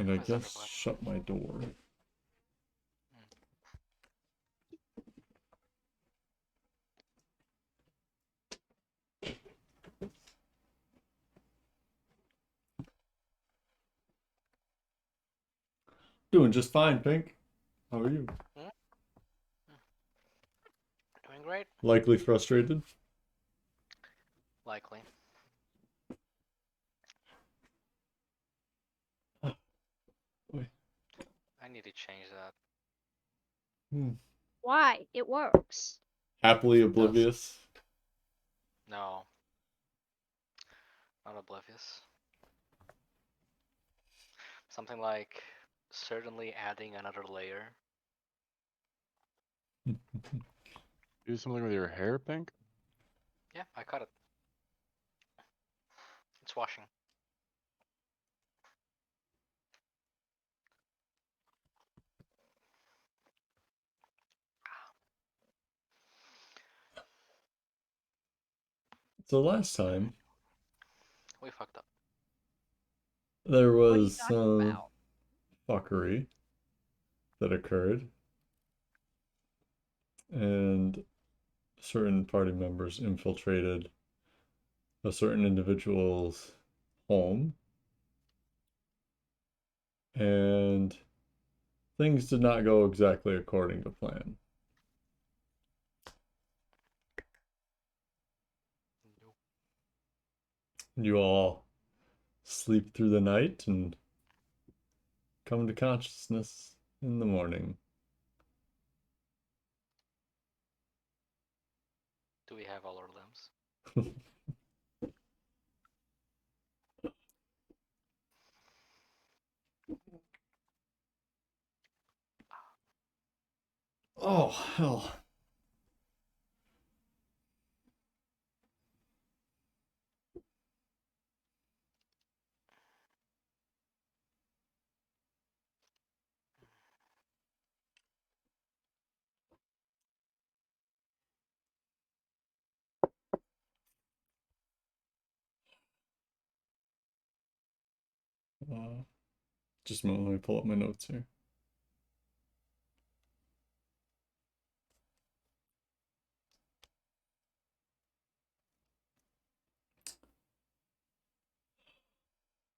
And I How's guess everyone? shut my door. Doing just fine, Pink. How are you? Hmm? Doing great? Likely frustrated? Likely. Wait. I need to change that. Why? It works. Happily It does. oblivious? No. Not oblivious. Something like certainly adding another layer. Do something with your hair, Pink? Yeah, I cut it. It's washing. So last time, We fucked up. there What are you was talking some about? fuckery that occurred, and certain party members infiltrated a certain individual's home, and things did not go exactly according to plan. Nope. You all sleep through the night and come to consciousness in the morning. Do we have all our limbs? Oh, hell. Just a moment, let me pull up my notes here.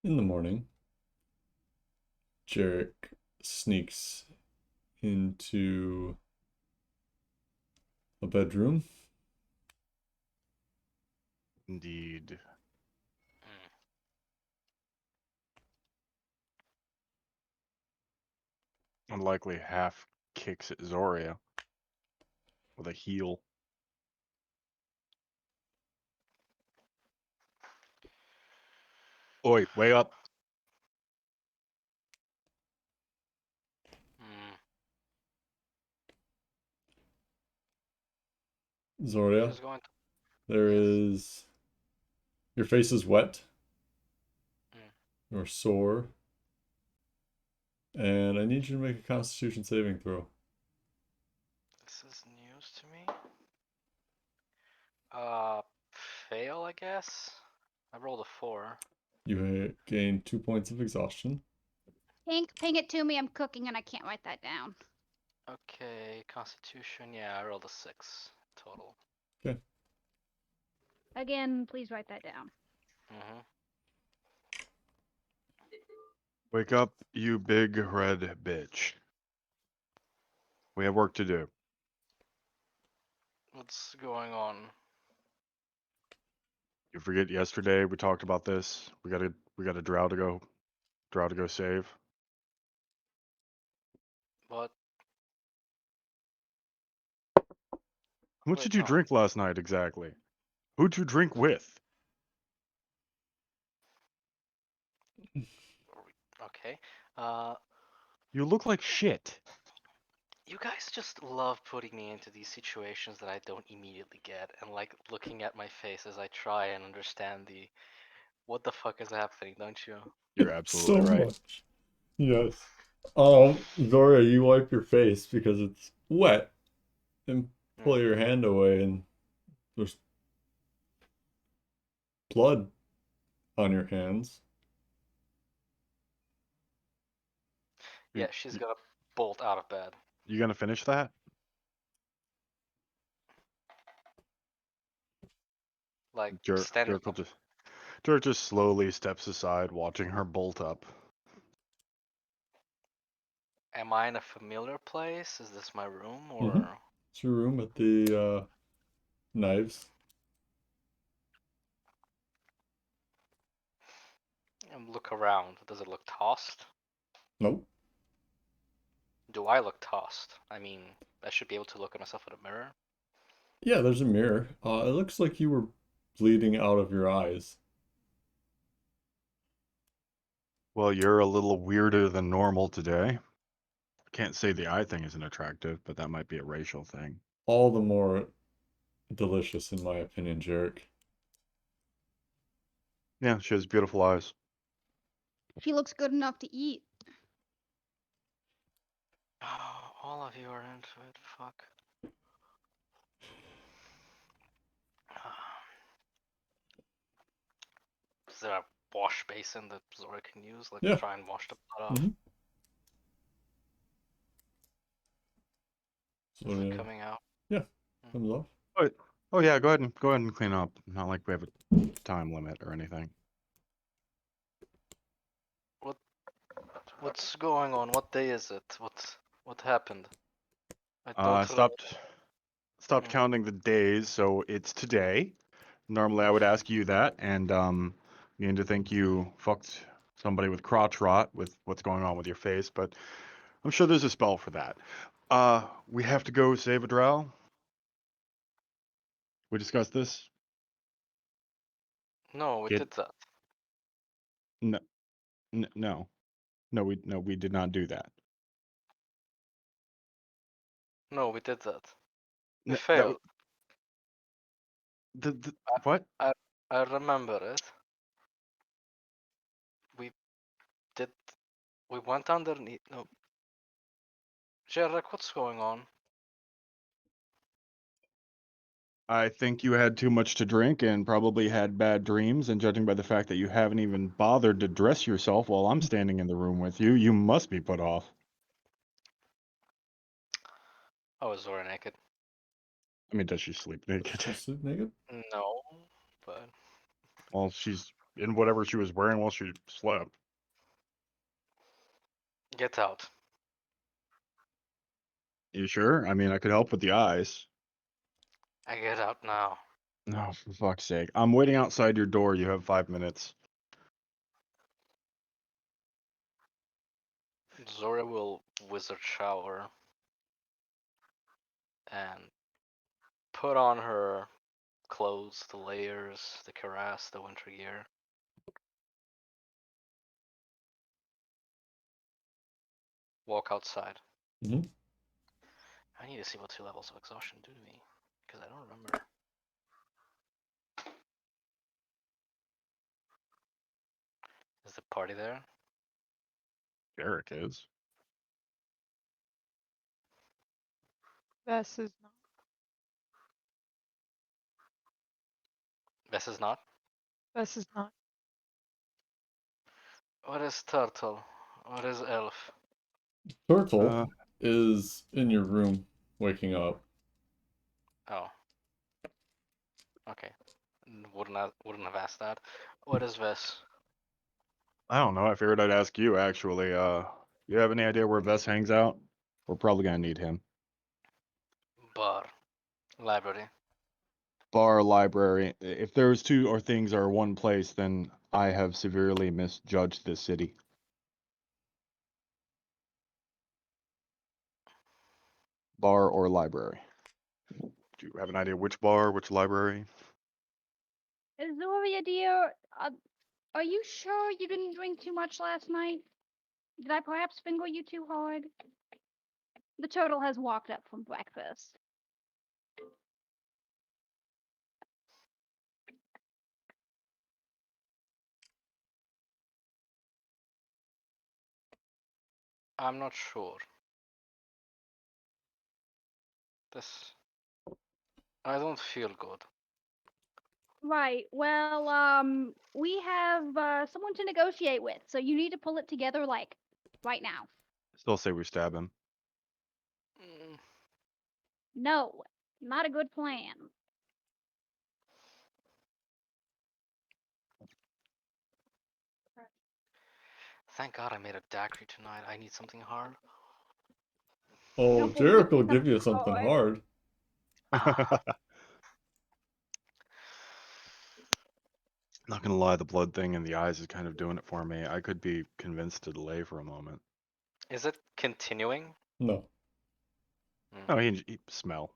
In the morning, Jarek sneaks into a bedroom. Indeed. Mm. Unlikely half kicks at Zhoria with a heel. Oi, wake up. Mm. Zhoria, Who's going to? there Yes. is. Your face is wet. Mm. You're sore. And I need you to make a Constitution saving throw. This is news to me. Fail, I guess. I rolled a 4. You gain 2 points of exhaustion. Ping it to me. I'm cooking and I can't write that down. Okay, Constitution. Yeah, I rolled a 6 total. Okay. Again, please write that down. Mm-hmm. Wake up, you big red bitch. We have work to do. What's going on? You forget yesterday we talked about this. We got a drow to go save. What? How much Wait, did you no. drink last night exactly? Who'd you drink with? Okay. You look like shit. You guys just love putting me into these situations that I don't immediately get, and like looking at my face as I try and understand the what the fuck is happening, don't you? You're absolutely So right. much. Yes. Zoria, you wipe your face because it's wet and pull your hand away, and there's blood on your hands. Yeah, she's gonna bolt out of bed. You gonna finish that? Like, Jerk, standing Jerk will up. just Jerk just slowly steps aside, watching her bolt up. Am I in a familiar place? Is this my room, or... Mhm. It's your room at the knives. Look around. Does it look tossed? Nope. Do I look tossed? I mean, I should be able to look at myself in a mirror. Yeah, there's a mirror. It looks like you were bleeding out of your eyes. Well, you're a little weirder than normal today. Can't say the eye thing isn't attractive, but that might be a racial thing. All the more delicious, in my opinion, Jarek. Yeah, she has beautiful eyes. She looks good enough to eat. Oh, all of you are into it. Fuck. Is there a wash basin that Zora can use? Like, Yeah. try and wash the blood off? Mhm. So Is it coming out? yeah, comes off. Oh yeah, go ahead and clean up. Not like we have a time limit or anything. What's going on? What day is it? What happened? I don't I stopped Mm. counting the days, so it's today. Normally I would ask you that, and begin to think you fucked somebody with crotch rot with what's going on with your face, but I'm sure there's a spell for that. We have to go save a drow. We discussed this. No, we Get did that. no, no, no, we did not do that. No, we did that. We No, failed. what? I remember it. We did. We went underneath. No. Jarek, what's going on? I think you had too much to drink and probably had bad dreams, and judging by the fact that you haven't even bothered to dress yourself while I'm standing in the room with you, you must be put off. I was Zora naked. I mean, does she sleep naked? She sleep naked? No, but Well, she's in whatever she was wearing while she slept. get out. You sure? I mean, I could help with the eyes. I get out now. No, for fuck's sake. I'm waiting outside your door. You have 5 minutes. Zora will wizard shower and put on her clothes, the layers, the cuirass, the winter gear. Walk outside. Mhm. I need to see what 2 levels of exhaustion do to me, because I don't remember. Is the party there? Eric is. This is not. This is not. This is not. What is turtle? What is elf? Turtle is in your room, waking up. Oh. Okay. Wouldn't have asked that. What is this? I don't know. I figured I'd ask you, actually. You have any idea where Vess hangs out? We're probably gonna need him. Bar. Library. Bar, library. If those two or things are one place, then I have severely misjudged this city. Bar or library. Do you have an idea which bar, which library? Zhoria, dear, are you sure you didn't drink too much last night? Did I perhaps finger you too hard? The turtle has walked up from breakfast. I'm not sure. This. I don't feel good. Right. Well, we have someone to negotiate with, so you need to pull it together like right now. Still say we stab him. Mm, No, not a good plan. thank God I made a daiquiri tonight. I need something hard. Oh, Don't believe Jarek will me, give you something something hard. hard. Not gonna lie, the blood thing in the eyes is kind of doing it for me. I could be convinced to delay for a moment. Is it continuing? No. Oh, he smell.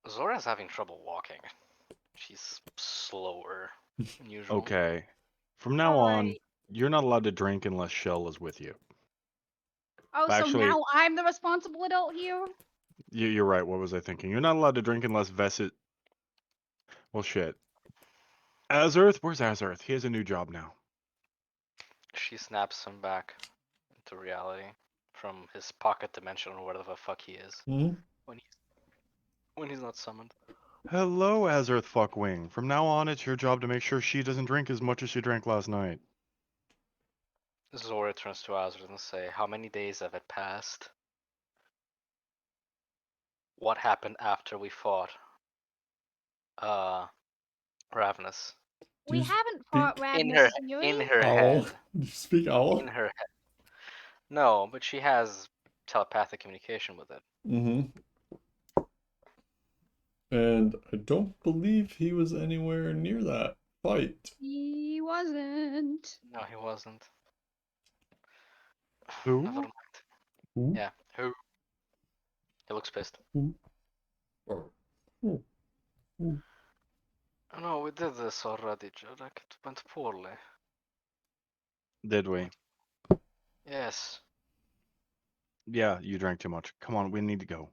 Zora's having trouble walking. She's slower than usual. Okay. From now on, you're not allowed to drink unless Shell is with you. Oh, so Actually, now I'm the responsible adult here? you're right. What was I thinking? You're not allowed to drink unless Vesset. Well, shit. Azurth? Where's Azurth? He has a new job now. She snaps him back into reality from his pocket dimension or whatever the fuck he is Hmm? when he's not summoned. Hello, Azurth Fuckwing. From now on, it's your job to make sure she doesn't drink as much as she drank last night. Zora turns to Azur and say, "How many days have it passed? What happened after we fought? Ravenous." Do We you haven't fought speak In her Ravnus, Yuri. owl? head. Do you speak owl? In her head. No, but she has telepathic communication with it. Mm-hmm. And I don't believe he was anywhere near that fight. He wasn't. No, he wasn't. Who? Never mind. Who? Yeah, who? He looks pissed. Who? Oh. Who? Who? No, we did this already, Jarek. It went poorly. Did we? Yes. Yeah, you drank too much. Come on, we need to go.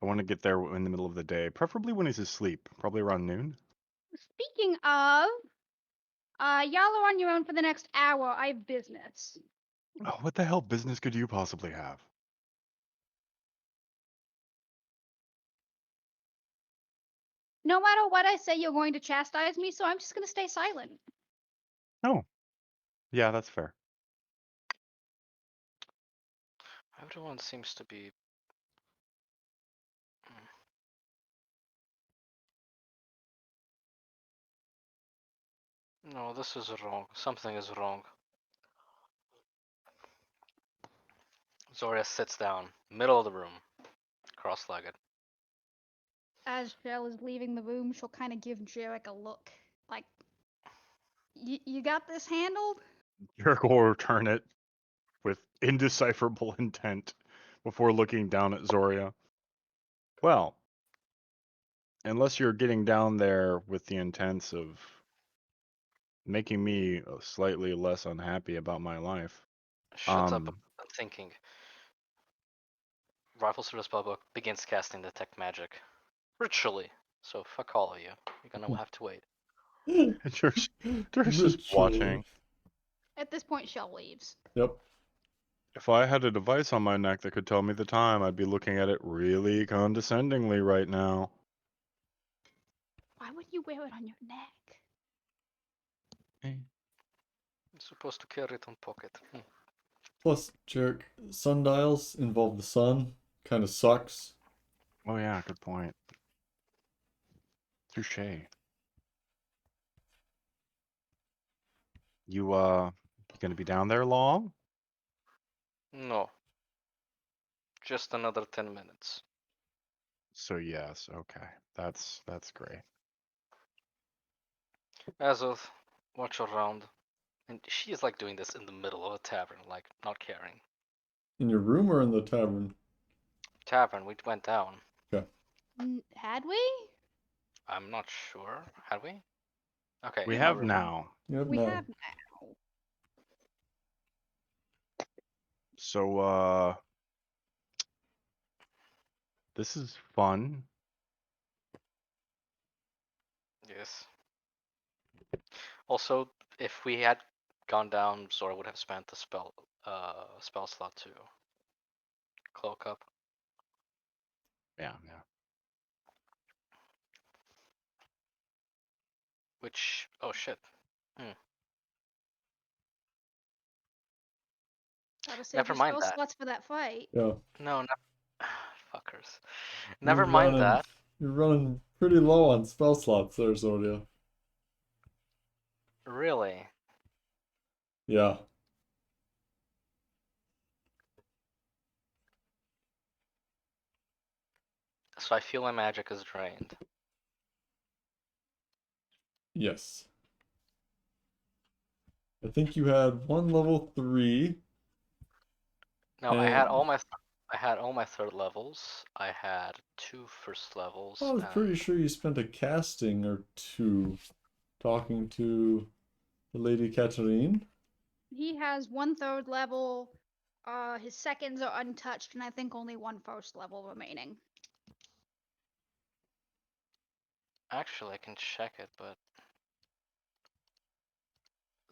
I want to get there in the middle of the day, preferably when he's asleep, probably around noon. Speaking of, y'all are on your own for the next hour. I have business. Oh, what the hell business could you possibly have? No matter what I say, you're going to chastise me, so I'm just going to stay silent. Oh, yeah, that's fair. Everyone seems to be. No, this is wrong. Something is wrong. Zoria sits down, middle of the room, cross-legged. As Shell is leaving the room, she'll kind of give Jarek a look. Like, you got this handled? Jericho will return it with indecipherable intent before looking down at Zoria. Well, unless you're getting down there with the intents of making me slightly less unhappy about my life. Shuts up and thinking. Rifles through the spellbook, begins casting Detect Magic. Ritually. So fuck all of you. You're gonna have to wait. There's just Ritually. watching. At this point, Shell leaves. Yep. If I had a device on my neck that could tell me the time, I'd be looking at it really condescendingly right now. Why would you wear it on your neck? You're supposed to carry it on pocket. Plus, Jarek, sundials involve the sun. Kind of sucks. Oh yeah, good point. Touche. You gonna be down there long? No. Just another 10 minutes. So yes, okay. That's great. Azoth, watch around. And she is like doing this in the middle of a tavern, like not caring. In your room or in the tavern? Tavern, we went down. Okay. Had we? I'm not sure. Had we? Okay, We in my have room. now. You have We now. have now. So this is fun. Yes. Also, if we had gone down, Zora would have spent the spell slot to cloak up. Yeah. Which, oh shit, Gotta save Never your mind spell that. slots for that fight. Yeah. No, fuckers. You're Never mind running, that. you're running pretty low on spell slots there, Zhoria. Really? Yeah. So I feel my magic is drained. Yes. I think you had one level 3. No, I had And all my third levels. I had 2 first levels, I was pretty and sure you spent a casting or 2 talking to the Lady Katarine. He has 1/3 level. His seconds are untouched, and I think only 1 first level remaining. actually I can check it, but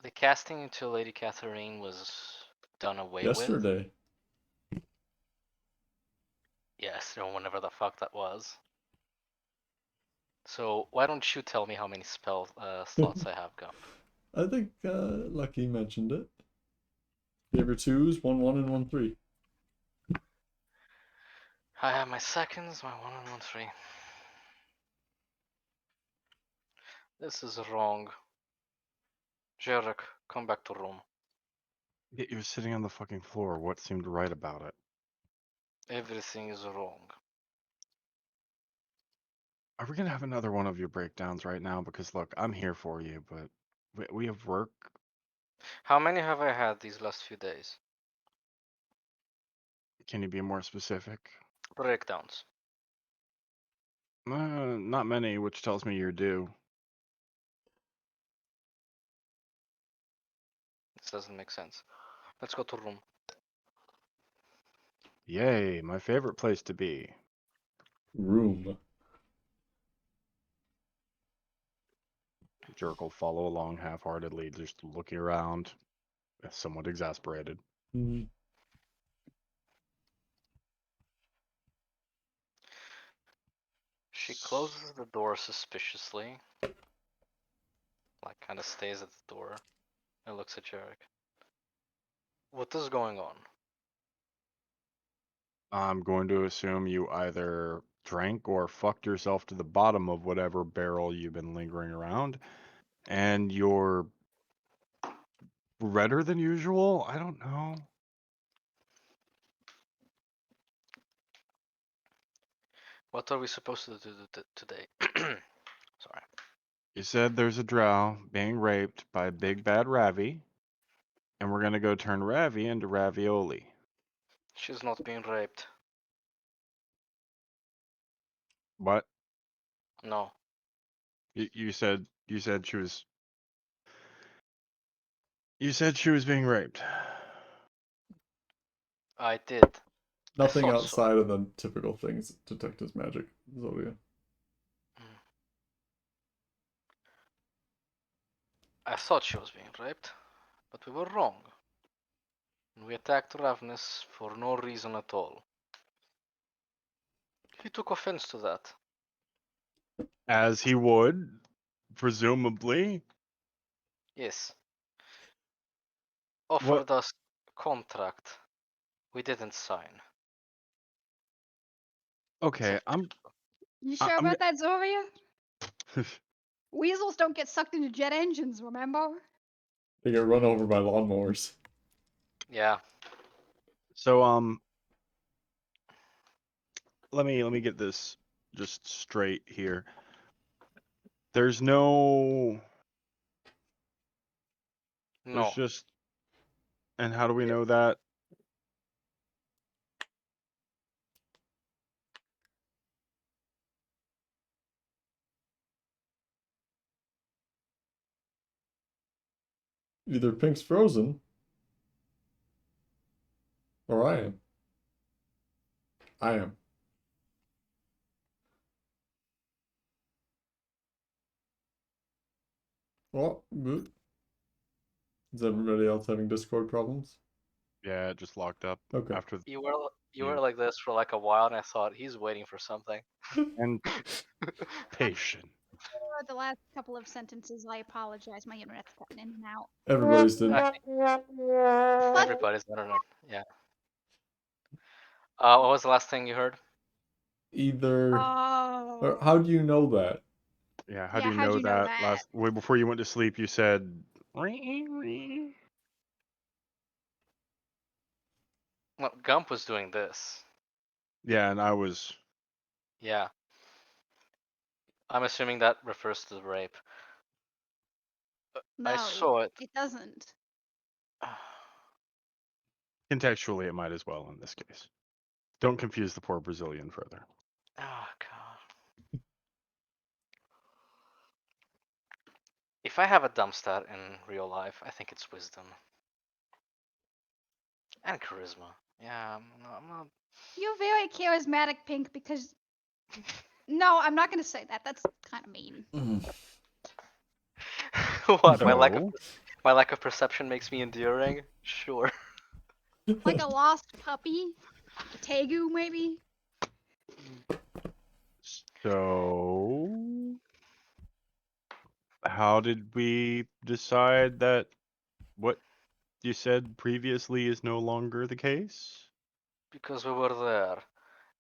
the casting into Lady Catherine was done away with. Yesterday. Yes, or whenever the fuck that was. So why don't you tell me how many spell slots I have, Gump? I think Lucky mentioned it. You have your 2s, 1-1 and 1-3. I have my seconds, my 1 and 1 3. This is wrong. Jarek, come back to room. Yet you're sitting on the fucking floor. What seemed right about it? Everything is wrong. Are we gonna have another one of your breakdowns right now? Because look, I'm here for you, but we have work. How many have I had these last few days? Can you be more specific? Breakdowns. Not many, which tells me you're due. This doesn't make sense. Let's go to room. Yay, my favorite place to be. Room. Jerk will follow along half-heartedly, just looking around, somewhat exasperated. Mm. She closes the door suspiciously. Like, kind of stays at the door and looks at Jarek. What is going on? I'm going to assume you either drank or fucked yourself to the bottom of whatever barrel you've been lingering around, and you're redder than usual? I don't know. What are we supposed to do today? Sorry. You said there's a drow being raped by Big Bad Ravi, and we're gonna go turn Ravi into ravioli. She's not being raped. What? No. You said she was being raped. I did. I Nothing thought so. outside of the typical things detectives magic, Zhoria. I thought she was being raped, but we were wrong. And we attacked Ravnus for no reason at all. He took offense to that. As he would, presumably. Yes. What? Offered us contract we didn't sign. Okay, You sure I'm about that, Zhoria? Weasels don't get sucked into jet engines, remember? They get run over by lawnmowers. Yeah. so let me get this just straight here. There's no No. There's just, and how do we know that? Either Pink's frozen, or I am. I am. Well, good. Is everybody else having Discord problems? Yeah, it just locked up Okay. after You were Yeah. like this for like a while, and I thought he's waiting for something. and patient. heard the last couple of sentences. I apologize. My internet's cutting in and out. Everybody's did. Everybody's internet. Yeah. What was the last thing you heard? Either. Or Oh. how do you know that? Yeah, how do Yeah, you how'd know you know that? that? Way before you went to sleep, you said. Well, Gump was doing this. Yeah, and I was. Yeah. I'm assuming that refers to the rape. I No, saw it. it doesn't. Contextually, it might as well in this case. Don't confuse the poor Brazilian further. Oh god. If I have a dumb stat in real life, I think it's wisdom. And charisma. Yeah, I'm not. You're very charismatic, Pink, because. No, I'm not gonna say that. That's kind of mean. What? So, My lack of perception makes me endearing? Sure. Like a lost puppy? A tegu, maybe? so how did we decide that what you said previously is no longer the case? Because we were there.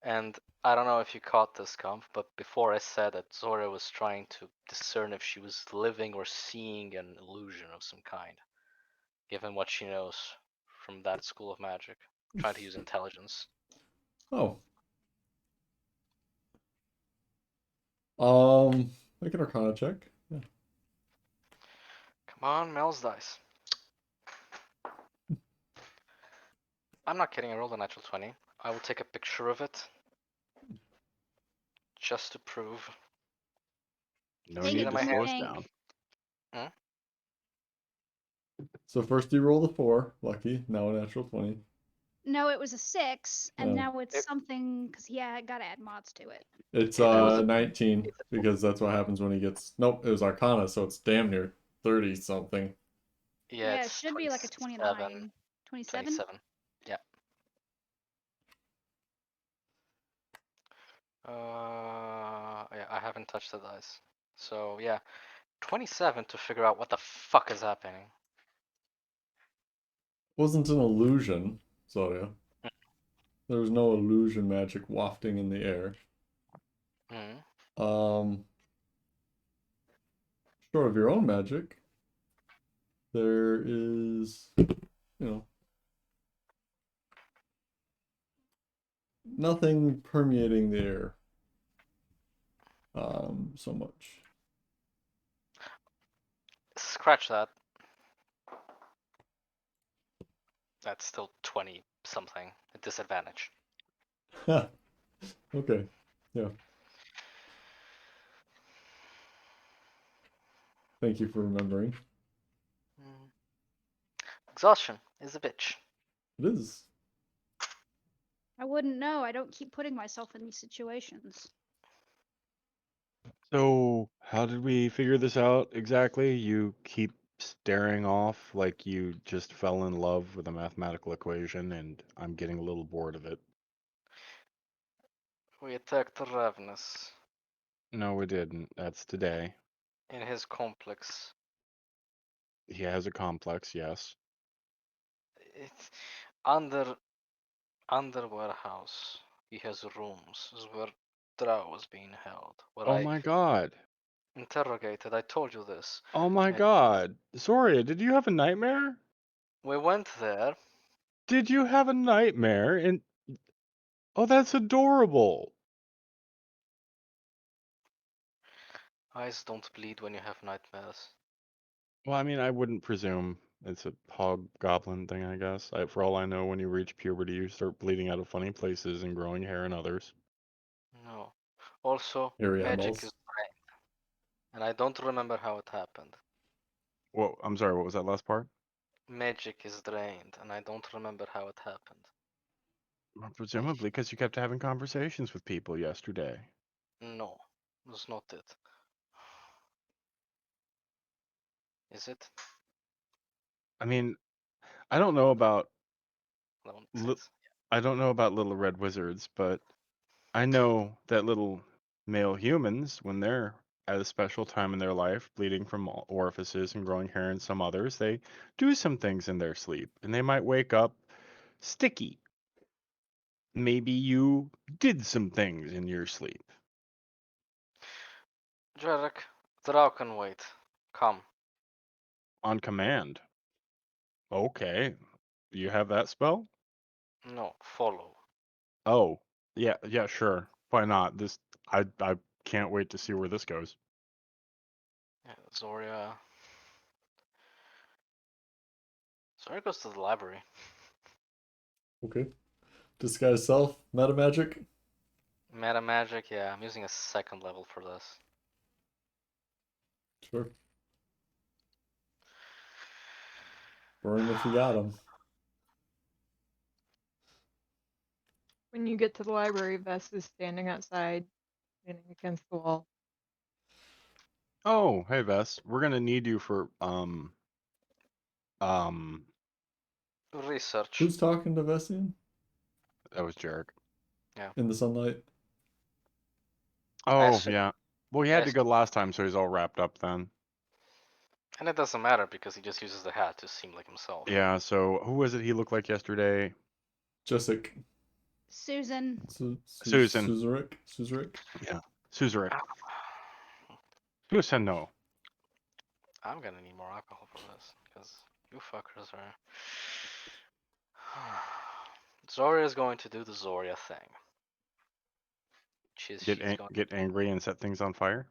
And I don't know if you caught this, Comp, but before I said that Zhoria was trying to discern if she was living or seeing an illusion of some kind, given what she knows from that school of magic. Trying to use intelligence. Oh. Make an Arcana check. Yeah. Come on, Mel's dice. I'm not kidding, I rolled a natural 20. I will take a picture of it. Just to prove. No Take See it it, need in to my Pink slow hand? us Tank. down. So first you roll the 4, lucky. Now a natural 20. No, it was a 6, and Oh. now it's It- something, because, yeah, I gotta add mods to it. It's It was a- 19 because that's what happens when he gets. Nope, it was Arcana, so it's damn near 30 something. Yeah, Yeah, it it's should be like a 27. 29. 27? 27. Yeah. Yeah, I haven't touched the dice. So yeah, 27 to figure out what the fuck is happening. Wasn't an illusion, Zhoria. There was no illusion magic wafting in the air. Hmm. Short of your own magic, there is, you know, nothing permeating the air. So much. Scratch that. That's still 20 something. A disadvantage. Okay, yeah. Thank you for remembering. Hmm. Exhaustion is a bitch. It is. I wouldn't know. I don't keep putting myself in these situations. So, how did we figure this out exactly? You keep staring off like you just fell in love with a mathematical equation, and I'm getting a little bored of it. We attacked Ravnus No, we didn't. That's today. in his complex. He has a complex, yes. It's under warehouse. He has rooms where Drow was being held. Where Oh I my god. interrogated. I told you this. Oh my I- god. Zoria, did you have a nightmare? We went there. Did you have a nightmare? And oh, that's adorable. Eyes don't bleed when you have nightmares. Well, I mean, I wouldn't presume it's a hobgoblin thing, I guess. For all I know, when you reach puberty, you start bleeding out of funny places and growing hair in others. No. Also, Hairy magic eyeballs. is drained, and I don't remember how it happened. Well, I'm sorry, what was that last part? Magic is drained, and I don't remember how it happened. Well, presumably because you kept having conversations with people yesterday. No, that's not it. Is it? I mean, I don't know about No, li- it's I don't know about little red wizards, but I know that little male humans, when they're at a special time in their life, bleeding from orifices and growing hair in some others, they do some things in their sleep, and they might wake up sticky. Maybe you did some things in your sleep. Jarek, the row can wait. Come. On command. Okay. You have that spell? No, follow. Oh, yeah, sure. Why not? I can't wait to see where this goes. Yeah, Zhoria. Zhoria goes to the library. Okay. Disguise self, meta magic. Meta magic, yeah, I'm using a second level for this. Sure. Burn him if you got him. When you get to the library, Vess is standing outside, leaning against the wall. Oh, hey Vess, we're gonna need you for um Research. Who's talking to Vessian that was Jarek. in the sunlight? Oh, assume- yeah. Well, he had to Yes. go last time, so he's all wrapped up then. And it doesn't matter because he just uses the hat to seem like himself. Yeah, so who was it he looked like yesterday? Jessic. Susan. Susan. Suzerac. Yeah. Suzerac. Susan, no. I'm gonna need more alcohol for this because you fuckers are. Zhoria is going to do the Zhoria thing. She's going. Get angry and set things on fire?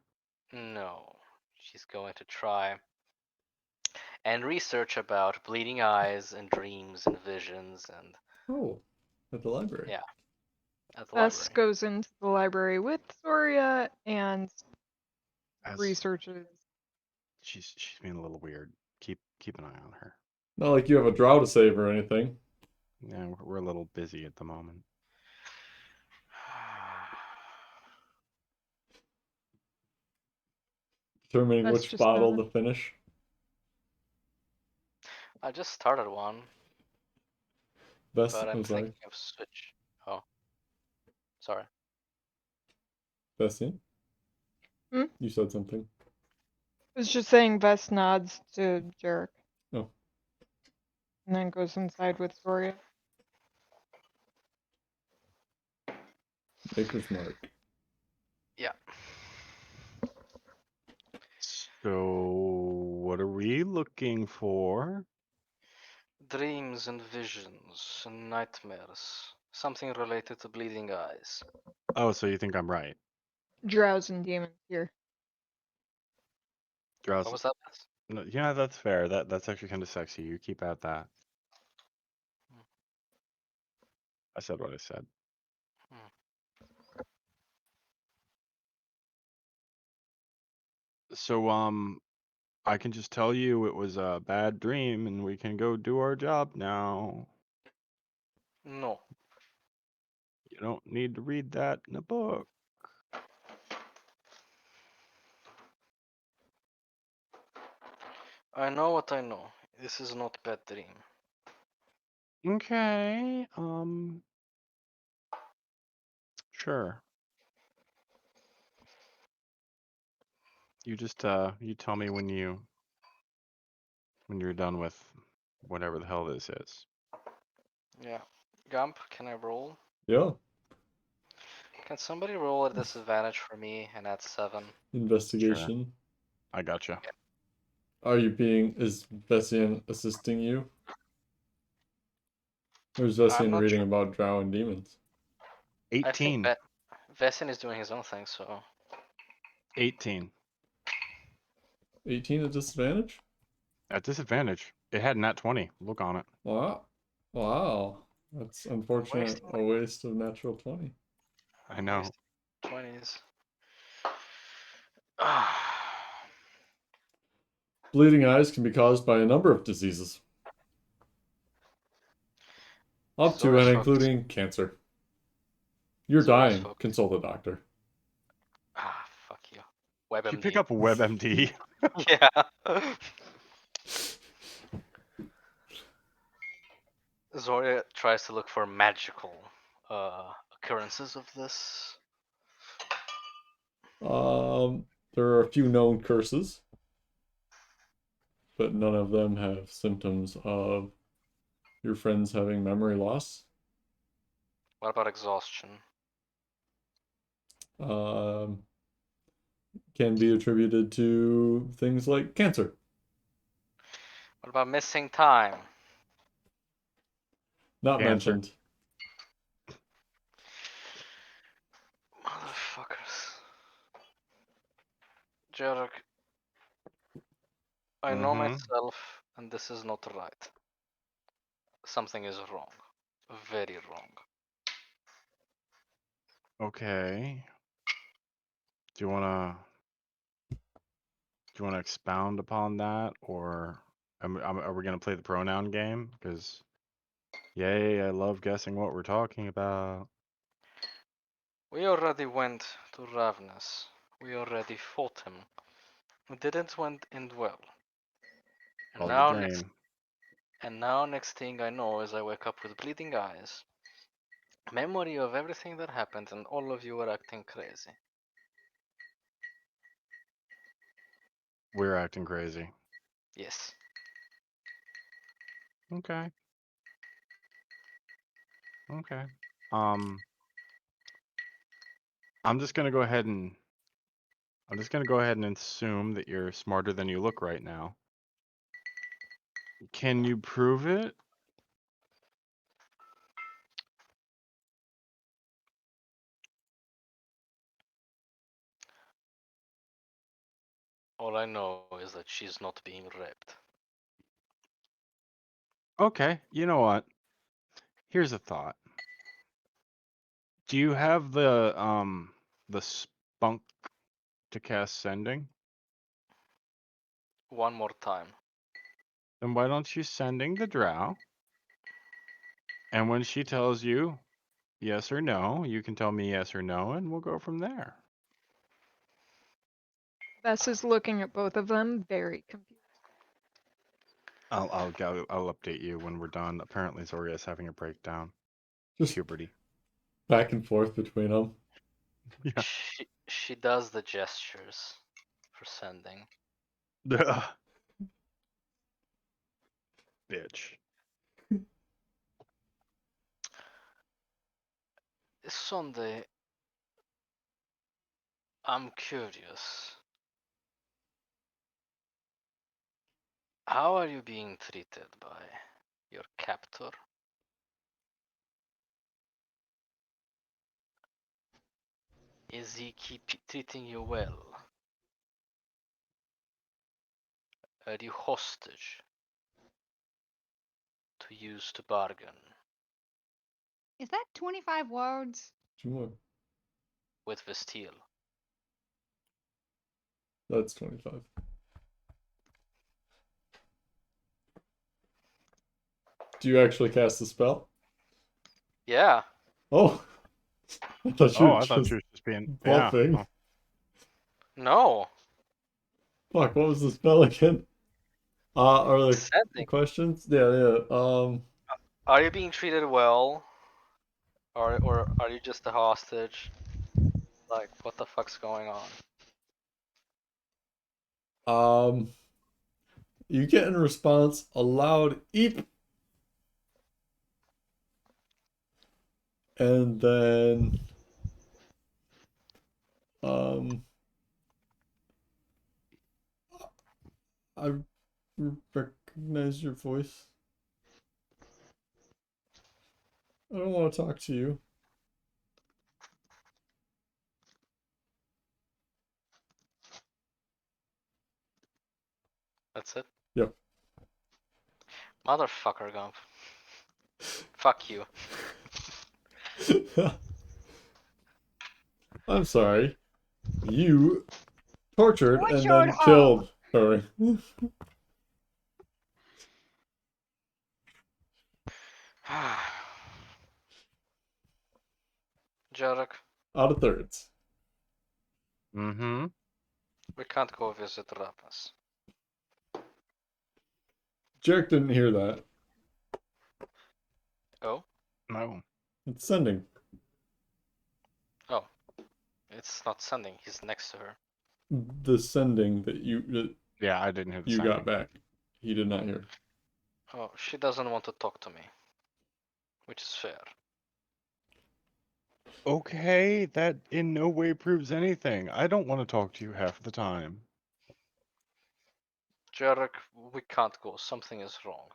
No, she's going to try and research about bleeding eyes and dreams and visions and Oh, at the library. yeah, at the Vess library. goes into the library with Zhoria and researches. She's being a little weird. Keep an eye on her. Not like you have a drow to save or anything. Yeah, we're a little busy at the moment. Determining That's which just bottle not- to finish. I just started one, Best. but I'm I'm sorry. thinking of switch. Oh, sorry. Vessian? Hmm? You said something. I was just saying Vess nods to Jarek. Oh. And then goes inside with Zhoria. Maker's Mark. Yeah. So, what are we looking for? Dreams and visions and nightmares. Something related to bleeding eyes. Oh, so you think I'm right? Drows and demons here. Drowsy. What was that? No, yeah, that's fair. That's actually kind of sexy. You keep at that. I said what I said. So, I can just tell you it was a bad dream and we can go do our job now. No. You don't need to read that in a book. I know what I know. This is not bad dream. Okay, sure. You just, you tell me when you're done with whatever the hell this is. Yeah. Gump, can I roll? Yeah. Can somebody roll at disadvantage for me and add 7? Investigation. I gotcha. Is Vessian assisting you? Or is I'm Vessian not reading sure. about drow and demons? I think 18. Vesin is doing his own thing, so 18. 18 at disadvantage? At disadvantage. It had nat 20. Look on it. Wow. Wow. That's unfortunate. wasting A waste of natural 20. I know. 20s. Bleeding eyes can be caused by a number of diseases. Up to Zora's and focus. including cancer. You're Zora's dying. focus. Consult a doctor. Ah, fuck you. Did you WebMD. pick up WebMD? Yeah. Zoria tries to look for magical occurrences of this. There are a few known curses, but none of them have symptoms of your friends having memory loss. What about exhaustion? Um, can be attributed to things like cancer. What about missing time? Not Cancer. mentioned. Motherfuckers. Jarek, I know myself, and this is not right. Something is wrong. Very wrong. Okay. Do you wanna expound upon that, or are we gonna play the pronoun game? Because yay, I love guessing what we're talking about. We already went to Ravnus. We already fought him. It didn't end well. And Called now your next dream. and now next thing I know is I wake up with bleeding eyes, memory of everything that happened, and all of you are acting crazy. We're acting crazy. Yes. Okay. Okay. Um, I'm just gonna go ahead and assume that you're smarter than you look right now. Can you prove it? All I know is that she's not being raped. Okay. You know what? Here's a thought. Do you have the spunk to cast sending? One more time. Then why don't you sending the drow? And when she tells you yes or no, you can tell me yes or no, and we'll go from there. Bess is looking at both of them, very confused. I'll update you when we're done. Apparently Zhoria is having a breakdown. Just Puberty. back and forth between them. Yeah. She does the gestures for sending. Bitch. Sunday, I'm curious. How are you being treated by your captor? Is he treating you well? Are you hostage to use to bargain Is that 25 words? 2 more. with Vestille? That's 25. Do you actually cast the spell? Yeah. Oh, I thought you Oh, were I thought just you were just being bluffing. Oh. No. Fuck, what was the spell again? Are there Sending. questions? Yeah. Are you being treated well? Or are you just a hostage? Like, what the fuck's going on? You get in response a loud eep, and then um, I recognize your voice. I don't want to talk to you. That's it? Yep. Motherfucker, Gump. Fuck you. I'm sorry. You tortured and Tortured then her. killed her. Jarek, Out of thirds. Mm-hmm. we can't go visit Ravnus. Jarek didn't hear that. Oh? No. It's sending. Oh. It's not sending, he's next to her. the sending that Yeah, I didn't hear the you sending. got back. He did not hear. Oh, she doesn't want to talk to me, which is fair. Okay, that in no way proves anything. I don't want to talk to you half the time. Jarek, we can't go. Something is wrong.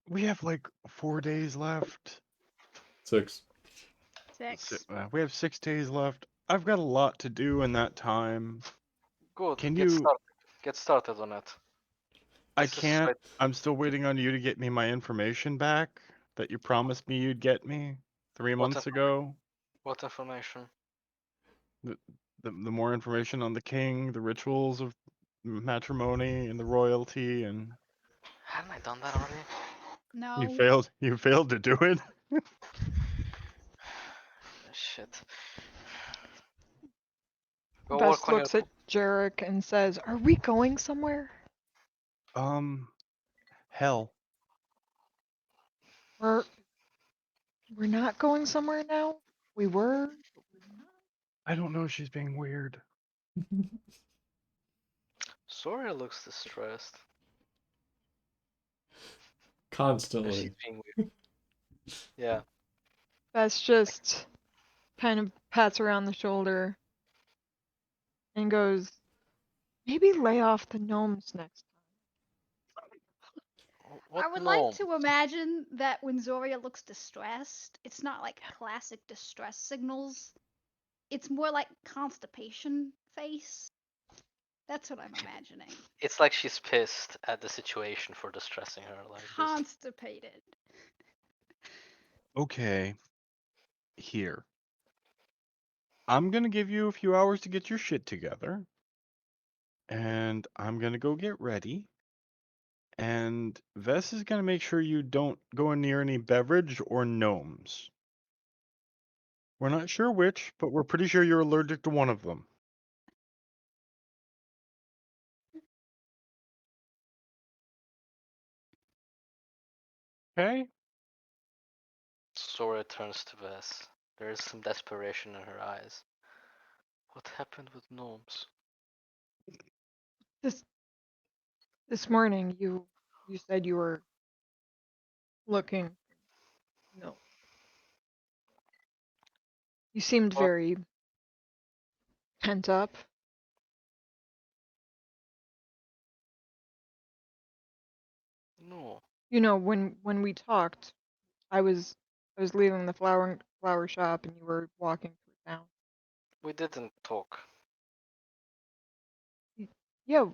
We have like 4 days left. 6. 6. We have 6 days left. I've got a lot to do in that time. Good. Can Get you? started. Get started on it. I This is can't. right. I'm still waiting on you to get me my information back that you promised me you'd get me 3 What months ago. What information? The, the more information on the king, the rituals of matrimony, and the royalty, and Hadn't I done that already? No. you failed to do it. Shit. Go Vess work on your. looks at Jarek and says, "Are we going somewhere? Hell. We're not going somewhere now. We were, but we're not." I don't know. She's being weird. Zhoria looks distressed. She's Constantly. being weird. Yeah. Vess just kind of pats her on the shoulder and goes, "Maybe lay off the gnomes next What I would gnome? like to imagine that when Zhoria looks distressed, it's not like classic distress signals. It's more like constipation face. That's what I'm imagining. It's like she's pissed at the situation for distressing her like this. Constipated. Okay. Here. I'm gonna give you a few hours to get your shit together. And I'm gonna go get ready. And Vess is gonna make sure you don't go near any beverage or gnomes. We're not sure which, but we're pretty sure you're allergic to one of them. Okay? Zhoria turns to Vess. There is some desperation in her eyes. What happened with gnomes? This morning, you said you were looking. No, you seemed What? very pent up. No. You know, when we talked, I was leaving the flower shop, and you were walking through town. We didn't talk. Yeah,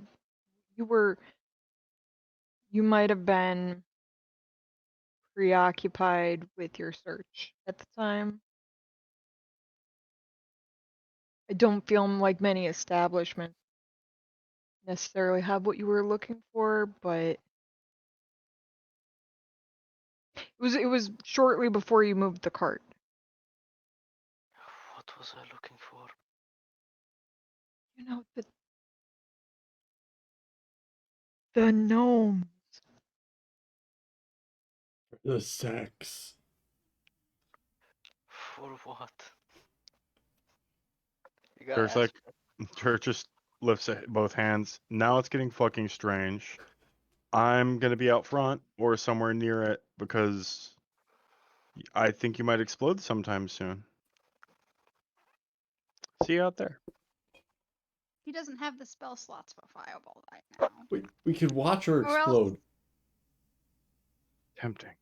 you were. You might have been preoccupied with your search at the time. I don't feel like many establishments necessarily have what you were looking for, but it was shortly before you moved the cart. What was I looking for? You know, the gnome. The sex. For what? You gotta Church answer. Church just lifts both hands. Now it's getting fucking strange. I'm gonna be out front or somewhere near it because I think you might explode sometime soon. See you out there. He doesn't have the spell slots for Fireball right now. We could watch her Or else- explode. Tempting.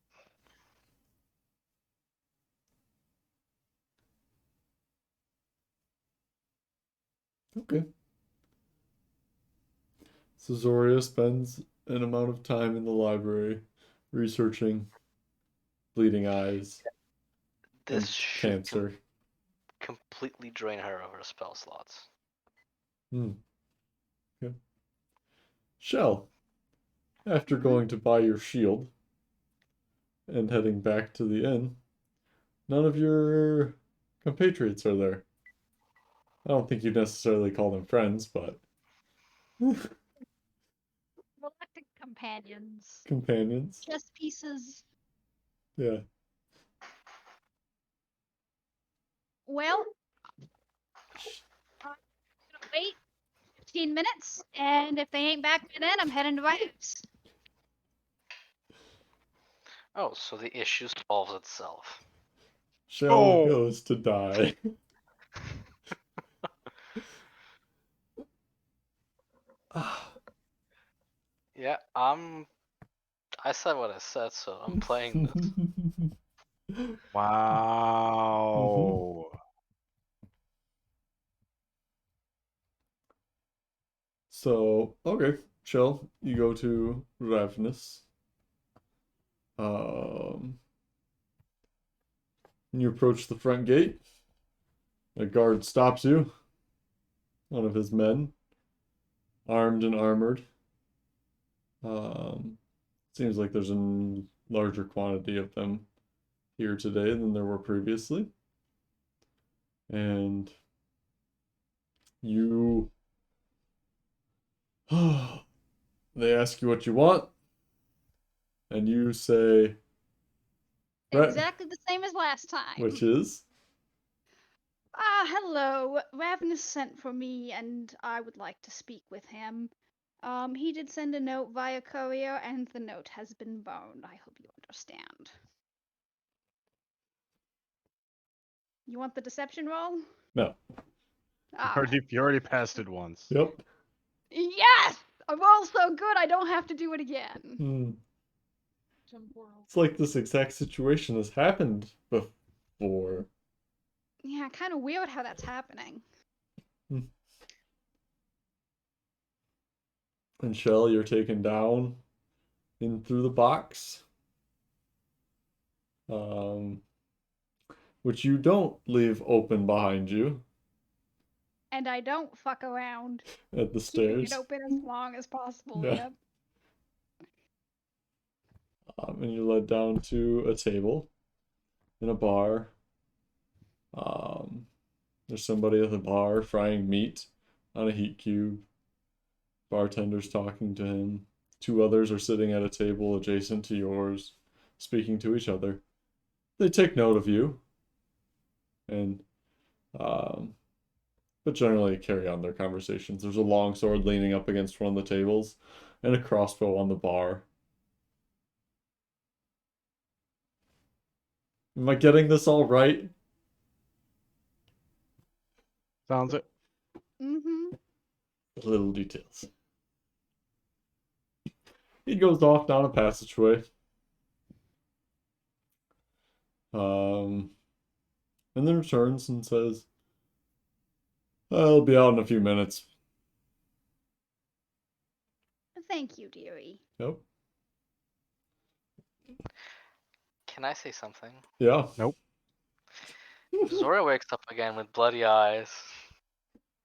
Okay. So Zhoria spends an amount of time in the library researching bleeding eyes This and should cancer. completely drain her of her spell slots. Hmm. Okay. Shell, after Mhm. going to buy your shield and heading back to the inn, none of your compatriots are there. I don't think you necessarily call them friends, but Reluctant companions. companions. Chess pieces. Yeah. Well, 15 minutes, and if they ain't back by then, I'm heading to Rikes. Oh, so the issue solves itself. Shell Oh. goes to die. Yeah, I said what I said, so I'm playing this. Wow. So, okay, Shell, you go to Ravenous. You approach the front gate. A guard stops you. One of his men, armed and armored. Seems like there's a larger quantity of them here today than there were previously. And you they ask you what you want, and you say Exactly the same as last time. which is Hello. Ravenous sent for me, and I would like to speak with him. He did send a note via courier, and the note has been burned. I hope you understand. You want the deception roll? no. Ah, You already passed it once. Yep. yes! A roll so good I don't have to do it again. It's like this exact situation has happened before. Yeah, kind of weird how that's happening. And Shell, you're taken down in through the box. Which you don't leave open behind you And I don't fuck around. at the Keeping it stairs. open as long as possible, Yeah. yep. And you're led down to a table in a bar. There's somebody at the bar frying meat on a heat cube. Bartender's talking to him. Two others are sitting at a table adjacent to yours, speaking to each other. They take note of you, and but generally carry on their conversations. There's a long sword leaning up against one of the tables, and a crossbow on the bar. Am I getting this all right? Sounds it. Mm-hmm. Little details. He goes off down a passageway. And then returns and says, I'll be out in a few minutes. Thank you, dearie. Yep. Can I say something? Yeah. Nope. Zhoria wakes up again with bloody eyes.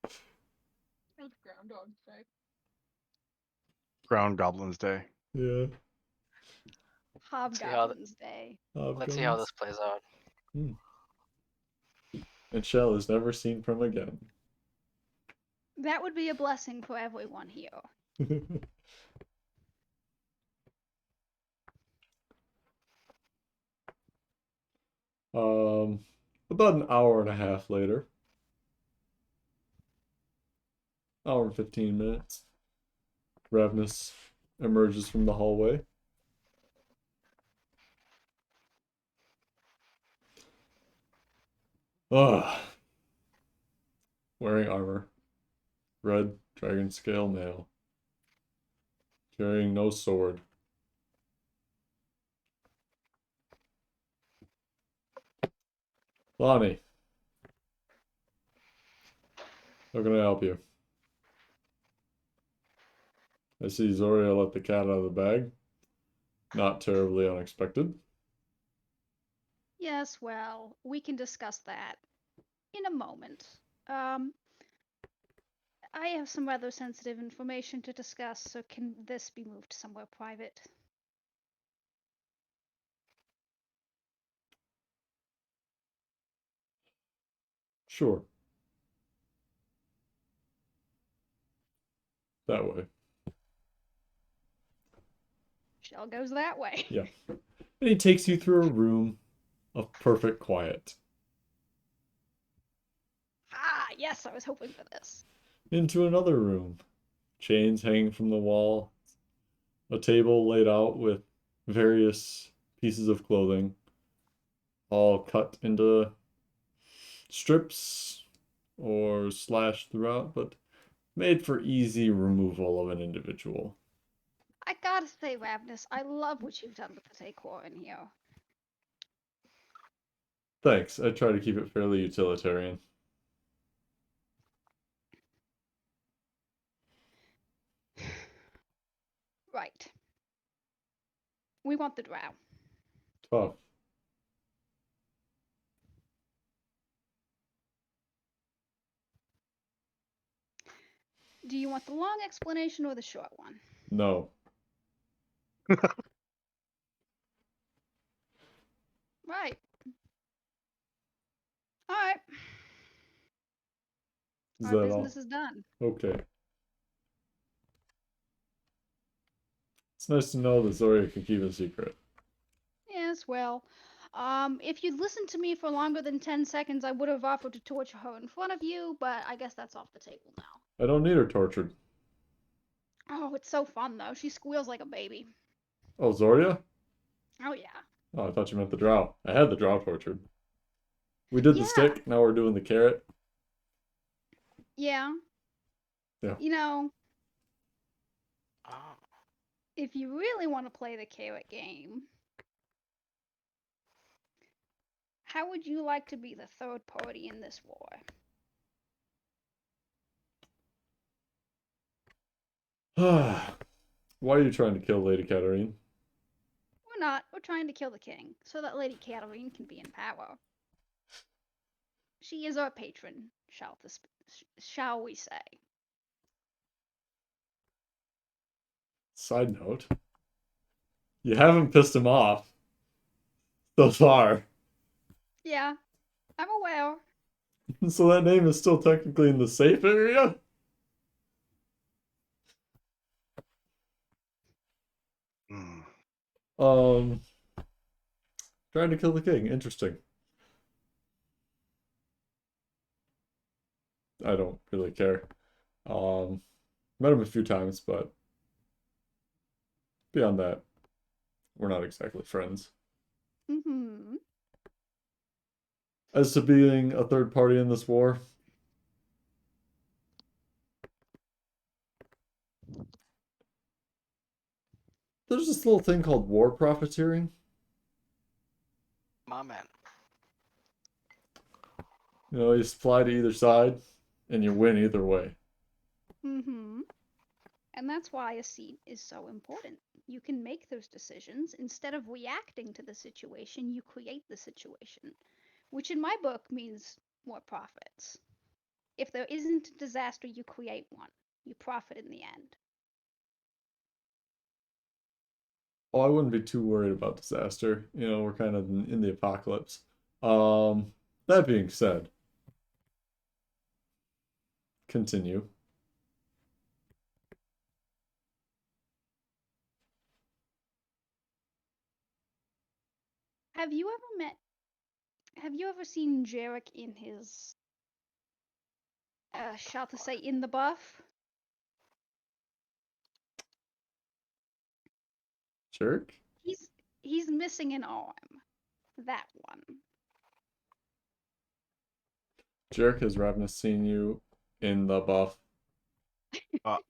It's Groundhog's Day. Ground Goblin's Day. Yeah. Hobgoblin's Day. Let's see how this plays out. And Shell is never seen from again. That would be a blessing for everyone here. About an hour and a half later. Hour and 15 minutes. Ravenous emerges from the hallway. Ugh. Wearing armor. Red dragon scale mail. Carrying no sword. Lonnie. How can I help you? I see Zhoria let the cat out of the bag. Not terribly unexpected. Yes, well, we can discuss that in a moment. I have some rather sensitive information to discuss, so can this be moved somewhere private? Sure. That way. Shell goes that way. Yeah. And he takes you through a room of perfect quiet. Yes, I was hoping for this. into another room. Chains hanging from the wall, a table laid out with various pieces of clothing, all cut into strips or slashed throughout, but made for easy removal of an individual. I gotta say, Ravnus, I love what you've done with the decor in here. Thanks, I try to keep it fairly utilitarian. Right. We want the drow. Tough. Do you want the long explanation or the short one? No. Right. Alright. Is Our that business all? is done. Okay. It's nice to know that Zhoria can keep a secret. Yes, well, if you'd listened to me for longer than 10 seconds, I would have offered to torture her in front of you, but I guess that's off the table now. I don't need her tortured. Oh, it's so fun, though. She squeals like a baby. Oh, Zhoria? Oh, yeah. Oh, I thought you meant the drow. I had the drow tortured. We did the Yeah. stick, now we're doing the carrot. Yeah. Yeah. You know, Oh. if you really want to play the carrot game, how would you like to be the third party in this war? Why are you trying to kill Lady Katarine? We're not. We're trying to kill the king so that Lady Katarine can be in power. She is our patron, shall we say. Side note, you haven't pissed him off so far. Yeah, I'm aware. So that name is still technically in the safe area? Hmm. Trying to kill the king. Interesting. I don't really care. Met him a few times, but beyond that, we're not exactly friends. Mm-hmm. As to being a third party in this war, there's this little thing called war profiteering. My man. You know, you supply to either side, and you win either way. Mm-hmm. And that's why a seat is so important. You can make those decisions. Instead of reacting to the situation, you create the situation, which in my book means more profits. If there isn't a disaster, you create one. You profit in the end. Oh, I wouldn't be too worried about disaster. You know, we're kind of in the apocalypse. Um, that being said, continue. Have you ever met? Have you ever seen Jarek in his, shall to say, in the buff? Jerk? He's missing an arm. That one. Jerk, has Ravnus seen you in the buff?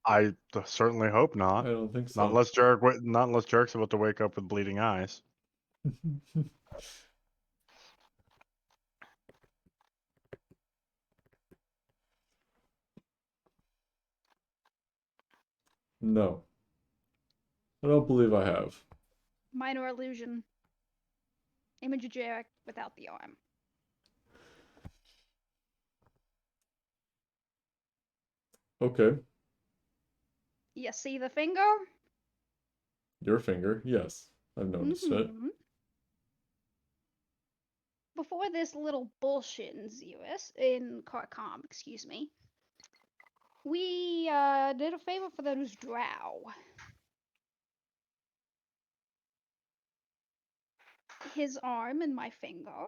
I certainly hope I not. don't think Not so. unless not unless Jerk's about to wake up with bleeding eyes. No, I don't believe I have. Minor illusion. Image of Jarek without the arm. Okay, You see the finger? your finger, yes, I've noticed it. Mm-hmm. Before this little bullshit in Zeus, in Carcom, excuse me, we did a favor for those drow. His arm and my finger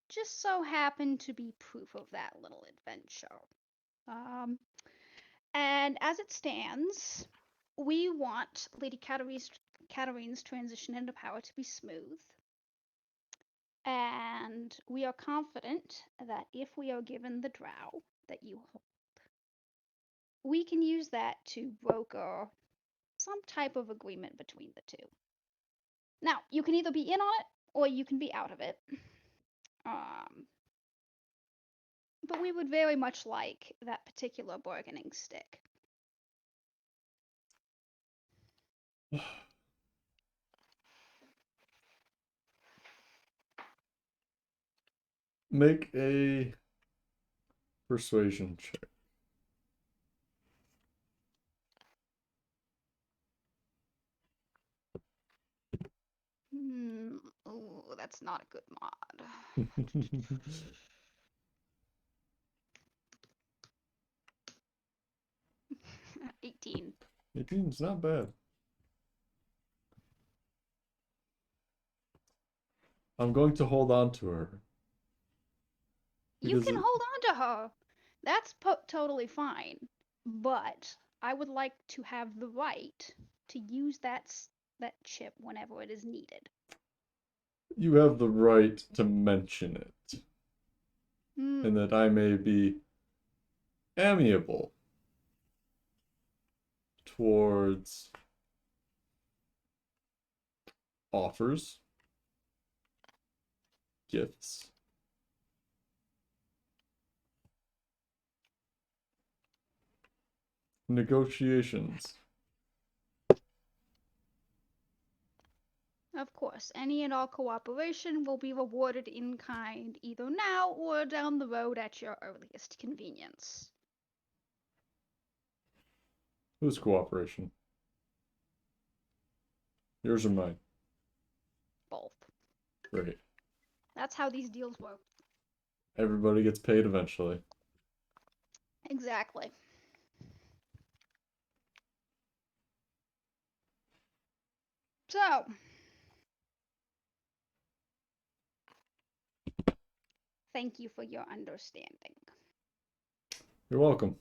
just so happened to be proof of that little adventure. And as it stands, we want Lady Katarine's transition into power to be smooth. And we are confident that if we are given the drow that you hold, we can use that to broker some type of agreement between the two. Now, you can either be in on it or you can be out of it. But we would very much like that particular bargaining stick. Make a persuasion check. Oh, that's not a good mod. 18. 18's not bad. I'm going to hold on to her. You can hold on to her. That's totally fine. But I would like to have the right to use that chip whenever it is needed. You have the right to mention it. And that I may be amiable towards offers, gifts, negotiations. Of course, any and all cooperation will be rewarded in kind either now or down the road at your earliest convenience. Whose cooperation? Yours or mine? Both. Great. That's how these deals work. Everybody gets paid eventually. Exactly. So, thank you for your understanding. You're welcome.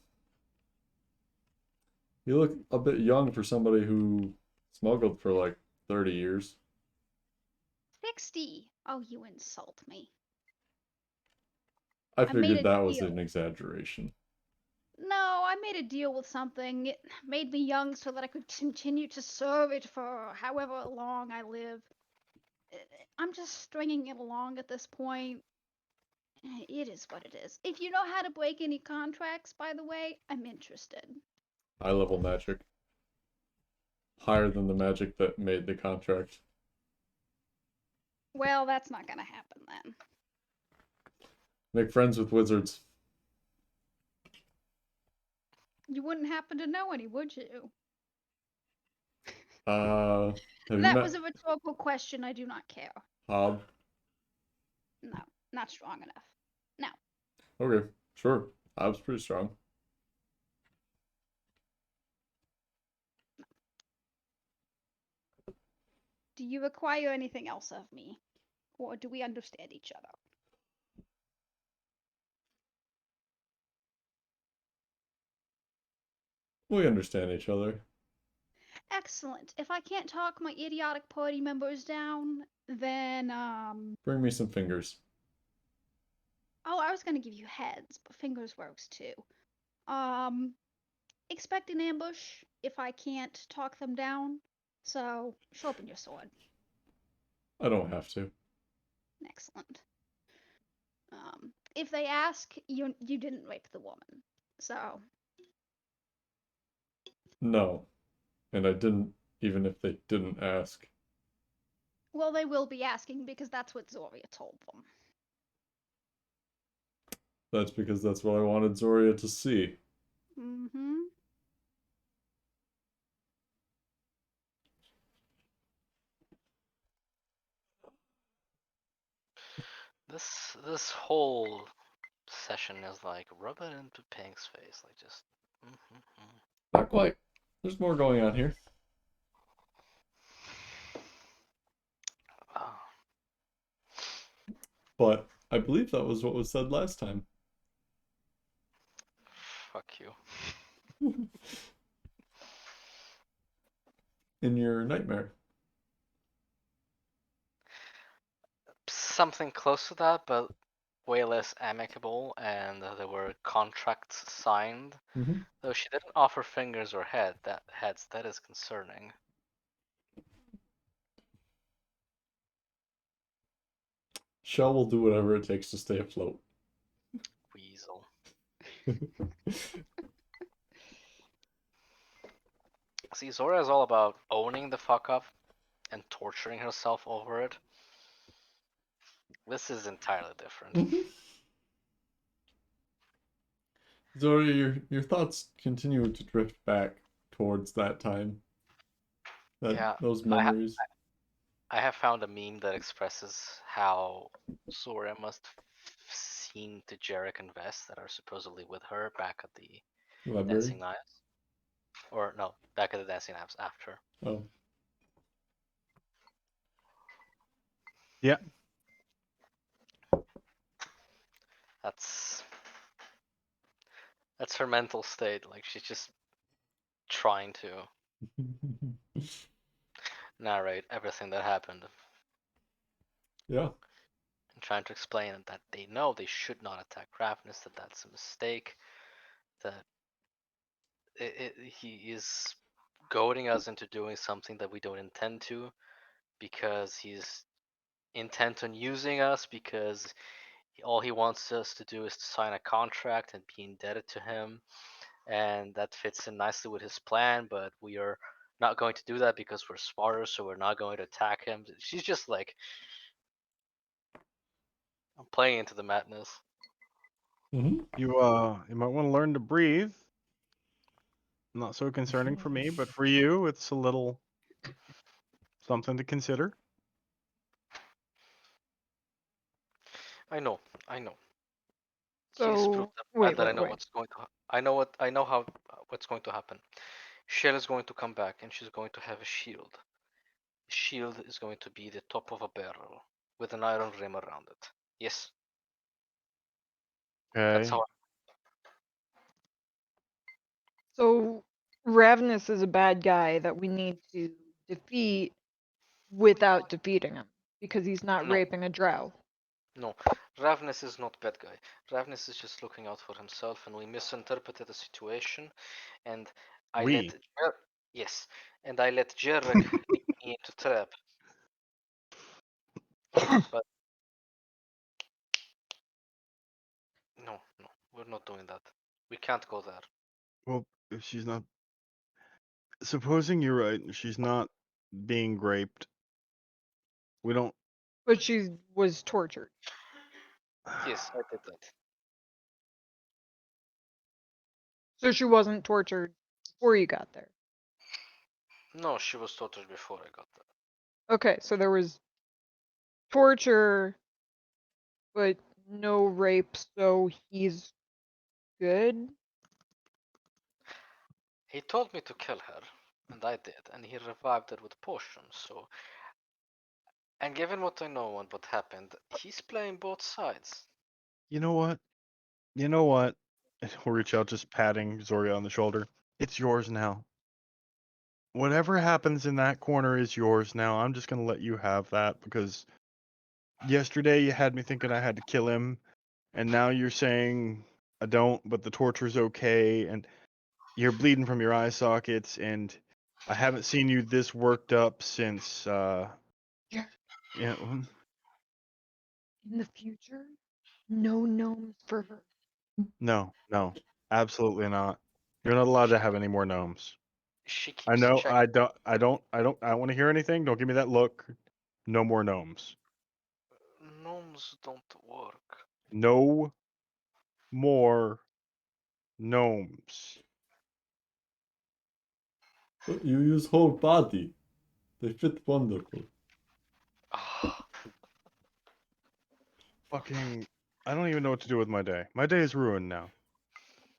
You look a bit young for somebody who smuggled for like 30 years. 60. Oh, you insult me. I made a figured that was deal. an exaggeration. No, I made a deal with something. It made me young so that I could continue to serve it for however long I live. I'm just stringing it along at this point. It is what it is. If you know how to break any contracts, by the way, I'm interested. High level magic. Higher than the magic that made the contract. Well, that's not gonna happen then. Make friends with wizards. You wouldn't happen to know any, would you? Have you That met was a rhetorical question. I do not care. Hob? No, not strong enough. No. Okay, sure. Hob's pretty strong. Do you require anything else of me? Or do we understand each other? We understand each other. Excellent. If I can't talk my idiotic party members down, then, Bring me some fingers. oh, I was gonna give you heads, but fingers works too. Expect an ambush if I can't talk them down. So, sharpen your sword. I don't have to. Excellent. If they ask, you didn't rape the woman. So, No. And I didn't, even if they didn't ask. well, they will be asking because that's what Zhoria told them. That's because that's what I wanted Zhoria to see. Mm-hmm. This whole session is like rub it into Pink's face, like just. Not quite. There's more going on here. Oh. But I believe that was what was said last time. Fuck you. In your nightmare. Something close to that, but way less amicable, and there were contracts signed. Mm-hmm. Though she didn't offer fingers or heads, that is concerning. Shell will do whatever it takes to stay afloat. Weasel. See, Zora is all about owning the fuck up and torturing herself over it. This is entirely different. Mm-hmm. Zhoria, your thoughts continue to drift back towards that time. Yeah, Those I, ha- memories. I have found a meme that expresses how Zora must have seen the Jarek and Vess that are supposedly with her back at the Library. Dancing Knives. Or no, back at the Dancing Knives after. Oh. Yeah. That's her mental state. Like she's just trying to narrate everything that happened Yeah. and trying to explain that they know they should not attack Ravnus, that that's a mistake, that he is goading us into doing something that we don't intend to because he's intent on using us because all he wants us to do is to sign a contract and be indebted to him, and that fits in nicely with his plan, but we are not going to do that because we're smarter, so we're not going to attack him. She's just like, I'm playing into the madness. Mm-hmm. You might want to learn to breathe. Not so concerning for me, but for you, it's a little something to consider. I know, I know. He's So proved wait, that I wait, know wait. what's going to. I know how what's going to happen. Shell is going to come back, and she's going to have a shield. The shield is going to be the top of a barrel with an iron rim around it. Yes, that's Okay. how. So Ravenous is a bad guy that we need to defeat without defeating him because he's not No, raping a drow. no. Ravnus is not bad guy. Ravnus is just looking out for himself, and we misinterpreted the situation. And I let We. yes, and I let Jarek lead me into trap. But no, no, we're not doing that. We can't go there. Well, if she's not, supposing you're right, and she's not being raped. We don't. But she was tortured. Yes, I did that. So she wasn't tortured before you got there. No, she was tortured before I got there. Okay, so there was torture, but no rape, so he's good? He told me to kill her, and I did, and he revived her with potions, so. And given what I know and what happened, he's playing both sides. You know what? You know what? We'll reach out, just patting Zoria on the shoulder. It's yours now. Whatever happens in that corner is yours now. I'm just gonna let you have that because yesterday you had me thinking I had to kill him, and now you're saying I don't, but the torture's okay, and you're bleeding from your eye sockets, and I haven't seen you this worked up since Yeah. yeah. In the future, no gnomes for her. No, no, absolutely not. You're not allowed to have any more gnomes. She I keeps know. checking. I don't want to hear anything. Don't give me that look. No more gnomes. Gnomes don't work. No more gnomes. But you use whole body. They fit wonderful. Ah, Fucking. I don't even know what to do with my day. My day is ruined now.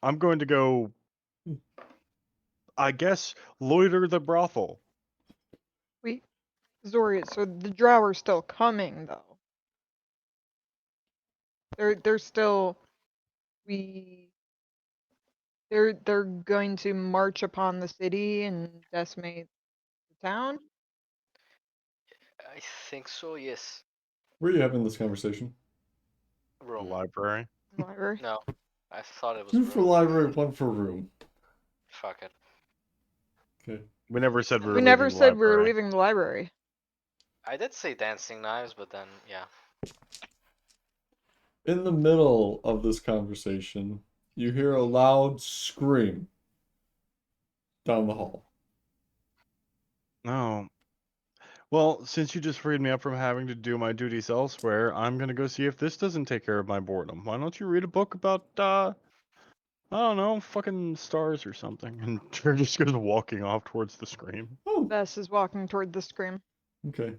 I'm going to go. I guess loiter the brothel. Wait, Zoria, so the drow are still coming though. They're still we They're going to march upon the city and decimate the town. I think so, yes. Where are you having this conversation? The Room. library. Library. No, I thought it was Two for room. library, one for room. Fuck it. Okay. We never said we were We leaving never the said we were library. leaving the library. I did say dancing knives, but then, yeah. In the middle of this conversation, you hear a loud scream down the hall. No. Well, since you just freed me up from having to do my duties elsewhere, I'm gonna go see if this doesn't take care of my boredom. Why don't you read a book about, I don't know, fucking stars or something? And Jer just goes walking off towards the scream. Oh, Bess is walking toward the scream. okay.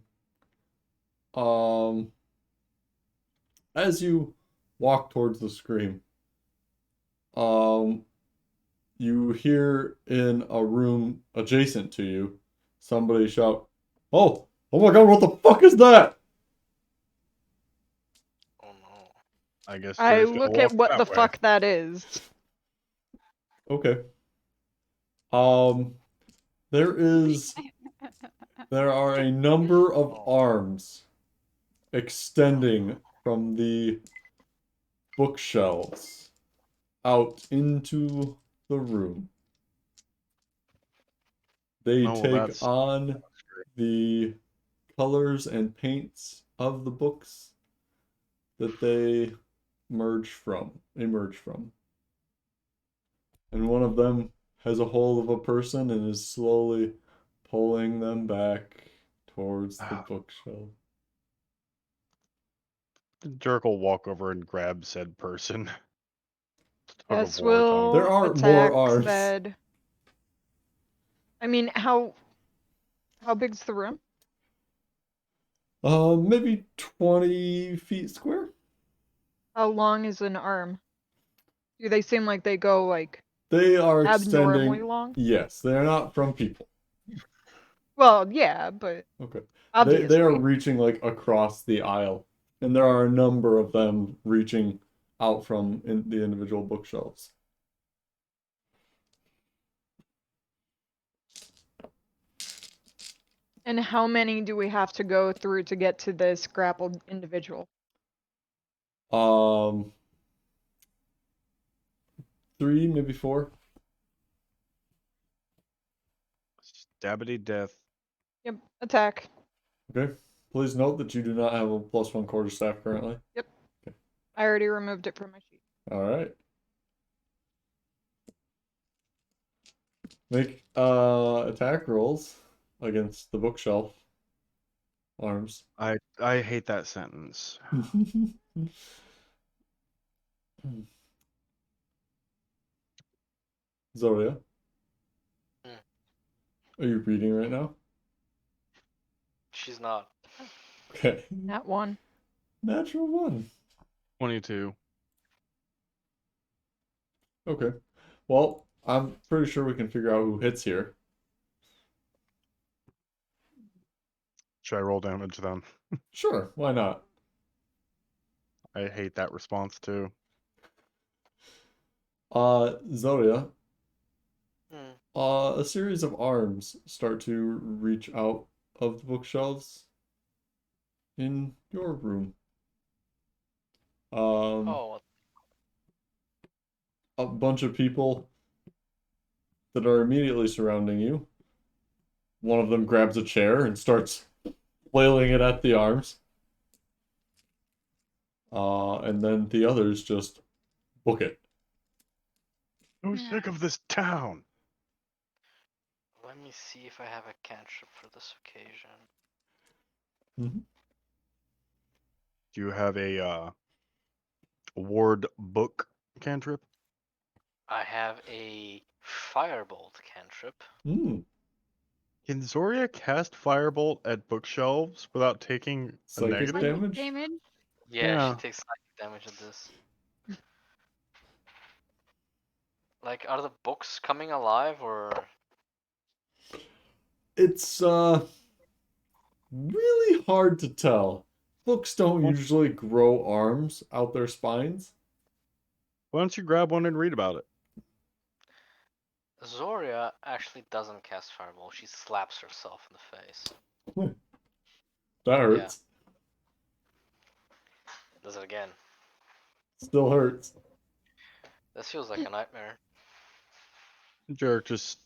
As you walk towards the scream, you hear in a room adjacent to you somebody shout, "Oh, oh my God, what the fuck is that?" Oh no. I guess I Jer's gonna look at walk what that the way. fuck that is. Okay. There are a number of arms extending from the bookshelves out into the room. They Oh, well, take that's on great. the colors and paints of the books that they emerge from. And one of them has a hold of a person and is slowly pulling them back towards the bookshelf. Jerk will walk over and grab said person. Tug of Bess war time. There will are more attack arms. said. I mean, how big's the room? Maybe 20 feet square? How long is an arm? Do they seem like they go like They are abnormally extending. long? Yes, they are not from people. Well, yeah, but Okay. obviously. They are reaching like across the aisle, and there are a number of them reaching out from the individual bookshelves. And how many do we have to go through to get to this grappled individual? 3, maybe 4. Stabbity death. Yep, attack. Okay. Please note that you do not have a +1 quarterstaff currently. Yep. Okay. I already removed it from my sheet. All right. Make attack rolls against the bookshelf arms. I hate that sentence. Zhoria, Hmm. are you reading right now? She's not. Okay. That one. Natural 1. 22. Okay. Well, I'm pretty sure we can figure out who hits here. Should I roll damage then? Sure, why not? I hate that response too. Zhoria, Hmm. a series of arms start to reach out of the bookshelves in your room. Oh, A bunch of people that are immediately surrounding you. One of them grabs a chair and starts flailing it at the arms. And then the others just book it. I'm sick of this town. let me see if I have a cantrip for this occasion. Mm-hmm. Do you have a ward book cantrip? I have a firebolt cantrip. Mm, Can Zhoria cast firebolt at bookshelves without taking a psychic negative? damage? Damage? Yeah, she Yeah. takes psychic damage at this. Like, are the books coming alive or? It's really hard to tell. Books don't Well- usually grow arms out their spines. Why don't you grab one and read about it? Zhoria actually doesn't cast Fireball. She slaps herself in the face. That hurts. Does it again. Still hurts. This feels like a nightmare. Jarek just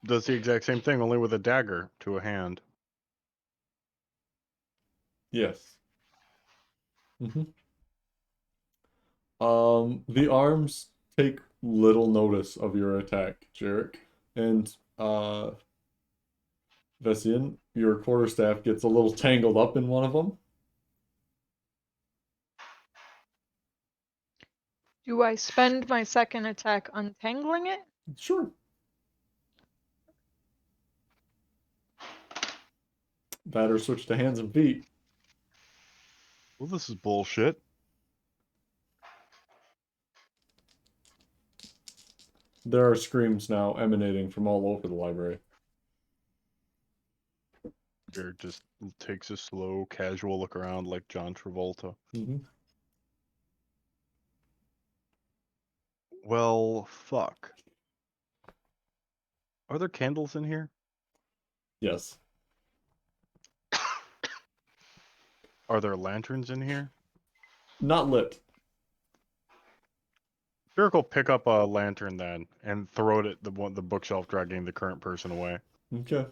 does the exact same thing, only with a dagger to a hand. Yes. The arms take little notice of your attack, Jarek, and Vessian, your quarterstaff gets a little tangled up in one of them. Do I spend my second attack untangling it? Sure. That or switch to hands and feet. Well, this is bullshit. There are screams now emanating from all over the library. Jarek just takes a slow, casual look around like John Travolta. Well, fuck. Are there candles in here? Yes. Are there lanterns in here? Not lit. Jarek will pick up a lantern then and throw it at the bookshelf, dragging the current person away. Okay.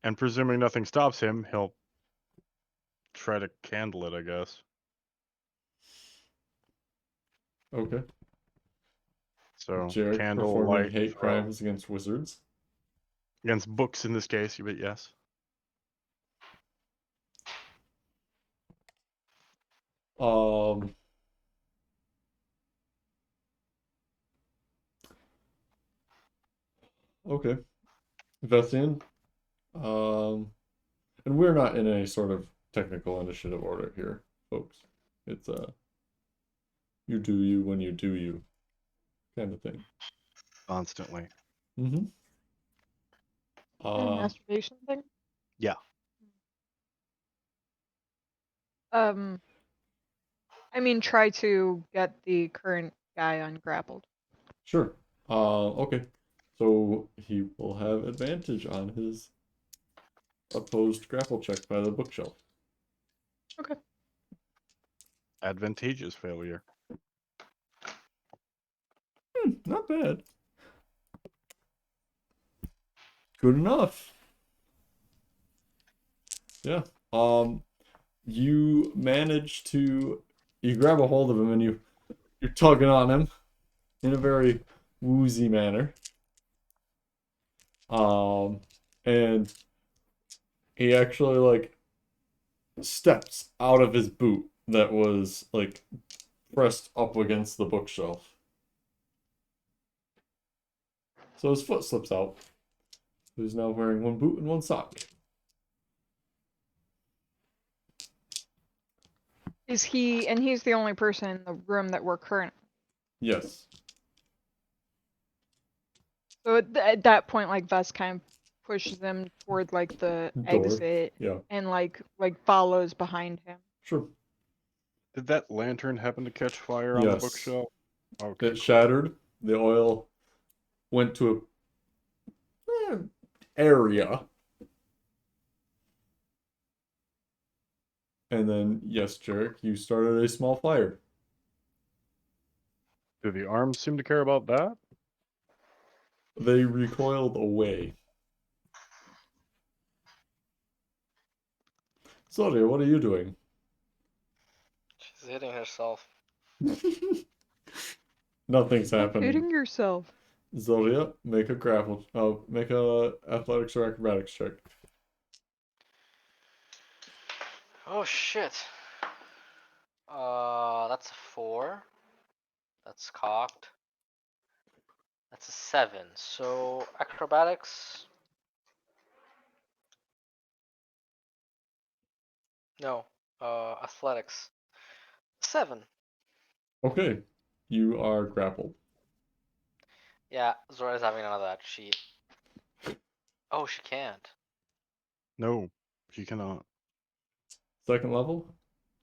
And presuming nothing stops him, he'll try to candle it, I guess. Okay. So Jarek candle performing light hate crimes against wizards. against books in this case, but yes. Okay. Vessian. And we're not in any sort of technical initiative order here, folks. It's you do you when you do you kind of thing. Constantly. Mm-hmm. Masturbation thing? Yeah. I mean, try to get the current guy ungrappled. Sure. Okay. So he will have advantage on his opposed grapple check by the bookshelf. Okay. Advantageous failure. Not bad. Good enough. Yeah. You manage to grab a hold of him and you're tugging on him in a very woozy manner. And he actually like steps out of his boot that was like pressed up against the bookshelf. So his foot slips out. He's now wearing one boot and one sock. Is he, and he's the only person in the room that we're current. Yes. So at that point, like Vess kind of pushes him toward like the Door. exit Yeah. and like follows behind him. Sure. Did that lantern happen to catch fire on the Yes. bookshelf? Okay. It cool. shattered. The oil went to a area. And then, yes, Jarek, you started a small fire. Do the arms seem to care about that? They recoiled away. Zhoria, what are you doing? She's hitting herself. Nothing's Stop happening. hitting yourself. Zhoria, make a grapple. Make a athletics or acrobatics check. Oh shit. That's a 4. That's cocked. That's a 7. So acrobatics. No. Athletics. 7. Okay, you are grappled. Yeah, Zora's having none of that. Oh, she can't. No, she cannot. Second level,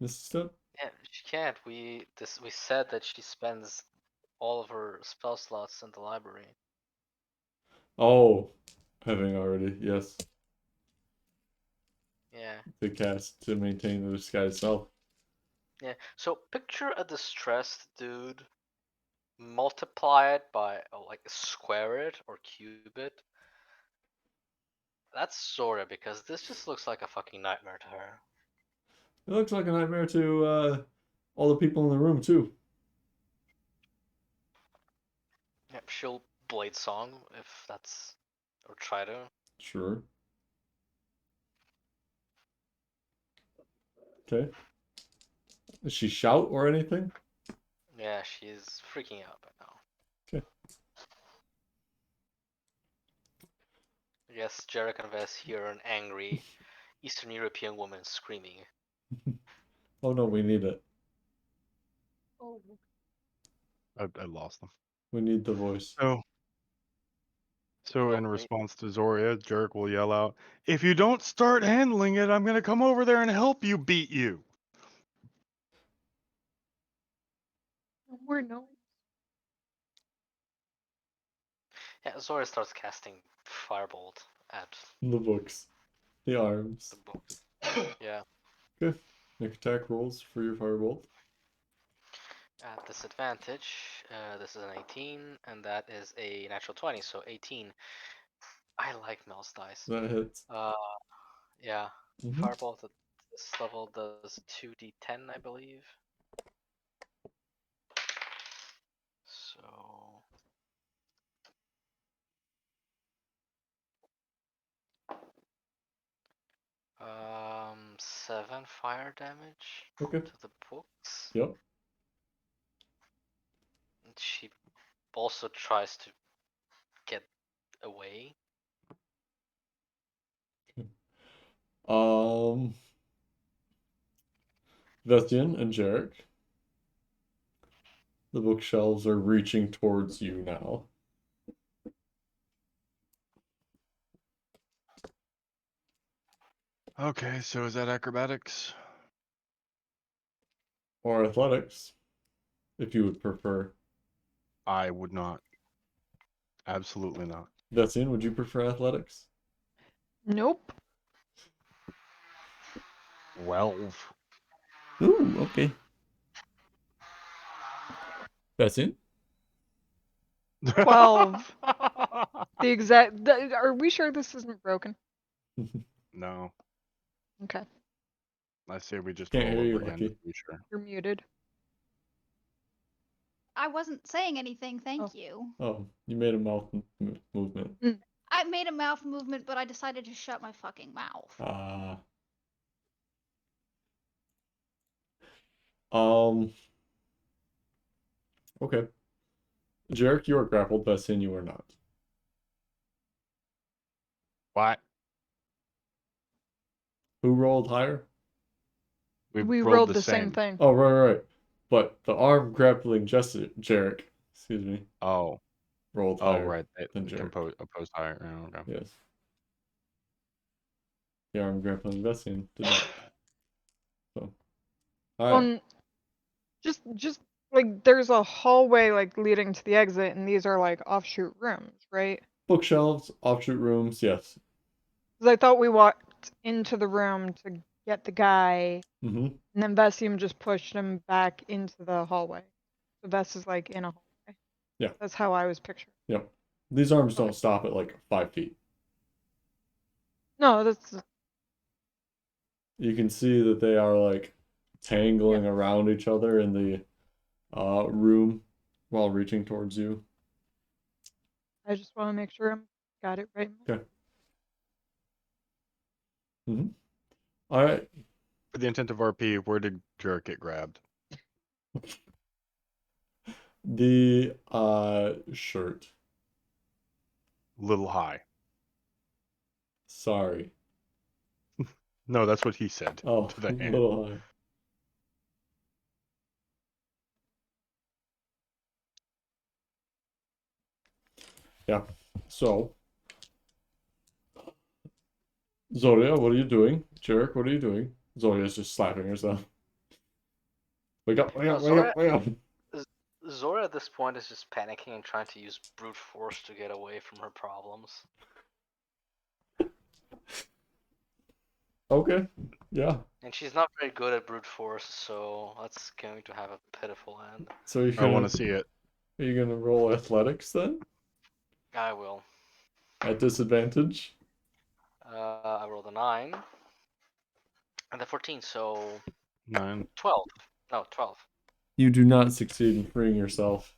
Mr. Step. Yeah, she can't. We said that she spends all of her spell slots in the library. Oh, having already, yes. Yeah. The cast to maintain the disguise self. Yeah. So picture a distressed dude, multiply it by like square it or cube it. That's Zora because this just looks like a fucking nightmare to her. It looks like a nightmare to all the people in the room too. Yep, she'll blade song if that's or try to. Sure. Okay. Does she shout or anything? Yeah, she's freaking out right now. Okay. I guess Jarek and Vess hear an angry Eastern European woman screaming. Oh no, we need it. Oh. I lost them. We need the voice. So Well, in response to Zhoria, Jerk will yell out, "If you don't start handling it, I'm gonna come over there and help you beat you." We're no. Yeah, Zora starts casting Firebolt at The books. The arms. the book. Yeah, Okay. Make attack rolls for your firebolt. at disadvantage. This is an 18, and that is a natural 20, so 18. I like Mel's dice. That hits. Yeah. Mm-hmm. Firebolt at this level does 2d10, I believe. So 7 fire damage Okay. to the books. Yep. And she also tries to get away. Vestian and Jarek. The bookshelves are reaching towards you now. Okay, so is that acrobatics? Or athletics, if you would prefer. I would not. Absolutely not. Vestian, would you prefer athletics? Nope. 12. Ooh, okay. Vestian? 12. The exact. Are we sure this isn't broken? No, Okay. I say we just Can't roll hear you, over again Lucky. to be sure. You're muted. I wasn't saying anything, thank Oh. you. Oh, you made a mouth movement. I made a mouth movement, but I decided to shut my fucking mouth. Ah. Um. Okay. Jarek, you are grappled. Vestian, you are not. What? Who rolled higher? We rolled rolled the the same same. thing. Oh, right. But the arm grappling Jarek, excuse me, Oh, rolled oh, higher right. than Jarek. Opposed higher. Oh, okay. Yes. The arm grappling Vestian did not. So. Alright. Just like there's a hallway like leading to the exit, and these are like offshoot rooms, right? Bookshelves, offshoot rooms, yes. Because I thought we walked into the room to get the guy, Mm-hmm. and then Vesium just pushed him back into the hallway. So Vess is like in a hallway. Yeah. That's how I was picturing. Yep. These arms Okay. don't stop at like 5 feet. No, that's You can see that they are like tangling around each other in the room while reaching towards you. I just want to make sure I got it right. Okay. Mm-hmm. Alright. For the intent of RP, where did Jerk get grabbed? The shirt. Little high. Sorry. No, that's what he said Oh, to the hand. little high. Yeah. So, Zhoria, what are you doing? Jarek, what are you doing? Zoria's just slapping herself. Wake up, wake No, up, wake up, wake up. Zora at this point is just panicking and trying to use brute force to get away from her problems. Okay. Yeah. And she's not very good at brute force, so that's going to have a pitiful end. So you I want gonna to see it. are you gonna roll athletics then? I will. At disadvantage? I rolled a 9. And a 14, so 9. 12. No, 12. You do not succeed in freeing yourself.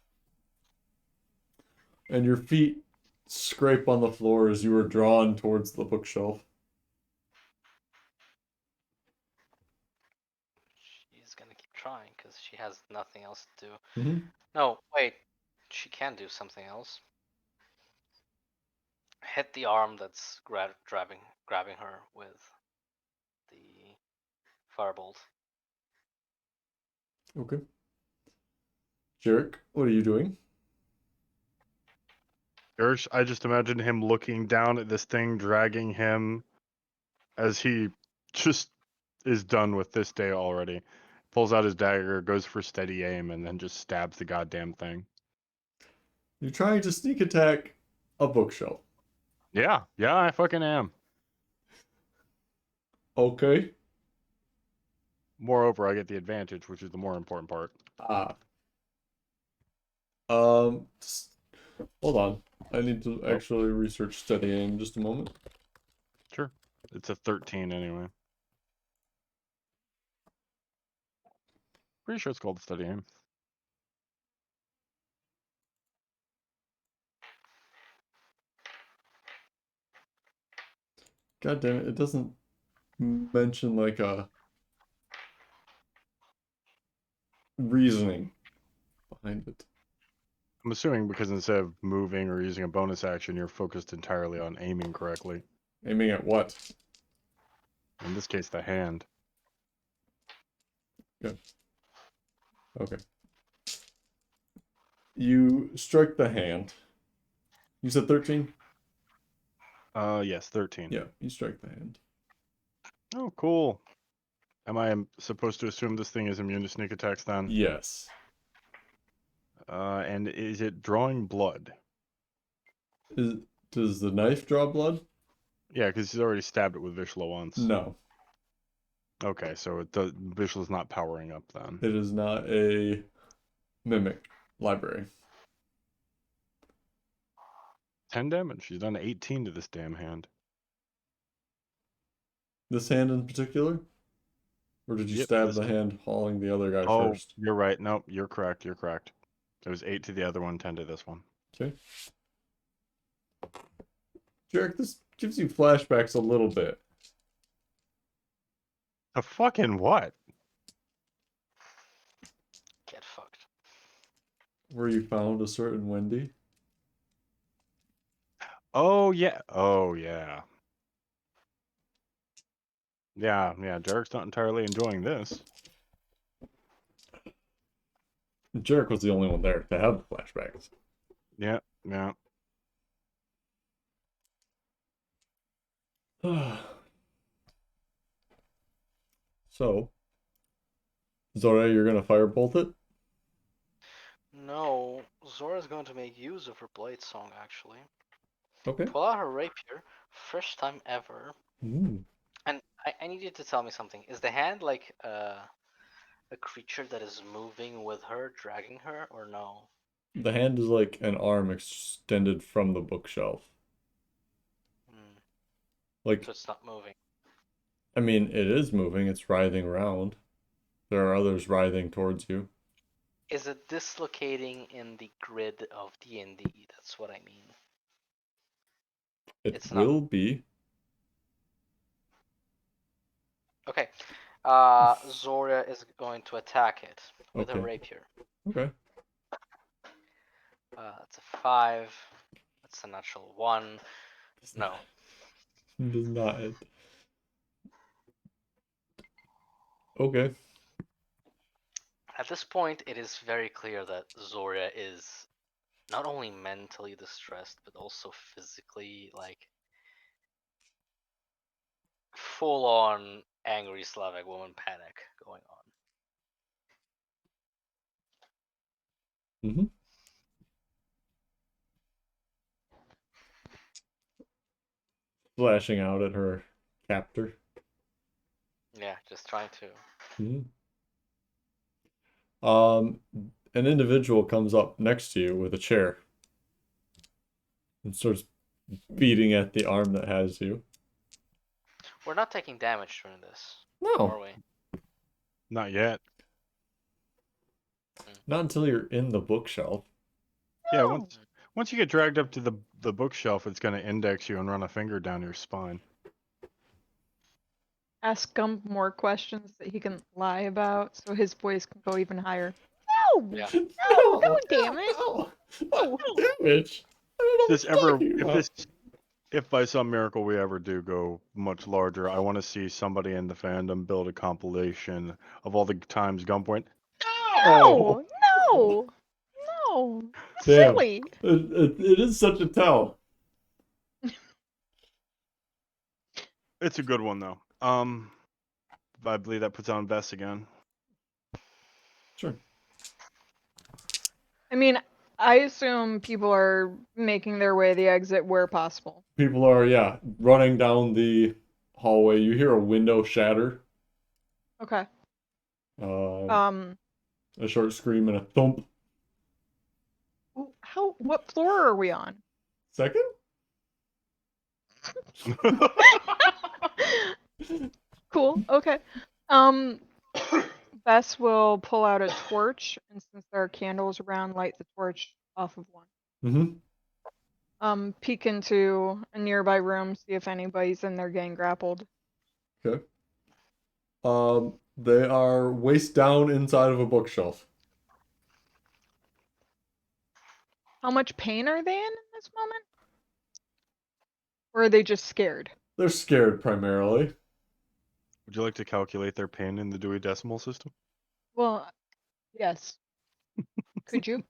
And your feet scrape on the floor as you are drawn towards the bookshelf. She's gonna keep trying because she has nothing else to do. Mm-hmm. No, wait. She can do something else. Hit the arm that's grabbing her with the firebolt. Okay. Jarek, what are you doing? Gersh, I just imagine him looking down at this thing, dragging him as he just is done with this day already. Pulls out his dagger, goes for steady aim, and then just stabs the goddamn thing. You're trying to sneak attack a bookshelf. Yeah, I fucking am. Okay. Moreover, I get the advantage, which is the more important part. Ah. Hold on. I need to actually research steady aim just a moment. Sure. It's a 13 anyway. Pretty sure it's called steady aim. God damn it, it doesn't mention like a reasoning behind it. I'm assuming because instead of moving or using a bonus action, you're focused entirely on aiming correctly. Aiming at what? In this case, the hand. Good. Okay. You strike the hand. You said 13? Yes, 13. Yeah, you strike the hand. Oh, cool. Am I supposed to assume this thing is immune to sneak attacks then? Yes. And is it drawing blood? Does the knife draw blood? Yeah, because he's already stabbed it with Vishla once. No. Okay, so Vishla's not powering up then. It is not a mimic library. 10 damage. She's done 18 to this damn hand. This hand in particular? Or did you Yep, stab this the hand. hand hauling the other guy Oh, first? you're right. Nope, you're correct. It was 8 to the other one, 10 to this one. Okay. Jarek, this gives you flashbacks a little bit. A fucking what? Get fucked. Where you found a certain Wendy. Oh, yeah. Oh, yeah. Yeah, Derek's not entirely enjoying this. Jarek was the only one there to have the flashbacks. Yeah. So, Zora, you're gonna firebolt it? No, Zora's going to make use of her blade song actually. Okay. Pull out her rapier, first time ever. Ooh. And I need you to tell me something. Is the hand like a creature that is moving with her, dragging her, or no? The hand is like an arm extended from the bookshelf. Hmm. Like, So it's not moving. I mean, it is moving, it's writhing around. There are others writhing towards you. Is it dislocating in the grid of D&D? That's what I mean. It It's not. will be. Okay. Zora is going to attack it with Okay. a rapier. Okay. That's a 5. That's a natural 1. No. It does not hit. Okay. At this point, it is very clear that Zora is not only mentally distressed, but also physically, like, full-on angry Slavic woman panic going on. Mm-hmm. Flashing out at her captor. Yeah, just trying to. Mm-hmm. An individual comes up next to you with a chair and starts beating at the arm that has you. We're not taking damage during this, No, are we? Not yet. not until you're in the bookshelf. Yeah, No. once you get dragged up to the bookshelf, it's gonna index you and run a finger down your spine. Ask Gump more questions that he can lie about so his voice can go even higher. No! Yeah. No, damn it! No! No. What damage? I don't know This what you're ever, talking about. if by some miracle we ever do go much larger, I want to see somebody in the fandom build a compilation of all the times Gump went, No! "Oh!" No! No! Damn. Silly! It is such a tell. It's a good one though. I believe that puts on Vess again. Sure. I mean, I assume people are making their way to the exit where possible. People are, yeah, running down the hallway. You hear a window shatter. Okay. Um, a short scream and a thump. What floor are we on? Second? Cool. Okay. Um, Bess will pull out a torch, and since there are candles around, light the torch off of one. Mm-hmm. Peek into a nearby room, see if anybody's in there getting grappled. Okay. They are waist down inside of a bookshelf. How much pain are they in this moment? Or are they just scared? They're scared primarily. Would you like to calculate their pain in the Dewey Decimal System? Well, yes. Could you?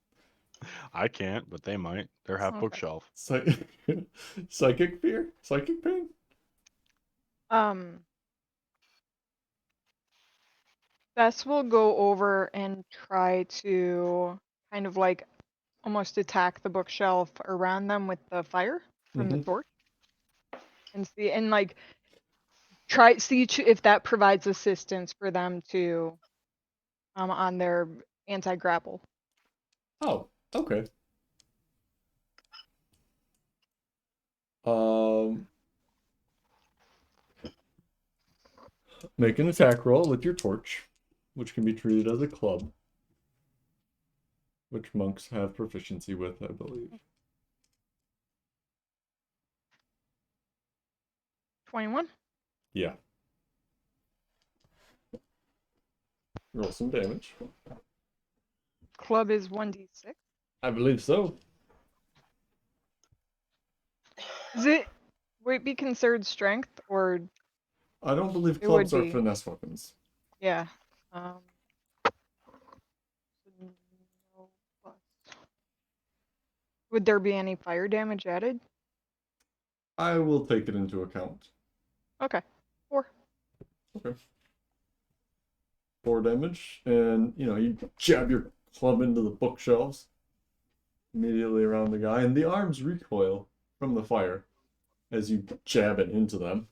I can't, but they might. They're half Okay. bookshelf. Psychic fear? Psychic pain? Bess will go over and try to kind of like almost attack the bookshelf around them with the fire from the Mm-hmm. torch. And see, and like if that provides assistance for them to on their anti-grapple. Oh, okay. Um, make an attack roll with your torch, which can be treated as a club, which monks have proficiency with, I believe. 21. Yeah. Roll some damage. Club is 1d6. I believe so. Would it be considered strength or I don't believe it would clubs are be? finesse weapons. Yeah. No plus. Would there be any fire damage added? I will take it into account. Okay. 4. Okay. 4 damage, and you jab your club into the bookshelves immediately around the guy, and the arms recoil from the fire as you jab it into them.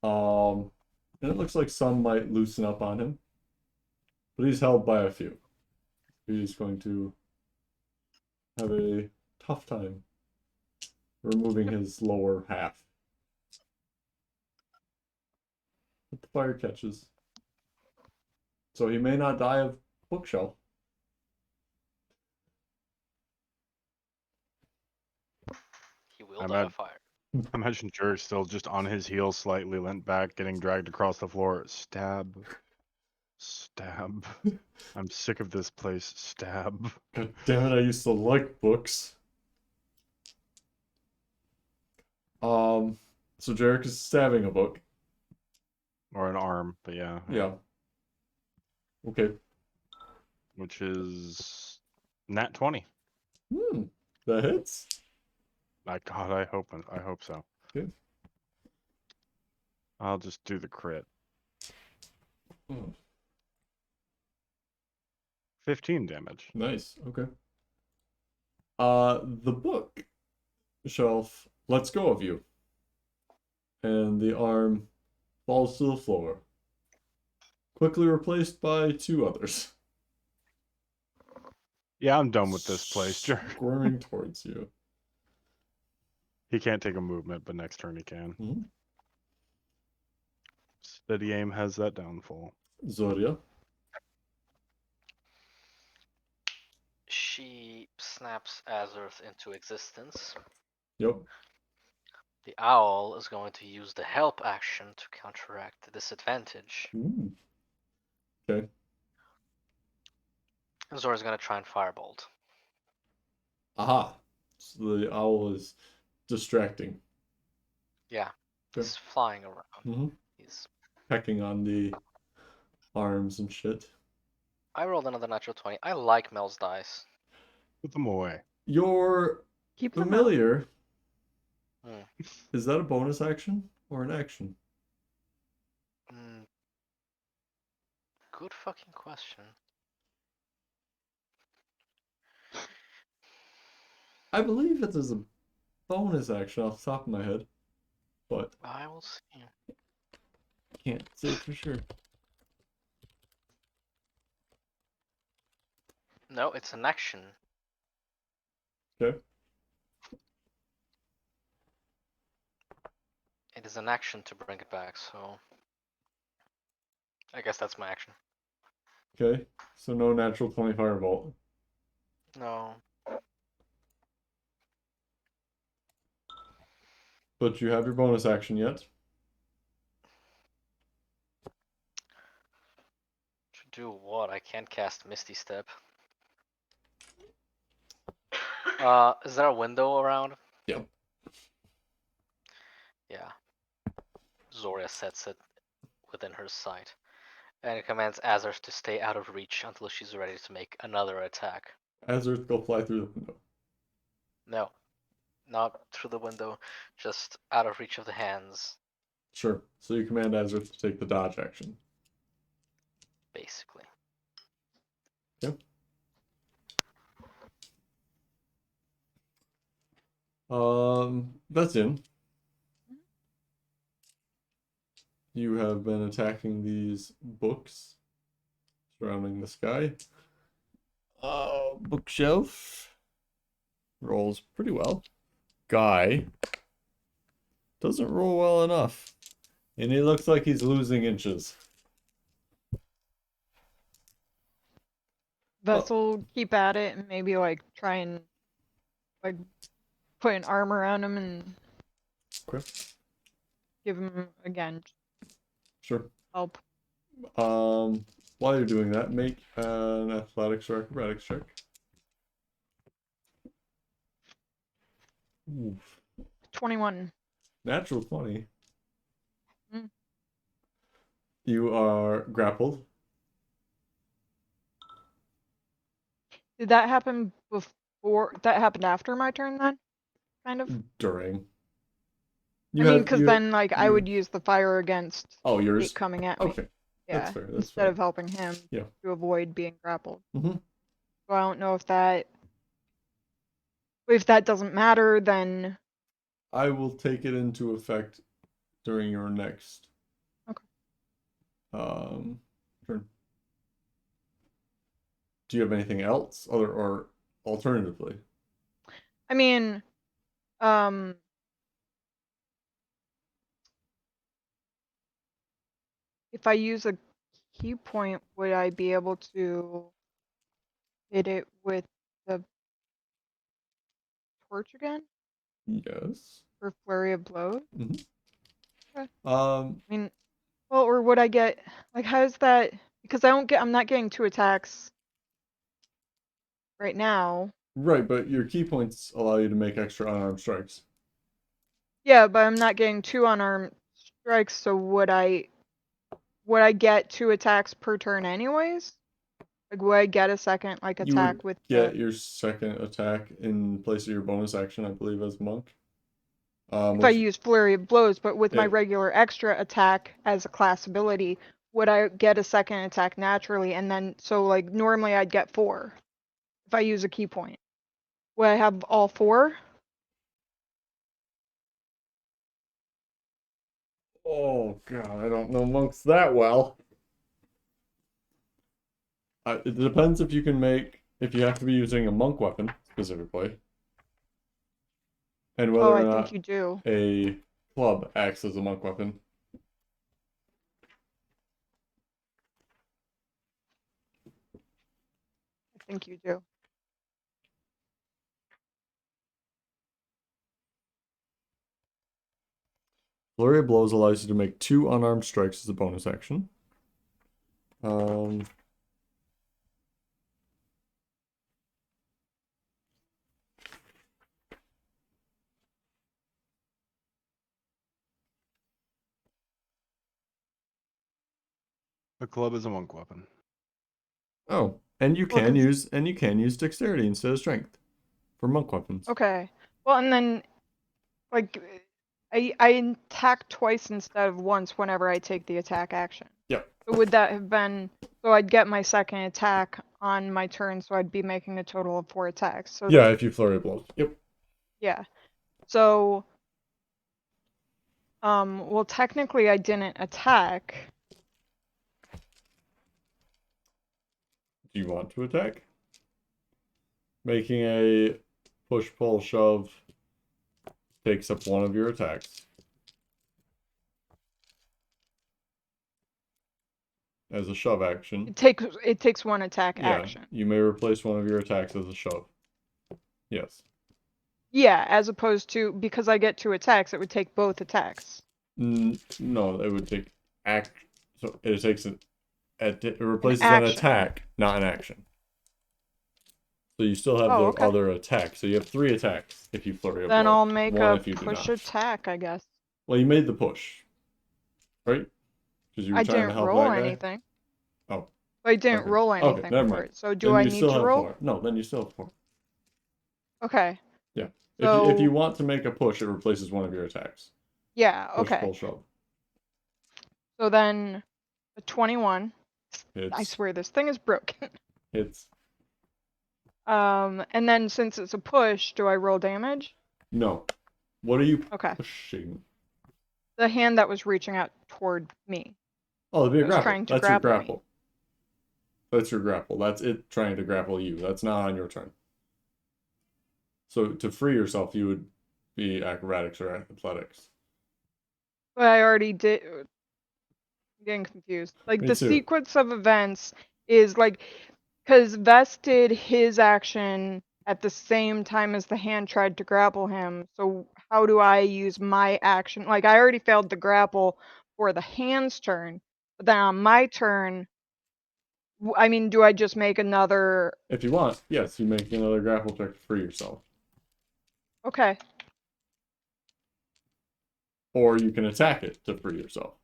And it looks like some might loosen up on him, but he's held by a few. He's going to have a tough time removing his lower half. But the fire catches. So he may not die of bookshelf. He will I die of fire. imagine Jerry's still just on his heels, slightly leant back, getting dragged across the floor. Stab. Stab. I'm sick of this place. Stab. God damn it, I used to like books. So Jarek is stabbing a book. Or an arm, but yeah. Yeah. Okay. Which is nat 20. That hits. God, I hope so. Okay. I'll just do the crit. 15 damage. Nice. Okay. The book shelf lets go of you, and the arm falls to the floor, quickly replaced by 2 others. Yeah, I'm done with this place. Sure. Squirming towards you. He can't take a movement, but next turn he can. Mhm. Steady aim has that downfall. Zhoria. She snaps Azurth into existence. Yep. The owl is going to use the help action to counteract the disadvantage. Ooh. Okay. Zora's going to try and firebolt. Aha. So the owl is distracting. Yeah, Okay. he's flying around. Mm-hmm. He's. Pecking on the arms and shit. I rolled another natural 20. I like Mel's dice. Put them away. Your Keep them out. familiar, Hmm. is that a bonus action or an action? Good fucking question. I believe it is a bonus action off the top of my head, but I will see. can't say for sure. No, it's an action. Okay. It is an action to bring it back, so I guess that's my action. Okay. So no natural 20 firebolt. No. But you have your bonus action yet? To do what? I can't cast Misty Step. Is there a window around? Yep. Yeah. Zhoria sets it within her sight. And it commands Azurth to stay out of reach until she's ready to make another attack. Azurth, go fly through the window. No. Not through the window, just out of reach of the hands, Sure. So you command Azurth to take the dodge action. basically. Yep. That's in. You have been attacking these books surrounding the sky. Bookshelf rolls pretty well. Guy doesn't roll well enough. And he looks like he's losing inches. Vessel, keep at it and maybe like try and like put an arm around him and Okay. give him again Sure. help. While you're doing that, make an athletics or acrobatics check. Oof. 21. Natural 20. Mm. You are grappled. Did that happen before? That happened after my turn then? Kind of? During. I mean, because then like I would use the fire against yours. it coming at me. Okay. Yeah. That's fair. That's instead fair. of helping him Yeah. to avoid being grappled. Mm-hmm. So I don't know if that doesn't matter, then I will take it into effect during your next turn. Do you have anything else other or alternatively? I mean, if I use a key point, would I be able to hit it with the torch again Yes. for flurry of blows? Mm-hmm. Okay. I mean, well, or would I get like how's that? Because I'm not getting 2 attacks right now. Right, but your key points allow you to make extra unarmed strikes. Yeah, but I'm not getting 2 unarmed strikes, so would I get 2 attacks per turn anyways? Like would I get a second like You attack would with get the your second attack in place of your bonus action, I believe, as monk. if I use flurry of blows, but with my Yeah. regular extra attack as a class ability, would I get a second attack naturally? And then, so like normally I'd get 4 if I use a key point. Would I have all 4? Oh god, I don't know monks that well. It depends if you can make, if you have to be using a monk weapon specifically, and whether Oh, or I think not you do. a club acts as a monk weapon. I think you do. Flurry of Blows allows you to make 2 unarmed strikes as a bonus action. A club is a monk weapon. Oh, and you Well, can 'cause- use dexterity instead of strength for monk weapons. Okay. Well, and then, like, I attack twice instead of once whenever I take the attack action. Yep. So would that have been, so I'd get my second attack on my turn, so I'd be making a total of 4 attacks. So Yeah, if you Flurry of Blows. Yep. yeah. So, well, technically I didn't attack. Do you want to attack? Making a push, pull, shove takes up 1 of your attacks. As a shove action. It takes 1 attack Yeah, action. you may replace 1 of your attacks as a shove. Yes. Yeah, as opposed to, because I get 2 attacks, it would take both attacks. No, it would take act. So it takes it replaces an action. attack, not an action. So you still have Oh, the okay. other attack. So you have 3 attacks if you Flurry of Then Blow. I'll make 1 a if you do push not. attack, I guess. Well, you made the push, right? Because you were I trying to didn't help roll that guy. anything. Oh. I didn't Okay. roll Okay, anything never for mind. it. So do Then I you need still to have roll? 4. No, then you still have 4. Okay. Yeah. So, If you want to make a push, it replaces 1 of your attacks. yeah, Push, okay. pull, shove. So then a 21. I It's swear this thing is broken. it's And then since it's a push, do I roll damage? no. What are you Okay. pushing? The hand that was reaching out toward me. Oh, it'd be a It was grapple. trying to That's your grapple me. grapple. That's your grapple. That's it trying to grapple you. That's not on your turn. So to free yourself, you would be acrobatics or athletics. But I already did. I'm getting confused. Like Me the too. sequence of events is like, because Vest did his action at the same time as the hand tried to grapple him. So how do I use my action? Like I already failed the grapple for the hand's turn, but then on my turn, I mean, do I just make another? If you want, yes, you make another grapple check to free yourself. Okay. Or you can attack it to free yourself.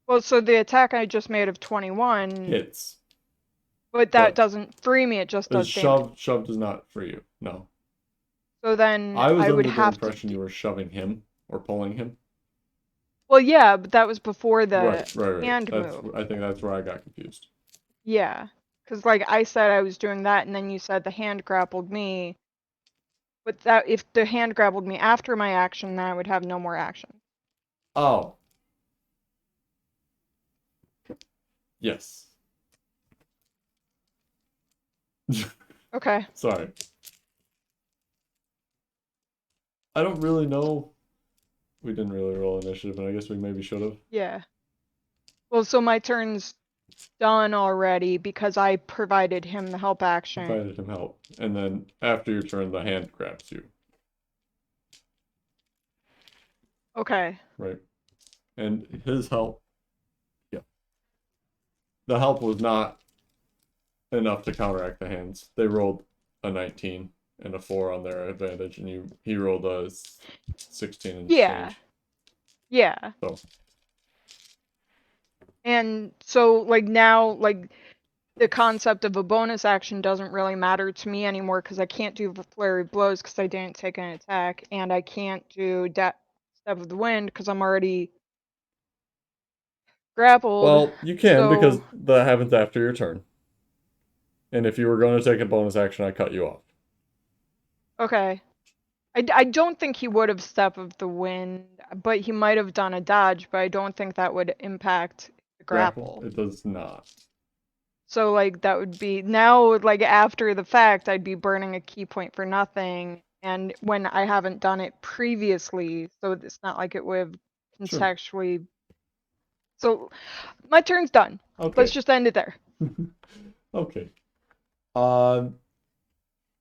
Well, so the attack I just made of 21, Hits. but that but doesn't free me. It just does damage. Shove does not free you. No. So then I was I would under the have impression to. you were shoving him or pulling him. Well, yeah, but that was before the Right. hand That's, move. I think that's where I got confused. Yeah, because like I said, I was doing that, and then you said the hand grappled me. But that if the hand grappled me after my action, then I would have no more action. Oh. Yes. Okay. Sorry. I don't really know. We didn't really roll initiative, and I guess we maybe should have. Yeah. Well, so my turn's done already because I provided him the help action. Provided him help. And then after your turn, the hand grabs you. Okay. Right. And his help. Yeah. The help was not enough to counteract the hands. They rolled a 19 and a 4 on their advantage, and he rolled a 16 and Yeah. change. Yeah. So. And so, like, now, like, the concept of a bonus action doesn't really matter to me anymore because I can't do flurry blows because I didn't take an attack, and I can't do step of the wind because I'm already grappled. Well, you can because so that happens after your turn. And if you were going to take a bonus action, I cut you off. okay. I don't think he would have Step of the Wind, but he might have done a dodge, but I don't think that would impact the grapple. It does not. So like that would be now like after the fact I'd be burning a key point for nothing, and when I haven't done it previously, so it's not like it would Sure. contextually. So my turn's done. Okay. Let's just end it there. Okay.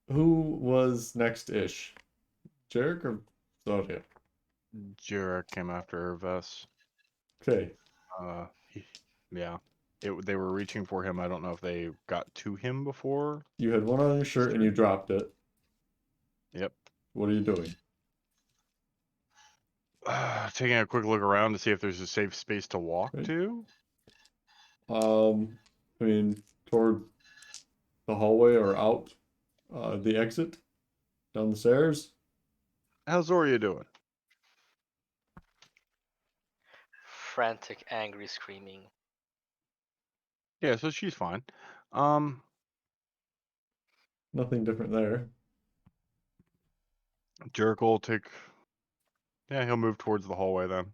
Who was next-ish? Jarek or Zhoria? Jarek came after Vess. Okay. Yeah. They were reaching for him. I don't know if they got to him before. You had one on your shirt and you dropped it. Yep. What are you doing? Taking a quick look around to see if there's a safe space to walk Okay. to. I mean, toward the hallway or out the exit down the stairs. How's Zhoria doing? Frantic, angry, screaming. Yeah, so she's fine. Nothing different there. Jarek will take. Yeah, he'll move towards the hallway then.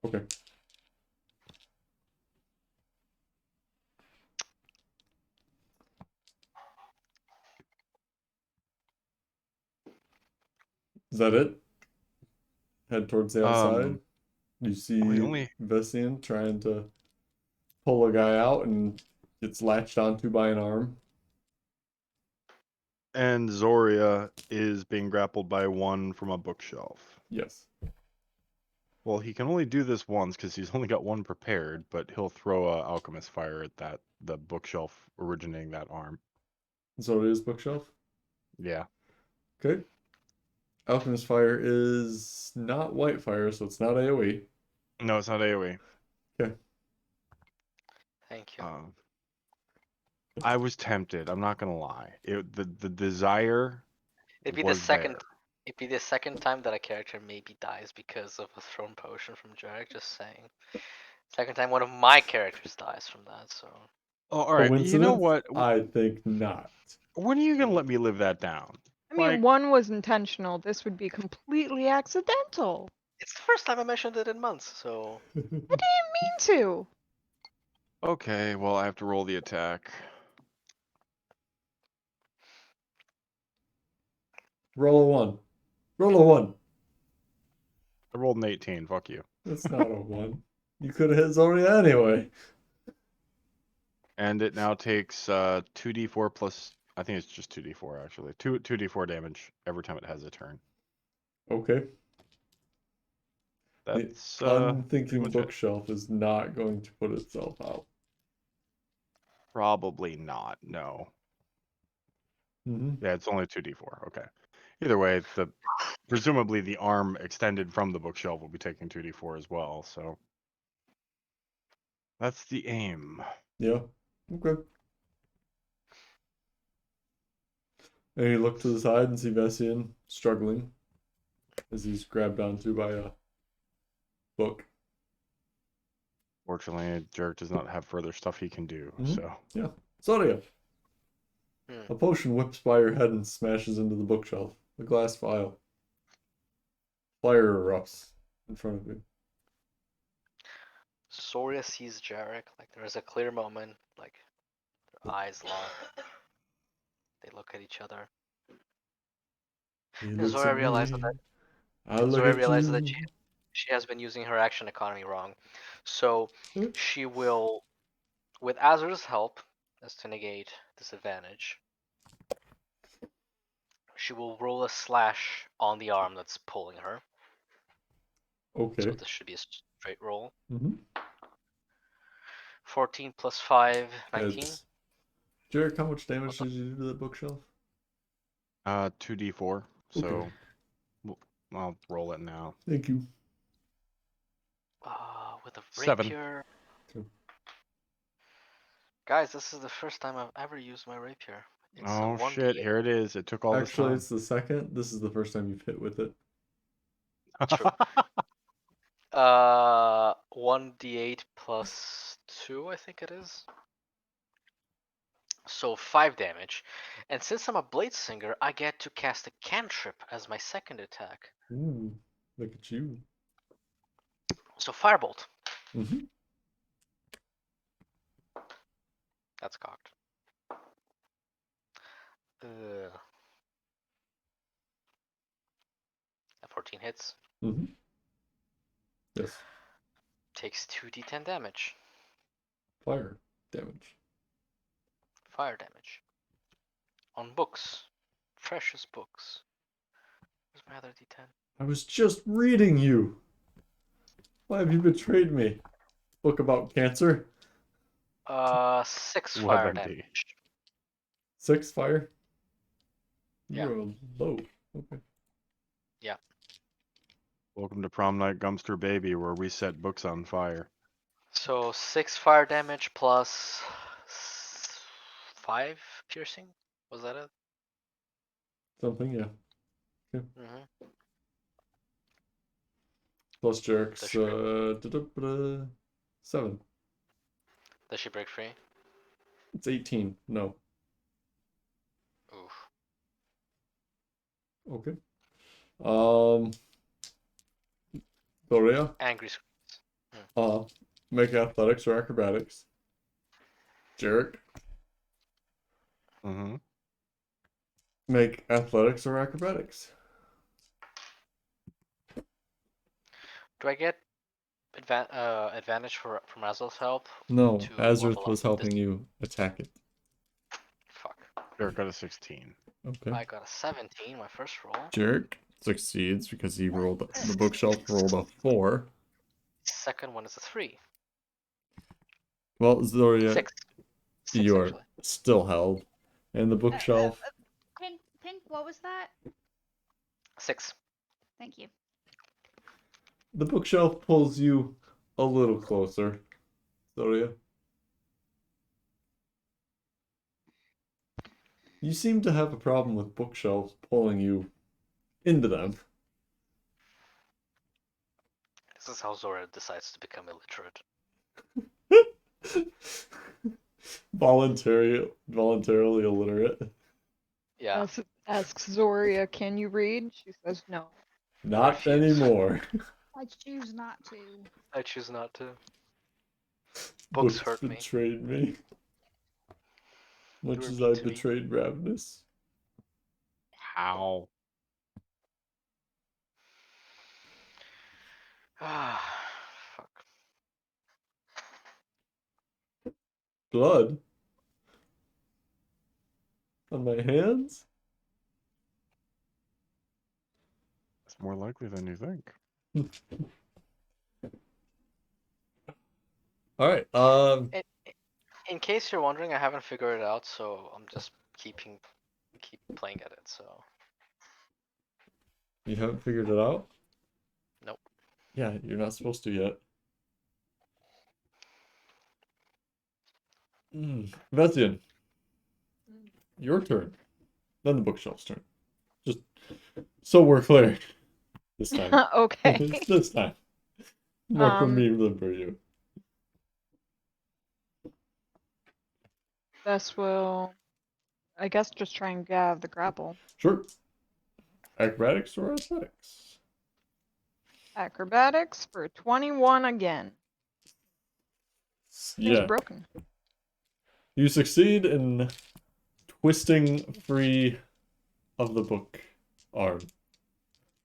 Okay. Is that it? Head towards the outside. You see Vessian trying to pull a guy out and gets latched onto by an arm. And Zhoria is being grappled by one from a bookshelf. Yes. Well, he can only do this once because he's only got one prepared, but he'll throw a alchemist fire at the bookshelf originating that arm. Zhoria's bookshelf. Yeah. Okay. Alchemist fire is not white fire, so it's not AoE. No, it's not AoE. Okay. Thank you. I was tempted. I'm not gonna lie. The desire It'd be the was second. there. It'd be the second time that a character maybe dies because of a thrown potion from Jarek. Just saying. Second time one of my characters dies from that. So Oh, all right. You know Coincidence? what? I think not. When are you gonna let me live that down? I mean, one was intentional. This would be completely accidental. it's the first time I mentioned it in months. So I didn't mean to. Okay, well, I have to roll the attack. Roll a 1. Roll a 1. I rolled an 18. Fuck you. That's not a 1. You could have hit Zhoria anyway. And it now takes 2d4 plus. I think it's just 2d4 actually. 2d4 damage every time it has a turn. Okay. That's The pretty unthinking much it. bookshelf is not going to put itself out. Probably not. No. Mm-hmm. Yeah, it's only 2d4. Okay. Either way, presumably the arm extended from the bookshelf will be taking 2d4 as well. So that's the aim. Yeah. Okay. And you look to the side and see Vessian struggling as he's grabbed onto by a book. Fortunately, Jarek does not have further stuff he can do. Mhm. So Yeah. Zhoria. A potion whips by your head and smashes into the bookshelf. A glass vial. Fire erupts in front of you. Zhoria sees Jarek. Like there is a clear moment. Like their eyes lock. They look at each other. He And looks Zhoria at realizes me. that I look at you. she has been using her action economy wrong. So Hmm? she will, with Azur's help, as to negate disadvantage, she will roll a slash on the arm that's pulling her. Okay. So this should be a straight roll. Mm-hmm. 14 plus 5, 19. Heads. Jarek, how much damage did you do to that bookshelf? 2d4. So Okay. I'll roll it now. Thank you. With a 7. rapier. Okay. Guys, this is the first time I've ever used my rapier. It's Oh a 1d8. shit! Here it is. It took all this Actually, time. it's the second. This is the first time you've hit with it. True. 1d8 plus 2, I think it is. So 5 damage. And since I'm a blade singer, I get to cast a cantrip as my second attack. Ooh, look at you. So firebolt. Mm-hmm. That's cocked. Uh, 14 hits. Mm-hmm. Yes. Takes 2d10 damage. Fire damage. Fire damage. On books. Precious books. Where's my other d10? I was just reading you. Why have you betrayed me? Book about cancer? 6 We'll fire have MD. damage. 6 fire? Yeah. You're low. Okay. Yeah. Welcome to Prom Night Gumster Baby, where we set books on fire. So 6 fire damage plus 5 piercing? Was that it? Something, yeah. Mm-hmm. Plus Jarek's Does she break, 7. does she break free? It's 18. No. Oof. Okay. Zhoria, Angry. make athletics or acrobatics. Jarek, Mm-hmm. make athletics or acrobatics. Do I get advantage from Razzle's help? No, To Azarth level was up helping this? you attack it. Fuck. Derek got a 16. Okay. I got a 17, my first roll. Jarek succeeds because he rolled the bookshelf rolled a 4. Second one is a 3. Well, Zhoria, 6. 6 you are actually. still held, and the bookshelf. Pink, what was that? 6. Thank you. The bookshelf pulls you a little closer, Zhoria. You seem to have a problem with bookshelves pulling you into them. This is how Zora decides to become illiterate. Voluntarily illiterate. Yeah. Asks Zhoria, can you read? She says no. Not Refuse. anymore. I choose not to. I choose not to. Books hurt me. Betrayed me. Much were as mean I to me. betrayed Ravenous. How? Ah, fuck. Blood? On my hands? It's more likely than you think. Alright, In case you're wondering, I haven't figured it out, so I'm just keep playing at it. So you haven't figured it out? nope. Yeah, you're not supposed to yet. Vesian, your turn. Then the bookshelf's turn. Just so we're clear. This time. Okay. This time. More for Um, me than for you. Bess will, I guess, just try and grab the grapple. Sure. Acrobatics or athletics? Acrobatics for 21 again. Thing's Yeah. broken. You succeed in twisting free of the book arm.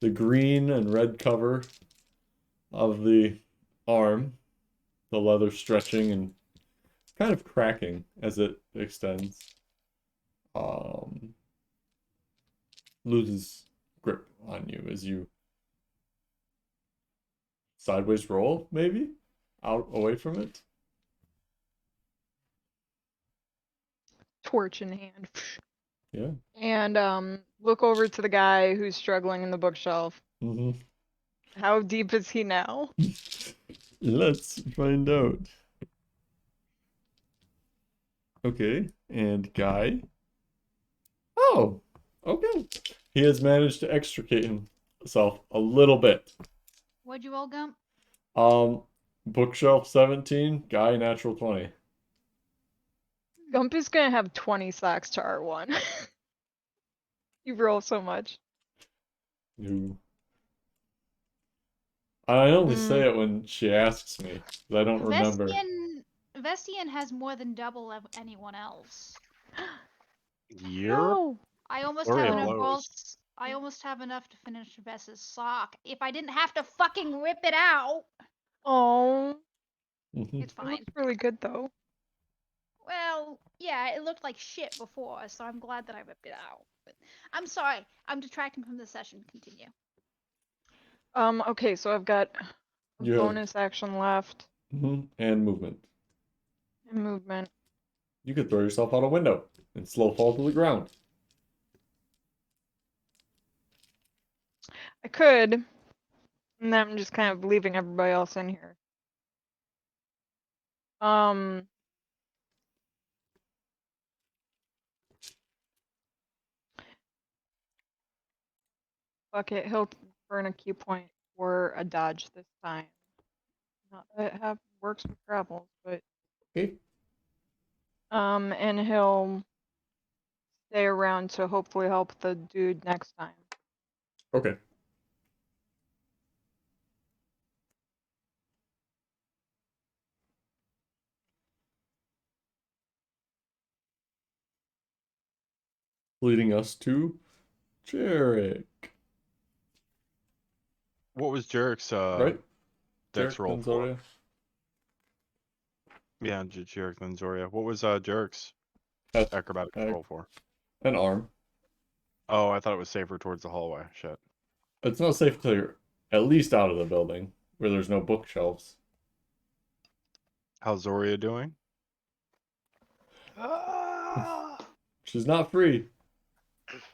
The green and red cover of the arm, the leather stretching and kind of cracking as it extends, loses grip on you as you sideways roll, maybe? Out away from it? Torch in hand. Yeah. And look over to the guy who's struggling in the bookshelf. Mm-hmm. How deep is he now? Let's find out. Okay, and Guy. Oh, okay. He has managed to extricate himself a little bit. What'd you roll, Gump? Bookshelf 17, guy natural 20. Gump is gonna have 20 slacks to R1. You roll so much. No. I only say Mm. it when she asks me, 'cause I don't remember. Vestian has more than double of anyone else. Year? No. I almost Zhoria have enough No. balls. I almost have enough to finish Vess's sock if I didn't have to fucking rip it out. Oh, Mhm. It's it fine. looks really good though. Well, yeah, it looked like shit before, so I'm glad that I ripped it out. But I'm sorry, I'm detracting from the session. Continue. Okay, so I've got a You have bonus action left and movement. and movement. You could throw yourself out a window and slow fall to the ground. I could, and then I'm just kind of leaving everybody else in here. Fuck it, he'll burn a key point for a dodge this time. Not that it works with grapples, but Okay. and he'll stay around to hopefully help the dude next time. Okay. Leading us to Jarek. What was Jarek's Right? dex Jarek roll then for? Zhoria. Yeah, Jarek then Zhoria. What was Jarek's That's acrobatics roll for? an arm. Oh, I thought it was safer towards the hallway. Shit. It's not safe until you're at least out of the building where there's no bookshelves. How's Zhoria doing? She's not free.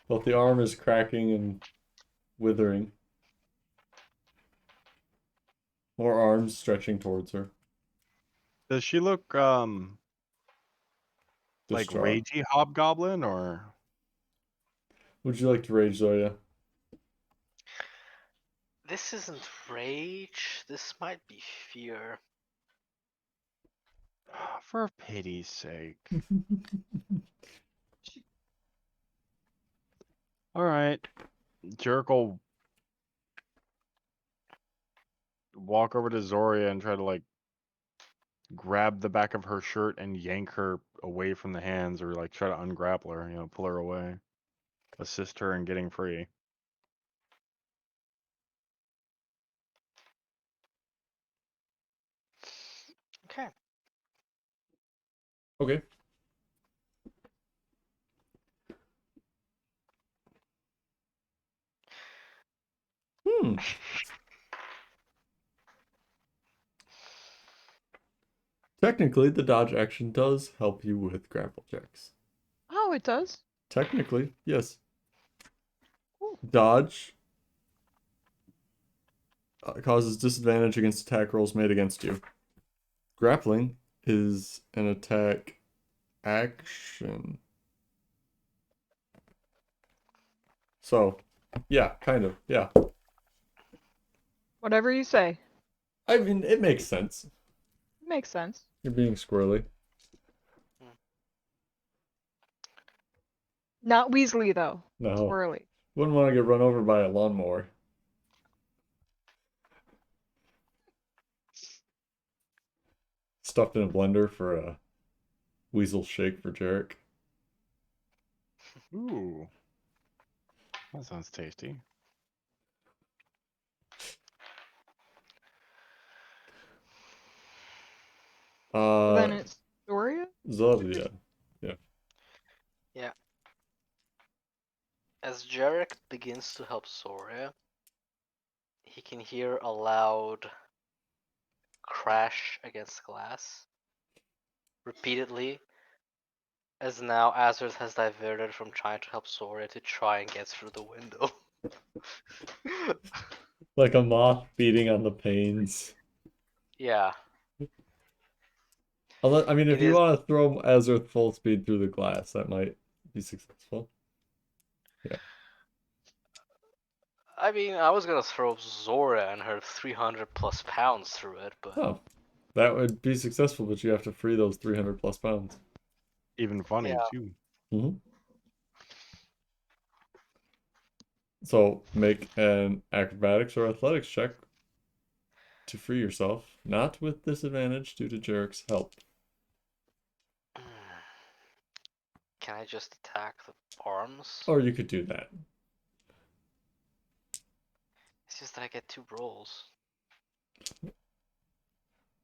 But the arm is cracking and withering. More arms stretching towards her. Does she look like Distraught. ragey hobgoblin or? Would you like to rage, Zoya? This isn't rage. This might be fear. For pity's sake. All right. Jarek will walk over to Zhoria and try to like grab the back of her shirt and yank her away from the hands, or like try to ungrapple her, pull her away, assist her in getting free. Okay. Okay. Hmm. Technically, the dodge action does help you with grapple checks. Oh, it does? Technically, yes. Cool. Dodge causes disadvantage against attack rolls made against you. Grappling is an attack action. So, yeah, kind of, yeah. Whatever you say. I mean, it makes sense. Makes sense. You're being squirrely. Not Weasley though. No. Squirrely. Wouldn't want to get run over by a lawnmower. Stuffed in a blender for a weasel shake for Jarek. Ooh, that sounds tasty. Then it's Zhoria? Zhoria. Yeah. Yeah. As Jarek begins to help Zhoria, he can hear a loud crash against glass repeatedly, as now Azurth has diverted from trying to help Zhoria to try and get through the window. Like a moth beating on the panes. Yeah. I mean, if It you is. want to throw Azurth full speed through the glass, that might be successful. Yeah. I mean, I was gonna throw Zora and her 300 plus pounds through it, but Oh, that would be successful, but you have to free those 300 plus pounds. Even funny Yeah. too. Mm-hmm. So make an acrobatics or athletics check to free yourself, not with disadvantage due to Jarek's help. can I just attack the arms? Or you could do that. It's just that I get 2 rolls.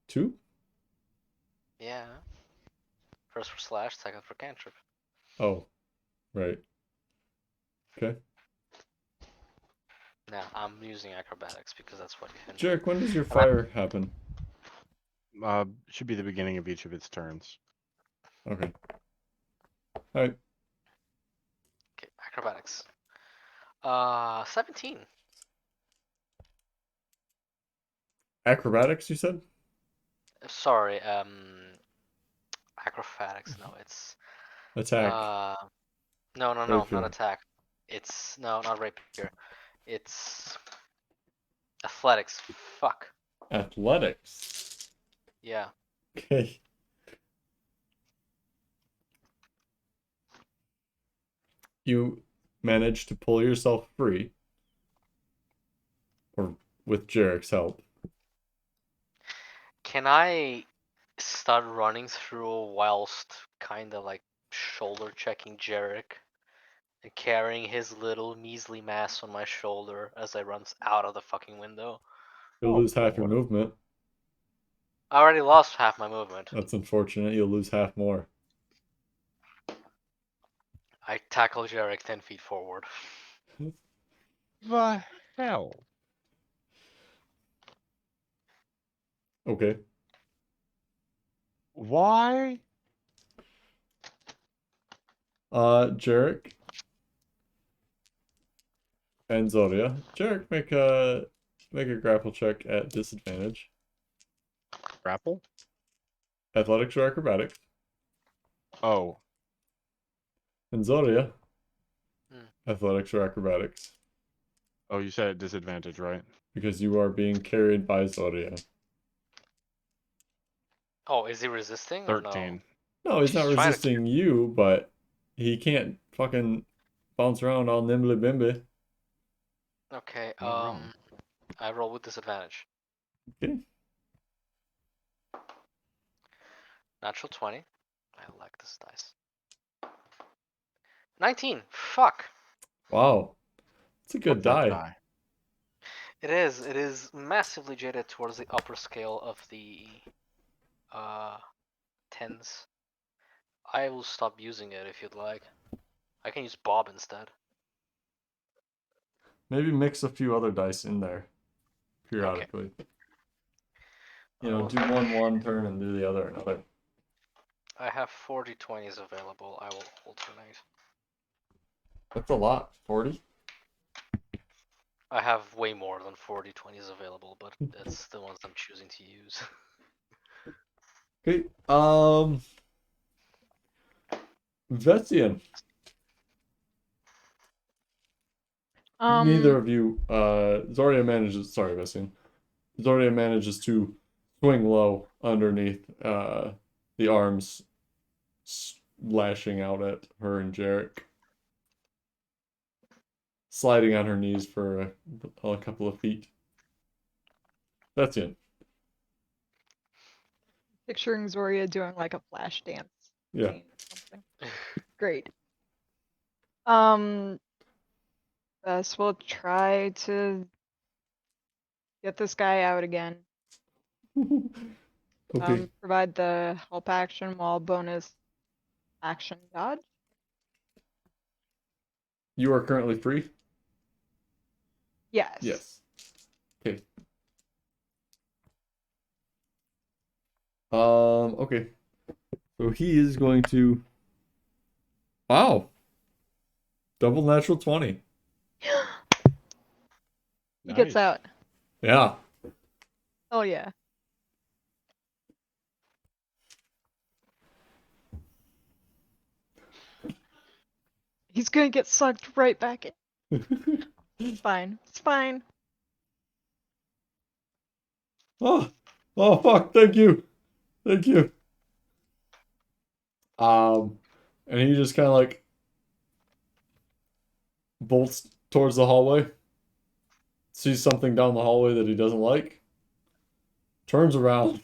2? Yeah. First for slash, second for cantrip. Oh, right. Okay. Now I'm using acrobatics because that's what you can. Jarek, when does your And I'm- fire happen? Should be the beginning of each of its turns. Okay. Alright. Okay, acrobatics. 17. Acrobatics, you said? Sorry, acrobatics. No, it's Attack. no, not Rapier. attack. It's not rapier. It's athletics. Fuck. Athletics. Yeah. Okay. You manage to pull yourself free. Or with Jarek's help. Can I start running through whilst kind of like shoulder checking Jarek and carrying his little measly mass on my shoulder as I run out of the fucking window? You'll Oh, lose half boy. your movement. I already lost half my movement. That's unfortunate. You'll lose half more. I tackle Jarek 10 feet forward. The hell? Okay. Why? Jarek and Zhoria. Jarek, make a grapple check at disadvantage. Grapple? Athletics or acrobatics. Oh, And Zhoria, Hmm. athletics or acrobatics. oh, you said at disadvantage, right? Because you are being carried by Zhoria. Oh, is he resisting or no? 13. No, he's not She's trying to resisting you, but he can't fucking bounce around all nimbly bimby. Okay, Not wrong. I roll with disadvantage. Okay. Natural 20. I like this dice. 19. Fuck. Wow. It's a Fuck good that die. die. It is. It is massively jaded towards the upper scale of the tens. I will stop using it if you'd like. I can use Bob instead. Maybe mix a few other dice in there periodically. You know, do one turn and do the other another. I have 40 20s available. I will alternate. That's a lot. 40? I have way more than 40 20s available, but that's the ones I'm choosing to use. Okay. Vestian. Neither of you, Zoria manages, sorry, Vestian. Zoria manages to swing low underneath the arms, lashing out at her and Jarek. Sliding on her knees for a couple of feet. That's it. Picturing Zhoria doing like a flash dance Yeah. scene or something. Great. Bess will try to get this guy out again. Okay. Provide the help action while bonus action dodge. You are currently free? Yes. Yes. Okay. Okay. So he is going to. Wow. Double natural 20. He gets Nice. out. Yeah. Oh yeah. He's gonna get sucked right back in. It's fine. It's fine. Oh, oh fuck! Thank you, thank you. And he just kind of like bolts towards the hallway, sees something down the hallway that he doesn't like, turns around,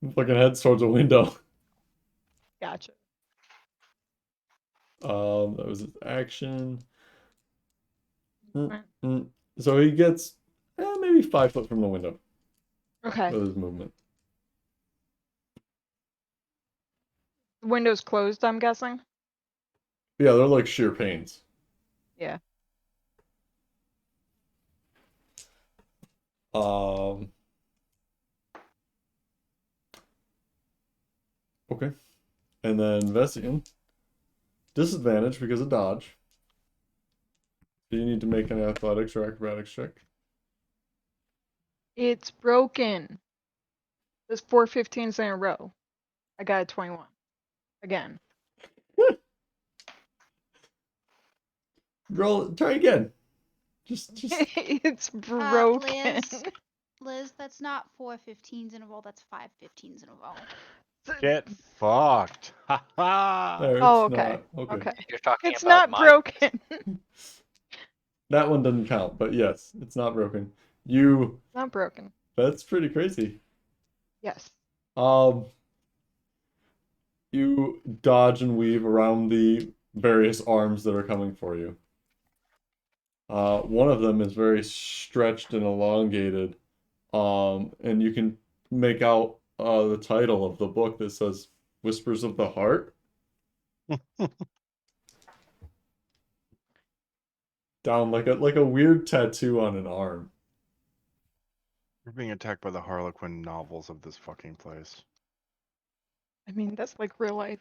and fucking heads towards a window. Gotcha. That was his action. So he gets maybe 5 foot from the window Okay. with his movement. The window's closed, I'm guessing. Yeah, they're like sheer pains. Yeah. Okay. And then Vessian, disadvantage because of dodge. Do you need to make an athletics or acrobatics check? It's broken. There's 4 15s in a row. I got a 21. Again. Roll. Try again. Just. It's broken. Liz, that's not 4 15s in a row. That's 5 15s in a row. Get fucked. Ha ha. There, Oh, it's okay. not. Okay. Okay. You're talking It's about not my broken. That one doesn't count, but yes, it's not broken. You. Not broken. That's pretty crazy. Yes. You dodge and weave around the various arms that are coming for you. One of them is very stretched and elongated. And you can make out the title of the book that says Whispers of the Heart. Down like a weird tattoo on an arm. We're being attacked by the Harlequin novels of this fucking place. I mean, that's like real life.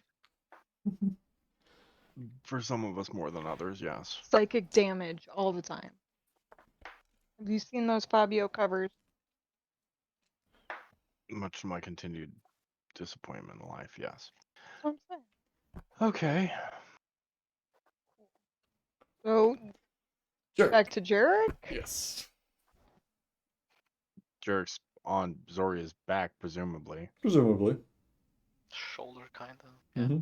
For some of us more than others, yes. Psychic damage all the time. Have you seen those Fabio covers? Much to my continued disappointment in life, yes. That's what I'm saying. Okay. So, Sure. back to Jarek? Yes. Jerk's on Zoria's back, presumably. Presumably. shoulder, kind of. Yeah. Mm-hmm.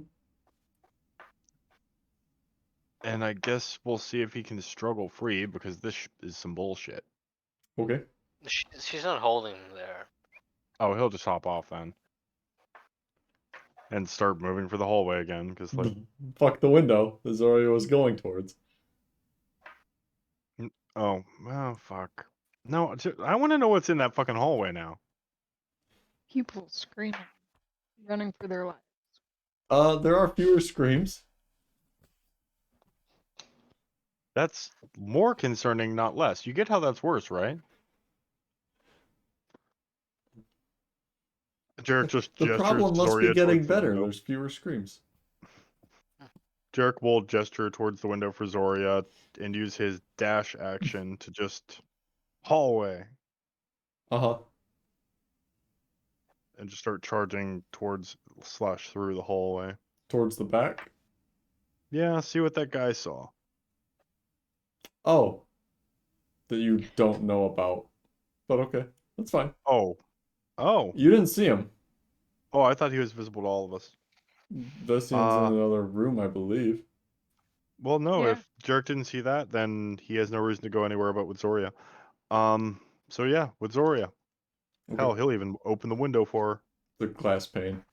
And I guess we'll see if he can struggle free, because this is some bullshit. Okay. She's not holding him there. Oh, he'll just hop off then. And start moving for the hallway again, because, like... Fuck the window that Zhoria was going towards. Oh, fuck. No, I want to know what's in that fucking hallway now. People screaming, running for their lives. There are fewer screams. That's more concerning, not less. You get how that's worse, right? Jarek just The gestures problem must be Zhoria getting towards the better. window. There's fewer screams. Jarek will gesture towards the window for Zhoria and use his dash action to just hallway Uh-huh. and just start charging towards / through the hallway. Towards the back. Yeah, see what that guy saw. Oh. That you don't know about. But okay. That's fine. Oh. You didn't see him. Oh, I thought he was visible to all of us. Vessian's in another room, I believe. Well, no, Yeah. if Jarek didn't see that, then he has no reason to go anywhere but with Zhoria. So yeah, with Zhoria. Okay. Hell, he'll even open the window for her. The glass pane.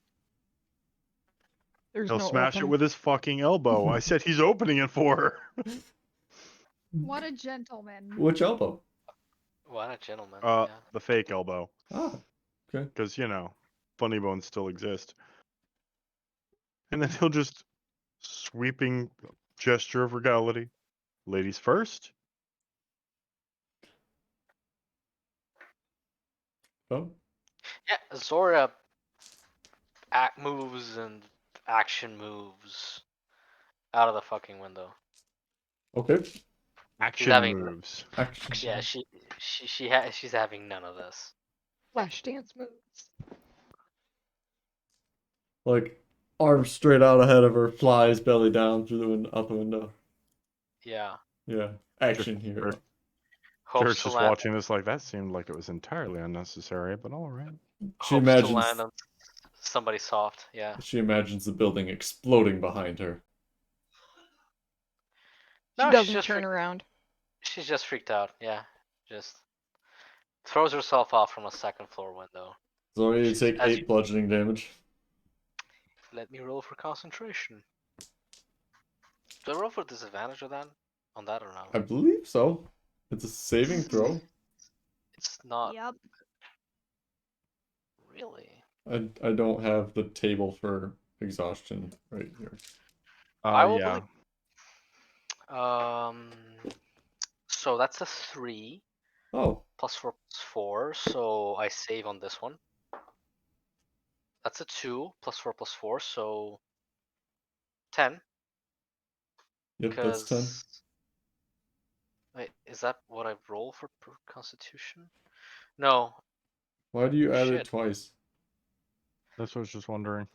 There's He'll no smash open. it with his fucking elbow. I said he's opening it for her. What a gentleman. Which elbow? What a gentleman. The fake elbow. Ah. Okay. Because, funny bones still exist. And then he'll just sweeping gesture of regality. Ladies first. Oh. Yeah, Zora moves and action moves out of the fucking window. Okay. Action having- moves. Action. Yeah, she's having none of this. Flash dance moves. Like, arms straight out ahead of her, flies belly down through the out the window. Yeah. Yeah, action hero. Jarek's Hopes to just land. watching this like that seemed like it was entirely unnecessary, but all right. She Hopes to land imagines on somebody soft. Yeah. she imagines the building exploding behind her. She No, doesn't turn around. she's just freaked out. Yeah. Just throws herself off from a second floor window. Zhoria, you She's- take as 8 bludgeoning damage. Let me roll for concentration. Do I roll for disadvantage on that or no? I believe so. It's a saving throw. It's not Yep. really. I don't have the table for exhaustion right here. I will Yeah. So that's a 3 Oh, plus 4 plus 4. So I save on this one. That's a 2 plus 4 plus 4. So 10. yep, that's 10. Because wait, is that what I roll for Constitution? No. Why do you add it Shit. twice? That's what I was just wondering.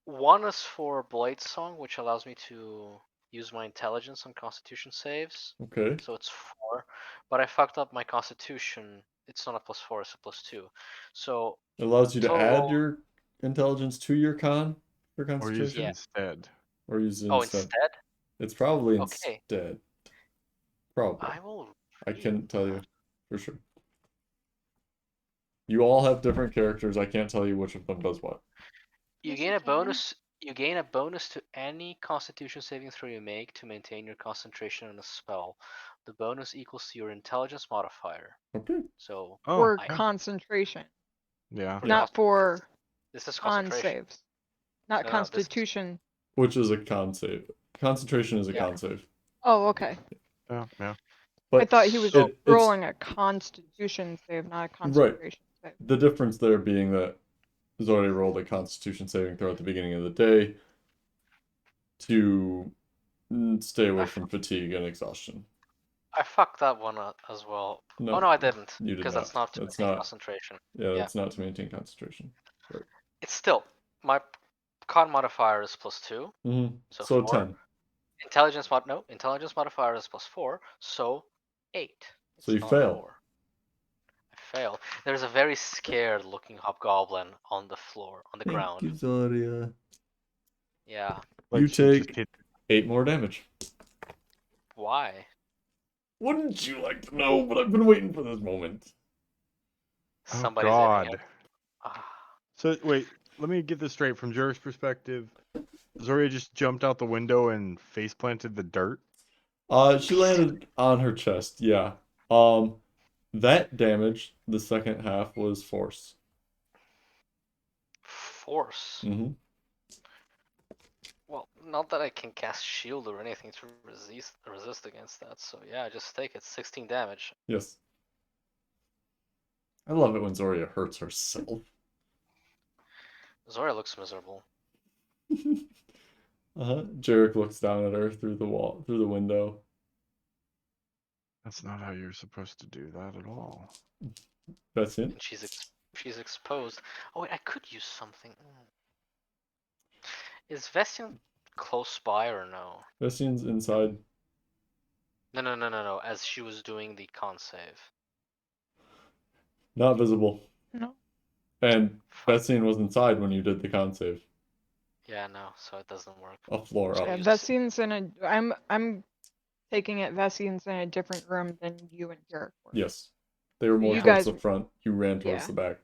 One is for Blade Song, which allows me to use my intelligence on Constitution saves. Okay. So it's 4. But I fucked up my Constitution. It's not a +4, it's a +2. So It allows you to total add roll. your intelligence to your con for Or use it concentration? Yeah. instead. Or use it Oh, instead? instead? It's probably Okay. instead. Probably. I will. I read couldn't tell you that. for sure. You all have different characters. I can't tell you which of them does what. You Yes, gain you a can. bonus. You gain a bonus to any Constitution saving throw you make to maintain your concentration on a spell. The bonus equals to your intelligence modifier. Okay. So Oh, For I- concentration, yeah. for Yeah. not for this is con concentration. saves. Not No, no, this is- constitution. Which is a con save. Concentration is a Yeah. con save. Oh, okay. Yeah, yeah. But I thought he was So- it's rolling a constitution save, not a concentration save. the difference there being that Zhoria rolled a constitution saving throw at the beginning of the day to stay away from fatigue and exhaustion. I fucked that one up as well. No, Oh no, I didn't. you did Because that's not. not to That's maintain not. concentration. Yeah, Yeah. that's not to maintain concentration. Right. It's still my con modifier is +2. Mm-hmm. So So 4. 10. Intelligence modifier is +4. So 8. So It's you not fail. 4. I fail. There's a very scared looking hobgoblin on the floor, on the ground. Thank you, Zhoria. Yeah. You Like she just take hit 8 more damage. Why? Wouldn't you like to know? But I've been waiting for this moment. Oh Somebody's aiming God. at- Ah. So wait, let me get this straight. From Jarek's perspective, Zhoria just jumped out the window and face planted the dirt. She landed on her chest, yeah. That damage, the second half, was force. Force. Mm-hmm. Well, not that I can cast shield or anything to resist against that. So yeah, just take it. 16 damage. Yes. I love it when Zhoria hurts herself. Zhoria looks miserable. Jarek looks down at her through the window. That's not how you're supposed to do that at all. That's it. And she's exposed. Oh wait, I could use something. Is Vestian close by or no? Vestian's inside. No. As she was doing the con save. Not visible. No. And Fuck. Vestian was inside when you did the con save. Yeah, no, so it doesn't work. A floor So up. Yeah, use- Vessian's in a. I'm taking it. Vessian's in a different room than you and Jarek were. Yes. They were more You towards guys- the front. You ran towards Yeah. the back.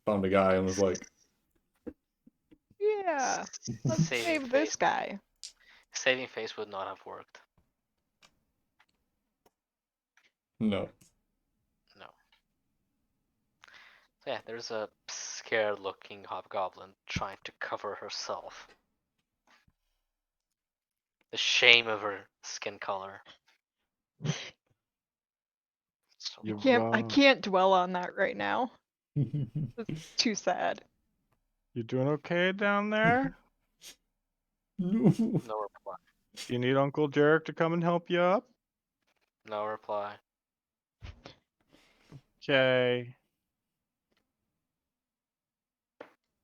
Found a guy and was like, Yeah. Let's Saving save this face. guy. Saving face would not have worked. no. No. So yeah, there's a scared looking hobgoblin trying to cover herself. The shame of her skin color. So You I can't dwell on that right now. It's too sad. You doing okay down there? No. no reply. Do you need Uncle Jarek to come and help you up? No reply. Okay.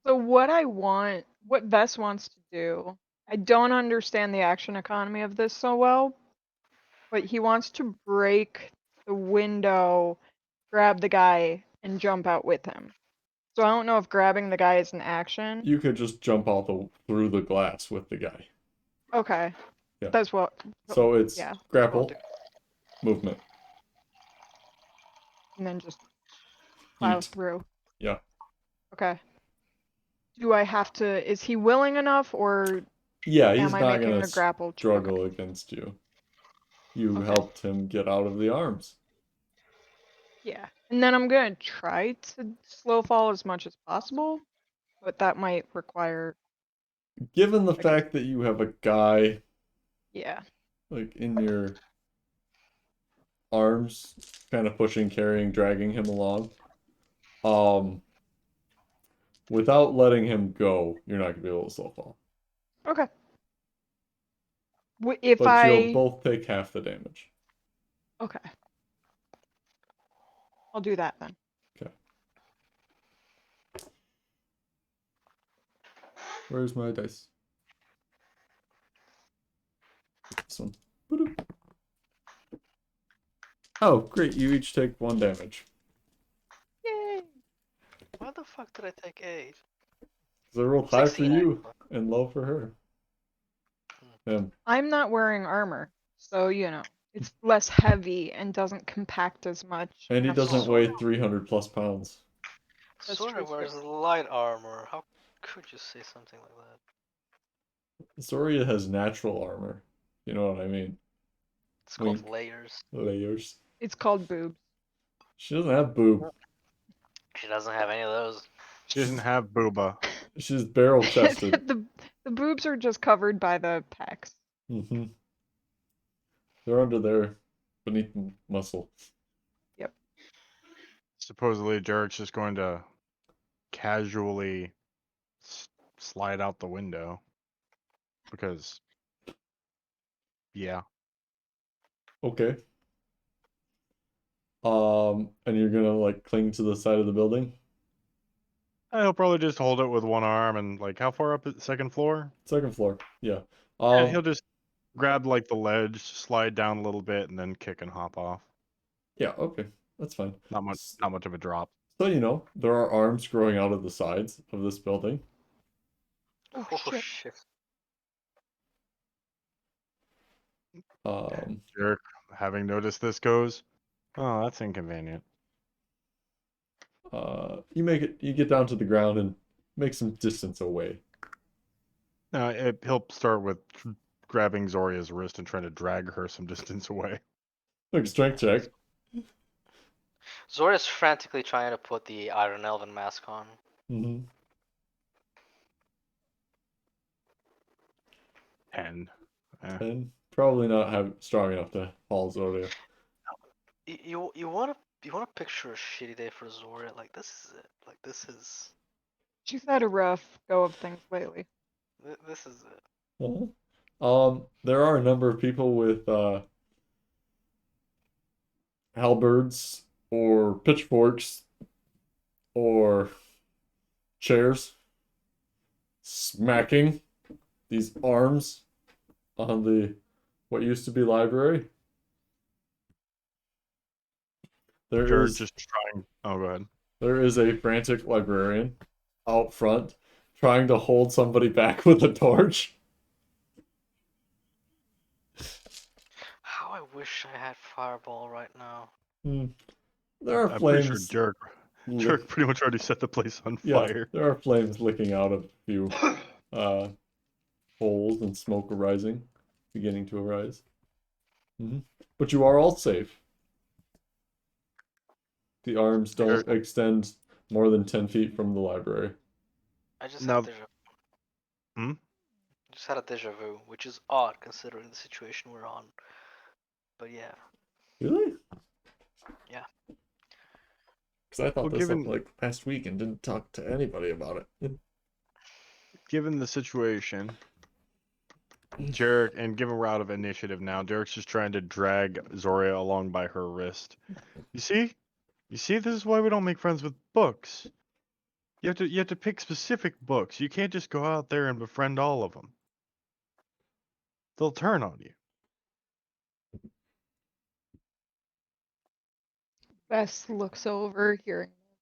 So what Vess wants to do, I don't understand the action economy of this so well, but he wants to break the window, grab the guy, and jump out with him. So I don't know if grabbing the guy is an action. You could just jump out through the glass with the guy. Okay. Yeah. That's what. So it's Yeah. That's what I'll grapple, do. movement, And then just plow eat. through. Yeah. Okay. Do I have to? Is he willing enough, or Yeah, he's am I not making gonna a grapple? Okay. struggle against you. You Okay. helped him get out of the arms. Yeah. And then I'm gonna try to slow fall as much as possible, but that might require. Given the I guess. fact that you have a guy Yeah. like in your arms, kind of pushing, carrying, dragging him along, without letting him go, you're not gonna be able to slow fall. Okay. If But you'll I. both take half the damage. Okay. I'll do that then. Okay. Where's my dice? This one. Boop. Oh, great. You each take 1 damage. Yay! Why the fuck did I take 8? So I rolled high for 16 you actually. and low for her. Yeah. I'm not wearing armor, so it's less heavy and doesn't compact as much. And he Have to doesn't slow weigh down. 300 plus pounds. That's Sort true, of too. wears light armor. How could you say something like that? Zhoria has natural armor. You know what I mean? It's called Wink. layers. Layers. It's called boobs. She doesn't have boob. She doesn't have any of those. She doesn't have booba. She's barrel chested. the boobs are just covered by the pecs. Mm-hmm. They're under there, beneath the muscle. Yep. Supposedly, Derek's just going to casually slide out the window. Because, yeah. Okay. And you're gonna like cling to the side of the building? He'll probably just hold it with one arm and like how far up at the second floor? Second floor. Yeah. Yeah, he'll just grab like the ledge, slide down a little bit, and then kick and hop off. Yeah, okay. That's fine. Not much of a drop. So you know, there are arms growing out of the sides of this building. Oh, shit. Shit. Derek, having noticed this, goes, "Oh, that's inconvenient." You get down to the ground and make some distance away. He'll start with grabbing Zoria's wrist and trying to drag her some distance away. Like strength check. Zoria's frantically trying to put the Iron Elven mask on. Mm-hmm. 10. 10. Probably not strong enough to haul Zhoria. You wanna picture a shitty day for Zhoria? Like this is it. Like this is She's had a rough go of things lately. this is it. There are a number of people with halberds or pitchforks or chairs smacking these arms on the what used to be library. Jared just trying. Oh, go ahead. There is a frantic librarian out front trying to hold somebody back with a torch. How I wish I had Fireball right now. There are I'm flames. pretty sure Jerk pretty much already set the place on fire. There are flames licking out of a few holes and smoke arising, beginning to arise. But you are all safe. The arms don't extend more than 10 feet from the library. I just had a deja vu. Hmm? Just had a deja vu, which is odd considering the situation we're on. But yeah. Really? Yeah. Because I thought this up like last week and didn't talk to anybody about it. Given the situation, Derek, and given we're out of initiative now, Derek's just trying to drag Zhoria along by her wrist. You see, this is why we don't make friends with books. You have to pick specific books. You can't just go out there and befriend all of them. They'll turn on you. Bess looks over, hearing this,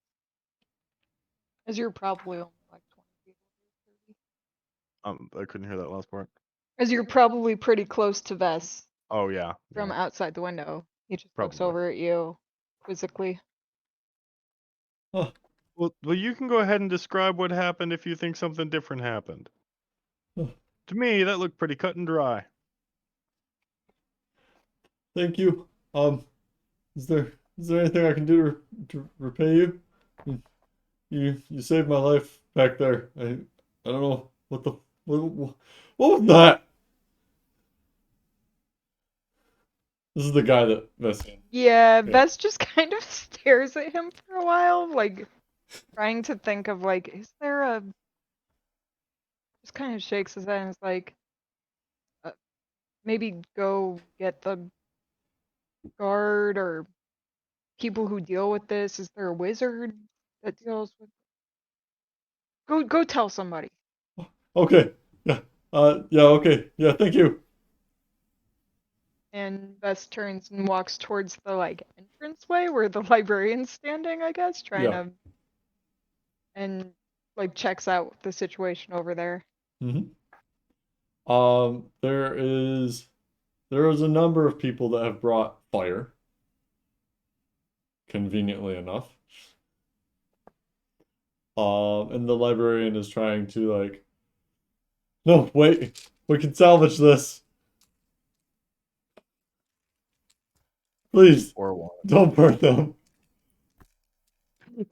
as you're probably only like 20 feet away, 30. I couldn't hear that last part. As you're probably pretty close to Vess Oh yeah. from yeah, outside the window. He just looks Probably. over at you quizzically. Huh. Well, you can go ahead and describe what happened if you think something different happened. Huh. To me, that looked pretty cut and dry. Thank you. Is there anything I can do to repay you? You saved my life back there. I don't know what was that? This is the guy that messed me. Yeah, Yeah. Vess just kind of stares at him for a while, like trying to think of like, is there a? Just kind of shakes his head and is like, maybe go get the guard or people who deal with this. Is there a wizard that deals with? Go tell somebody. Okay. Yeah. Yeah. Okay. Yeah. Thank you. And Vess turns and walks towards the like entranceway where the librarian's standing, I guess, trying Yeah. to and like checks out the situation over there. Mm-hmm. There is a number of people that have brought fire, conveniently enough. And the librarian is trying to like, no, wait, we can salvage this. Please, Or what? don't burn them.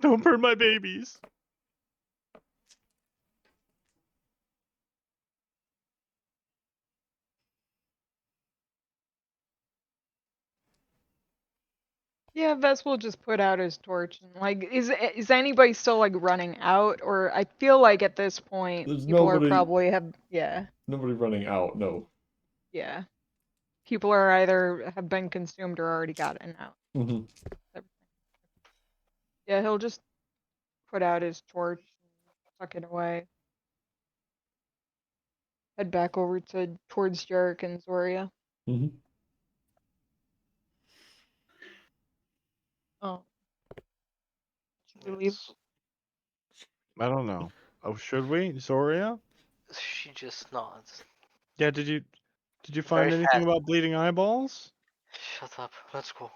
Don't burn my babies. Yeah, Vess will just put out his torch and like is anybody still like running out, or I feel like at this point There's people are nobody probably have nobody running out. No. yeah. People are either have been consumed or already gotten out. Mm-hmm. Yeah, he'll just put out his torch, tuck it away, head back over to towards Jarek and Zoria. Mm-hmm. Oh, should we leave? It's, I don't know. Oh, should we, Zoria? she just nods. Yeah. Did you Very find anything fast. about bleeding eyeballs? Shut up. Let's go.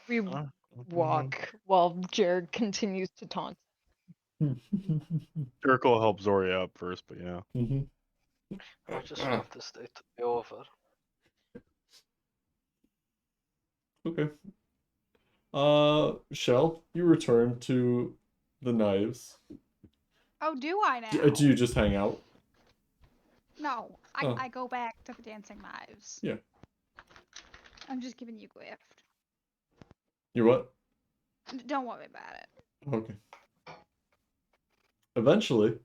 We Uh, walk while Jared continues to taunt. Dirk will help Zoria up first, but yeah. Mm-hmm. I just want this day to be over. Okay. Shell, you return to the knives. Oh, do I now? Do you just hang out? No, Oh. I go back to the dancing knives. Yeah. I'm just giving you a gift. You what? Don't worry about it. Okay. Eventually,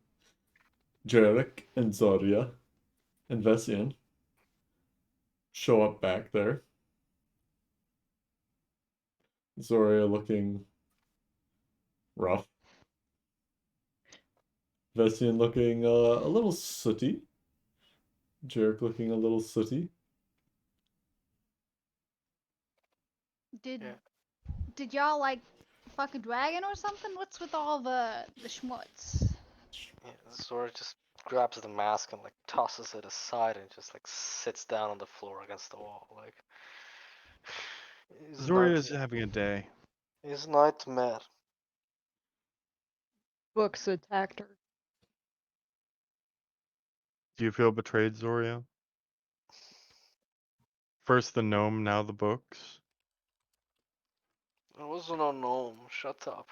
Jarek and Zhoria and Vessian show up back there. Zhoria looking rough. Vessian looking a little sooty. Jarek looking a little sooty. Did Yeah. did y'all like fuck a dragon or something? What's with all the schmutz? Yeah, Zora just grabs the mask and like tosses it aside and just like sits down on the floor against the wall. Like his Zoria's nightmare. having a day. His nightmare. Books attacked her. Do you feel betrayed, Zoria? First the gnome, now the books. It wasn't a gnome. Shut up.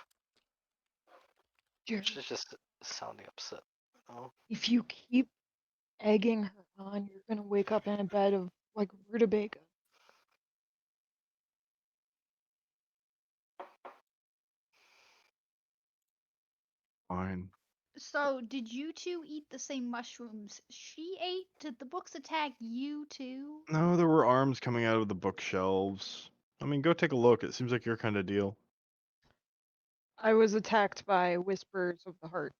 Jared, She's just sounding upset. You know? if you keep egging her on, you're gonna wake up in a bed of like rutabaga. Fine. So, did you two eat the same mushrooms she ate? Did the books attack you too? No, there were arms coming out of the bookshelves. I mean, go take a look. It seems like your kind of deal. I was attacked by whispers of the heart.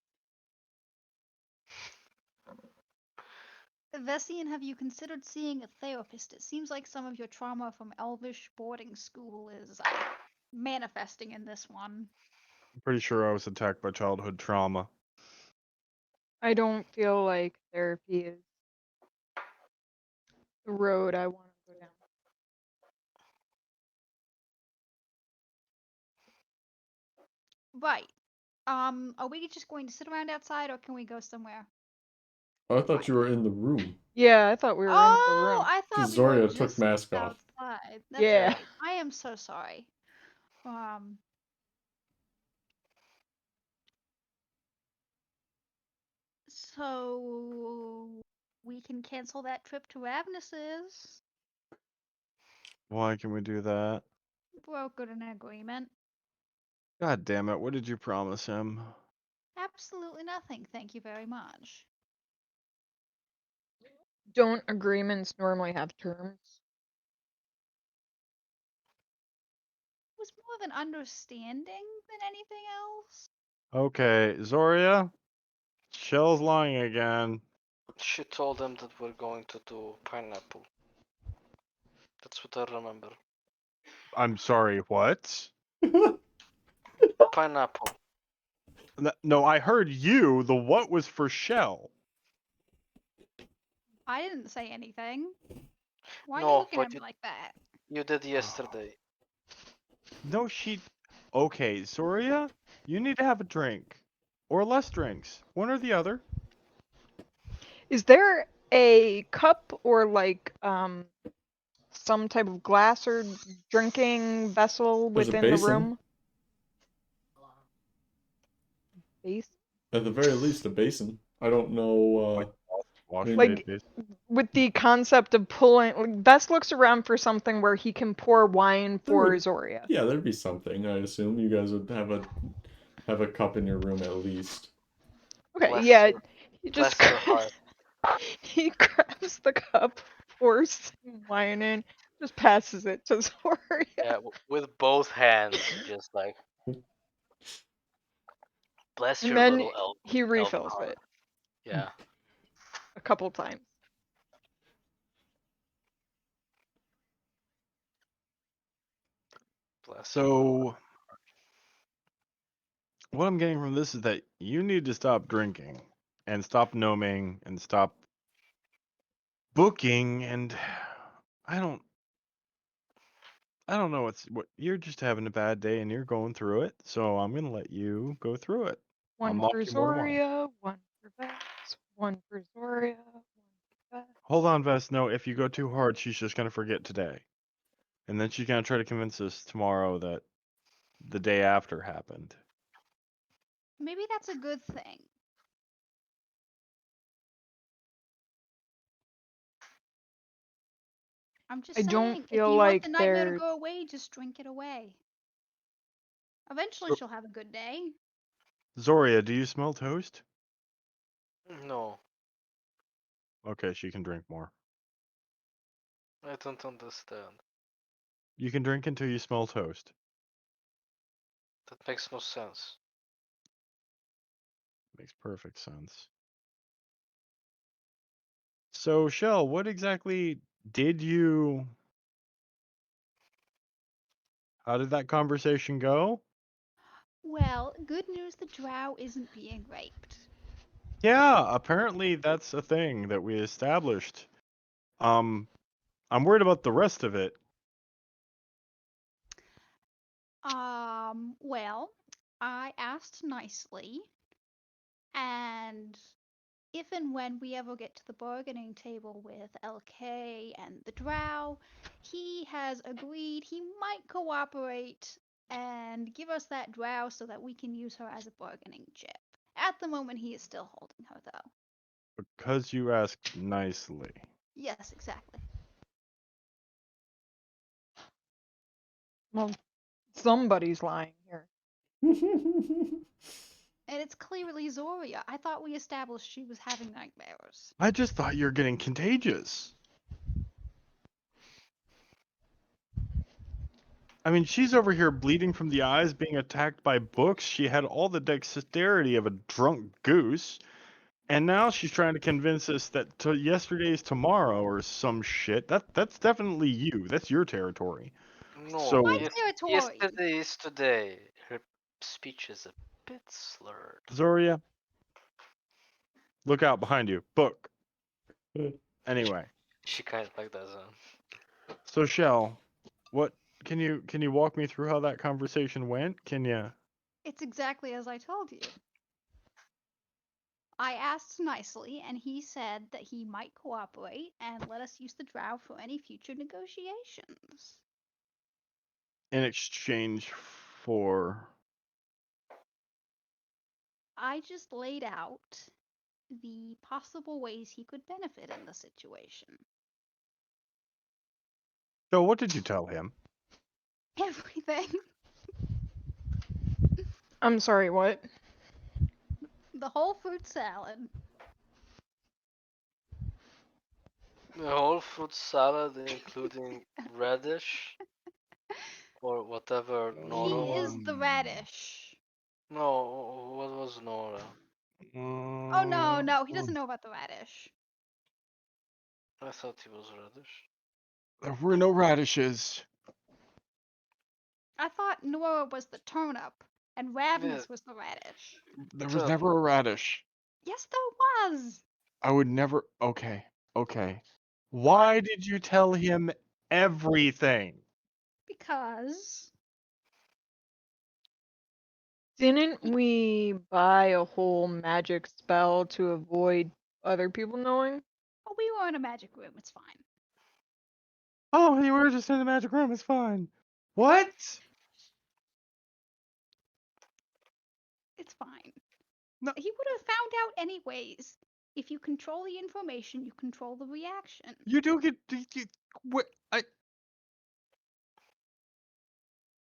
Vessian, have you considered seeing a therapist? It seems like some of your trauma from Elvish boarding school is manifesting in this one. I'm pretty sure I was attacked by childhood trauma. I don't feel like therapy is the road I want to go down. Right. Are we just going to sit around outside, or can we go somewhere? Oh, I thought you were in the room. Yeah, I thought we were in the Oh, room. I thought Because we were Zhoria just took mask off. outside. That's Yeah. right. I am so sorry. So we can cancel that trip to Ravnus's. Why can we do that? Brokered an agreement. God damn it, what did you promise him? Absolutely nothing. Thank you very much. Don't agreements normally have terms? It was more of an understanding than anything else. Okay, Zhoria, Shell's lying again. She told them that we're going to do pineapple. That's what I remember. I'm sorry, what? Pineapple. No, I heard you. The what was for Shell. I didn't say anything. Why are you No, looking but at me like that? you did yesterday. No, she. Okay, Zhoria, you need to have a drink. Or less drinks. One or the other. Is there a cup or like some type of glass or drinking vessel There's a within the basin. room? Base? At the very least, a basin. I don't know. Wash mean- Like- babies. With the concept of pulling, like, Best looks around for something where he can pour wine There for would- Zhoria. Yeah, there'd be something. I assume you guys would have a cup in your room at least. Okay, Bless yeah, her- he just bless her heart. he grabs the cup, pours some wine in, just passes it to Zhoria. Yeah, with both hands, just like. Bless And your then little elf. he refills heart. it Yeah. a couple times. Bless her little So, what I'm getting from this is that you need to stop drinking and stop gnoming and stop booking. And I don't know what you're just having a bad day and you're going through it. So I'm gonna let you go through it. I'll One knock for you more tomorrow. Zhoria, one for Vess, one for Zhoria, one for Vess. Hold on, Vess. No, if you go too hard, she's just gonna forget today, and then she's gonna try to convince us tomorrow that the day after happened. Maybe that's a good thing. I'm just I saying, don't if feel you want like the nightmare they're- to go away, just drink it away. Eventually she'll have a good day. Zhoria, do you smell toast? No, Okay, she can drink more. I don't understand. You can drink until you smell toast. That makes no sense. Makes perfect sense. So, Shell, what exactly did you... How did that conversation go? Well, good news, the drow isn't being raped. Yeah, apparently that's a thing that we established. I'm worried about the rest of it. Well, I asked nicely, and if and when we ever get to the bargaining table with LK and the drow, he has agreed he might cooperate and give us that drow so that we can use her as a bargaining chip. At the moment, he is still holding her, though. Because you asked nicely. Yes, exactly. Well, somebody's lying here. And it's clearly Zhoria. I thought we established she was having nightmares. I just thought you were getting contagious. I mean, she's over here bleeding from the eyes, being attacked by books. She had all the dexterity of a drunk goose. And now she's trying to convince us that yesterday's tomorrow or some shit. That's definitely you. That's your territory. No, So- My yes- territory. yesterday is today. Her speech is a bit slurred. Zoria, look out behind you. Book. Uh, Anyway, She kind of like that, huh? so Shell, what can you walk me through how that conversation went? Can you? It's exactly as I told you. I asked nicely, and he said that he might cooperate and let us use the drow for any future negotiations. In exchange for I just laid out the possible ways he could benefit in the situation. so what did you tell him? Everything. I'm sorry, what? The whole fruit salad. The whole fruit salad, including radish or whatever Nora He was. is the radish. No, what was Nora? Oh no, he doesn't know about the radish. I thought he was radish. There were no radishes. I thought Nora was the turnip and Ravnus was the radish. There was So- never a radish. Yes, there was. I would never. Okay. Okay. Why did you tell him everything? Because Didn't we buy a whole magic spell to avoid other people knowing? well, we were in a magic room. It's fine. Oh, you were just in the magic room. It's fine. What? It's fine. No. He would have found out anyways. If you control the information, you control the reaction. You do get. What?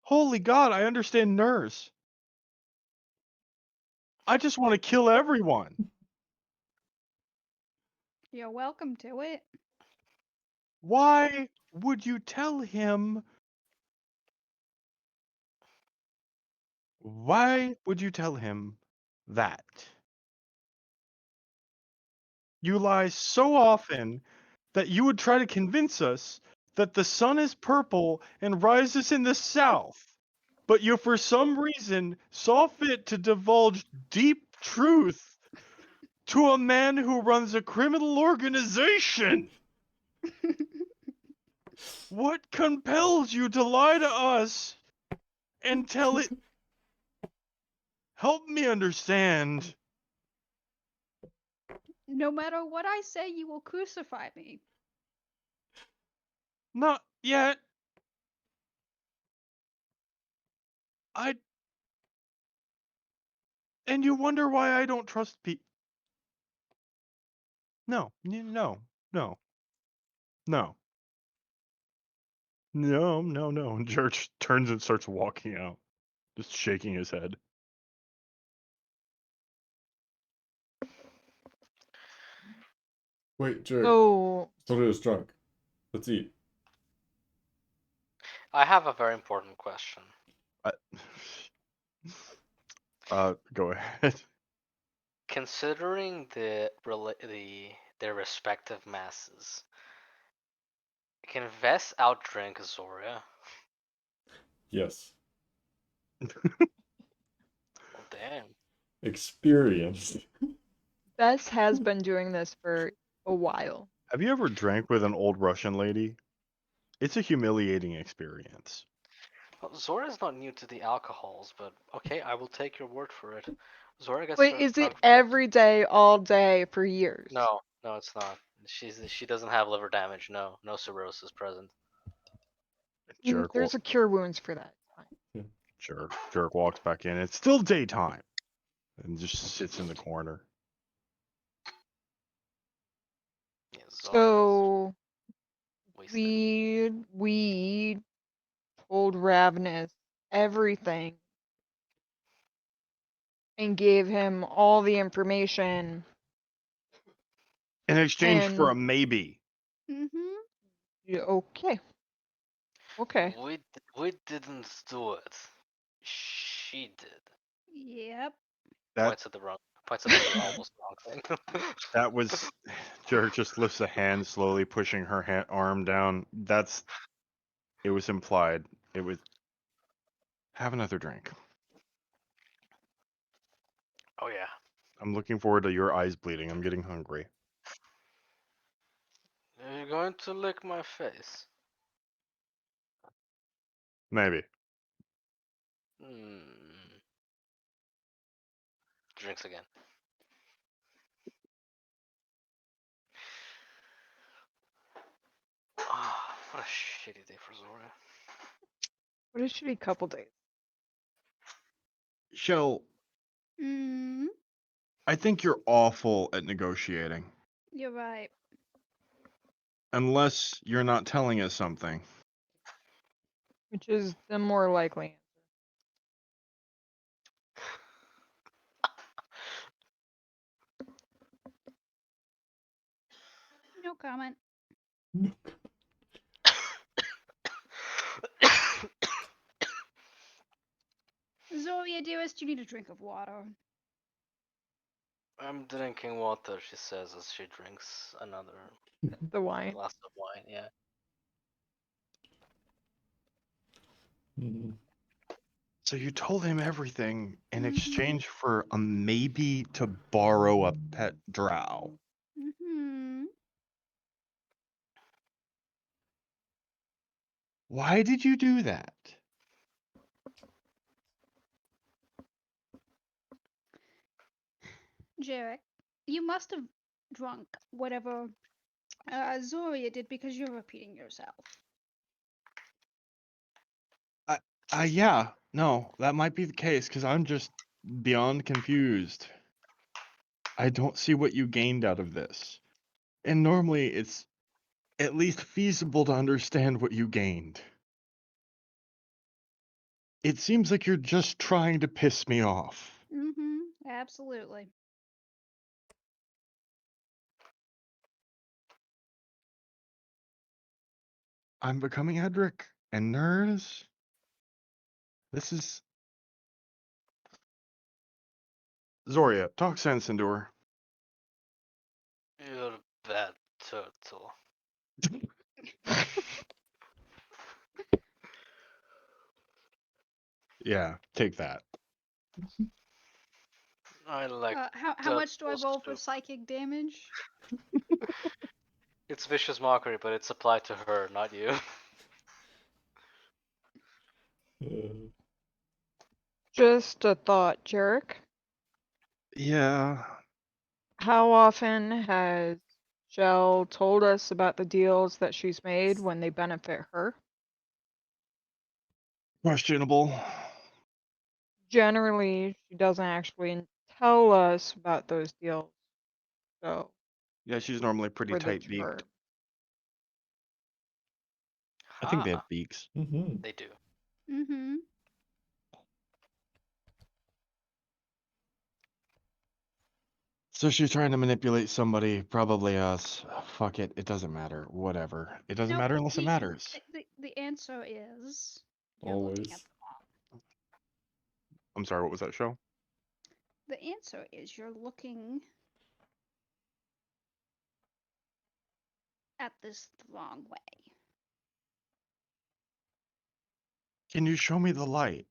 Holy God! I understand nurse. I just want to kill everyone. You're welcome to it. Why would you tell him? Why would you tell him that? You lie so often that you would try to convince us that the sun is purple and rises in the south. But you, for some reason, saw fit to divulge deep truth to a man who runs a criminal organization. What compels you to lie to us and tell it? Help me understand. No matter what I say, you will crucify me. Not yet. And you wonder why I don't trust people. No, no, no, no. No, no, no. And Church turns and starts walking out, just shaking his head. Wait, Jared. So, Zhoria's drunk. Let's eat. I have a very important question. Go ahead. Considering their respective masses, can Vess outdrink Zhoria? Yes. Well, damn. Experienced. Bess has been doing this for a while. Have you ever drank with an old Russian lady? It's a humiliating experience. Well, Zoria's not new to the alcohols, but okay, I will take your word for it. Zhoria gets Wait, is drunk it every day, all day, for years? No, it's not. She doesn't have liver damage. No cirrhosis present. Jerk, There's a cure wounds for that. Fine. jerk walks back in. It's still daytime, and just sits in the corner. Yeah, Zoria's So wasted. we told Ravenous everything and gave him all the information. In exchange for a And- maybe. Mm-hmm. Yeah, okay. Okay. We didn't do it. She did. Yep. That Points at the almost wrong thing. that was. Jerk just lifts a hand slowly, pushing her arm down. It was implied. It was. Have another drink. Oh yeah. I'm looking forward to your eyes bleeding. I'm getting hungry. Are you going to lick my face? Maybe. Hmm. Drinks again. Ah, what a shitty day for Zhoria. What a shitty couple days. Shell, Mm, I think you're awful at negotiating. you're right. Unless you're not telling us something. Which is the more likely. No comment. Zhoria, dearest, you need a drink of water. I'm drinking water, she says as she drinks another The wine. glass of wine, yeah. Mhm. So you told him everything in Mhm. exchange for a maybe to borrow a pet drow. Mm-hmm. Why did you do that? Jarek, you must have drunk whatever Zhoria did because you're repeating yourself. Yeah, no, that might be the case because I'm just beyond confused. I don't see what you gained out of this. And normally it's at least feasible to understand what you gained. It seems like you're just trying to piss me off. Mm-hmm. Absolutely. I'm becoming Edric and nerds. This is Zhoria, talk sense into her. You're a bad turtle. Yeah, take that. I like How much do I turtles roll for too. psychic damage? It's vicious mockery, but it's applied to her, not you. Uh, Just a thought, Jarek. Yeah. How often has Shell told us about the deals that she's made when they benefit her? Questionable. Generally, she doesn't actually tell us about those deals. So, Yeah, she's normally pretty for the tight beaked. term. I think they Ah, have beaks. mhm. they do. Mm-hmm. So she's trying to manipulate somebody, probably us. Fuck it, it doesn't matter. Whatever. It doesn't Nope. matter unless it matters. The answer is you're looking at Always. I'm sorry, what was that show? the answer is you're looking at this the wrong way. Can you show me the light?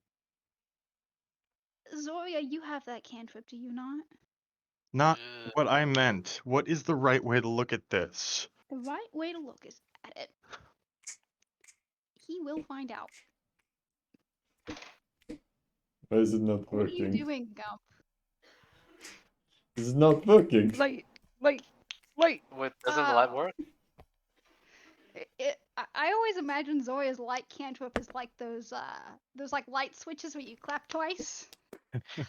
Zhoria, you have that cantrip, do you not? Not what I meant. What is the right way to look at this? The right way to look is at it. He will find out. Why is it not What are you working? doing, Gump? This is not working. Light. Wait, doesn't the light Oh. work? I always imagine Zoria's light cantrip is like those like light switches where you clap twice.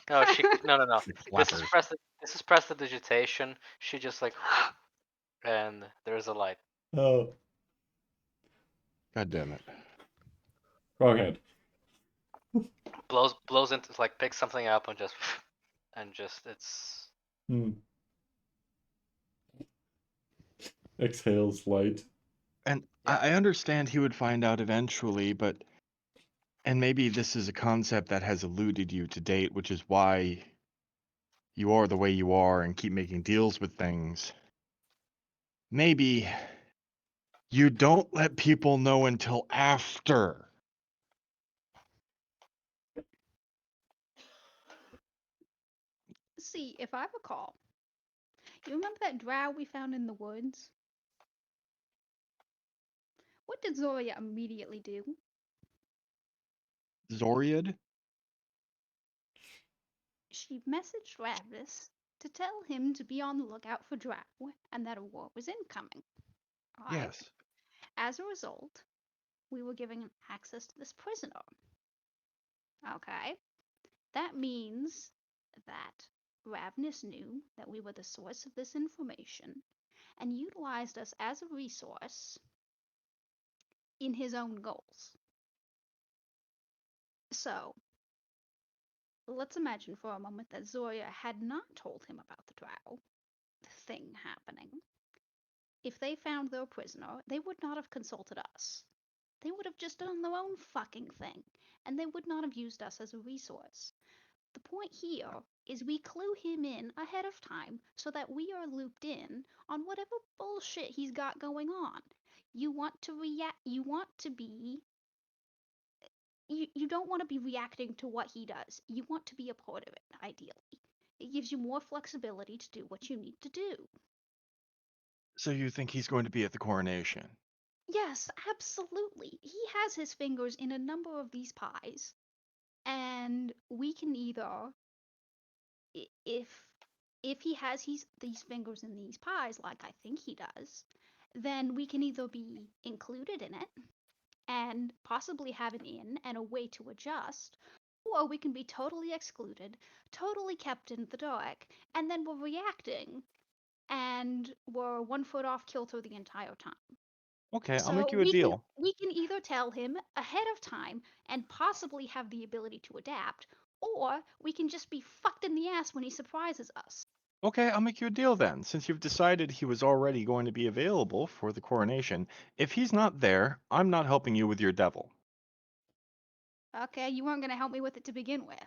No, no. The This is clappers. prestidigitation. She just like, and there's a light. Oh, God damn it. wrong head. Blows into like picks something up and just it's Hmm. Exhales light. And yeah. I understand he would find out eventually, but. And maybe this is a concept that has eluded you to date, which is why you are the way you are and keep making deals with things. Maybe you don't let people know until after. if I recall, you remember that drow we found in the woods? What did Zhoria immediately do? Zoriad? She messaged Ravnus to tell him to be on the lookout for drow and that a war was incoming. Alright? Yes. As a result, we were giving him access to this prisoner. Okay? That means that Ravnus knew that we were the source of this information and utilized us as a resource in his own goals. So, let's imagine for a moment that Zhoria had not told him about the drow thing happening. If they found their prisoner, they would not have consulted us. They would have just done their own fucking thing, and they would not have used us as a resource. The point here is we clue him in ahead of time so that we are looped in on whatever bullshit he's got going on. You want to react, you don't want to be reacting to what he does. You want to be a part of it, ideally. It gives you more flexibility to do what you need to do. So you think he's going to be at the coronation? Yes, absolutely. He has his fingers in a number of these pies, and we can either, if he has these fingers in these pies, like I think he does, then we can either be included in it and possibly have an in and a way to adjust, or we can be totally excluded, totally kept in the dark, and then we're reacting and we're 1 foot off kilter the entire time. Okay, I'll make So you a deal. we can either tell him ahead of time and possibly have the ability to adapt, or we can just be fucked in the ass when he surprises us. Okay, I'll make you a deal then. Since you've decided he was already going to be available for the coronation, if he's not there, I'm not helping you with your devil. Okay, you weren't gonna help me with it to begin with.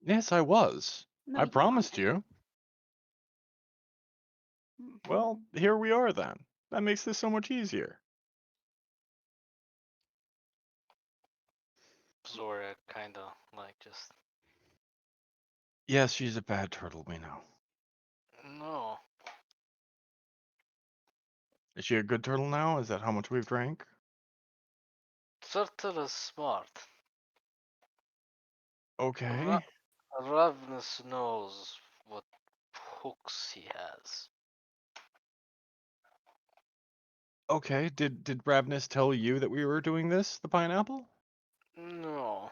Yes, I was. No, I you weren't. promised you. Hmm. Well, here we are then. That makes this so much easier. Zora kinda like just Yes, she's a bad turtle, we know. no. Is she a good turtle now? Is that how much we've drank? Turtle is smart. Okay. Ravnus knows what hooks he has. Okay, did Ravnus tell you that we were doing this, the pineapple? No.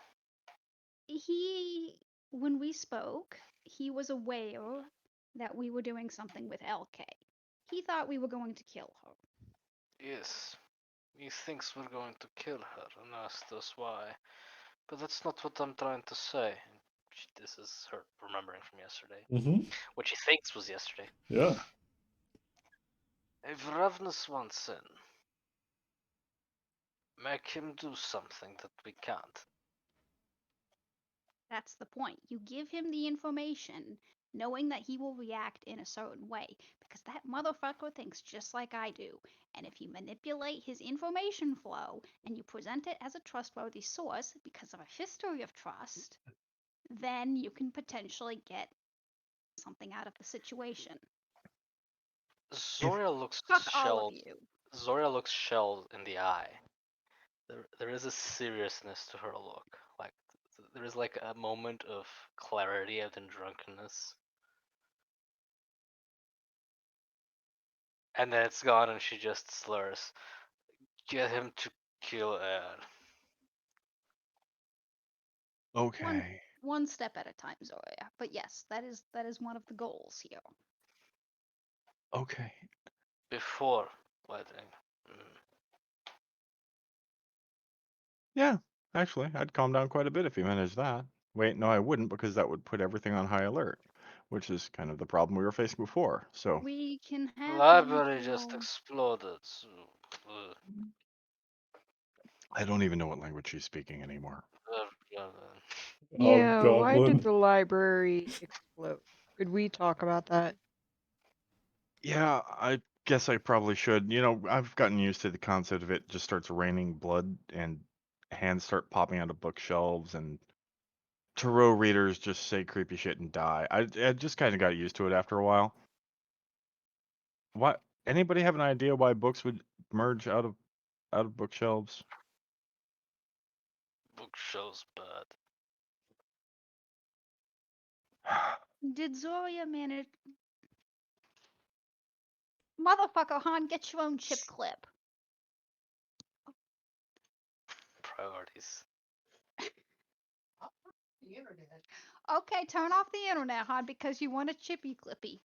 When we spoke, he was aware that we were doing something with LK. He thought we were going to kill her. Yes. He thinks we're going to kill her and asked us why. But that's not what I'm trying to say. This is her remembering from yesterday. Mm-hmm. What she thinks was yesterday. Yeah. If Ravnus wants in, make him do something that we can't. That's the point. You give him the information, knowing that he will react in a certain way, because that motherfucker thinks just like I do. And if you manipulate his information flow and you present it as a trustworthy source because of a history of trust, then you can potentially get something out of the situation. Zhoria looks Fuck all of shelled. you. Zhoria looks shelled in the eye. There is a seriousness to her look. Like there is like a moment of clarity and then drunkenness. And then it's gone and she just slurs. Get him to kill Ed. Okay. One step at a time, Zoya. But yes, that is one of the goals here. Okay. Before wedding. Mm. Yeah, actually, I'd calm down quite a bit if he managed that. Wait, no, I wouldn't, because that would put everything on high alert, which is kind of the problem we were facing before. So, We can have Library him just kill. exploded. So, I don't even know what language she's speaking anymore. uh, Yeah, why did Hobgoblin. the library explode? Could we talk about that? Yeah, I guess I probably should. You know, I've gotten used to the concept of it just starts raining blood and hands start popping out of bookshelves and tarot readers just say creepy shit and die. I just kind of got used to it after a while. What? Anybody have an idea why books would merge out of bookshelves? Bookshelves, bad. Did Zhoria manage? Motherfucker, Han, get your own chip clip. Priorities. Okay, turn off the internet, Han, because you want a chippy clippy.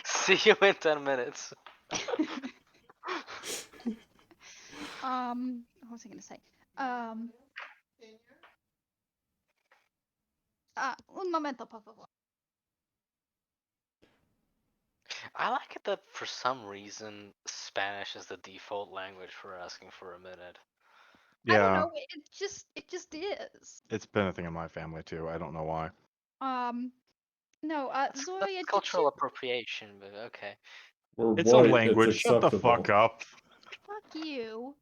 See you in 10 minutes. What was I gonna say? Un momento, por favor. I like it that for some reason Spanish is the default language for asking for a minute. I don't Yeah, know. It just is. it's been a thing in my family too. I don't know why. No. That's Zhoria, did cultural you? appropriation, but okay. We're It's a white, it's language. Shut the acceptable. fuck up. Fuck you.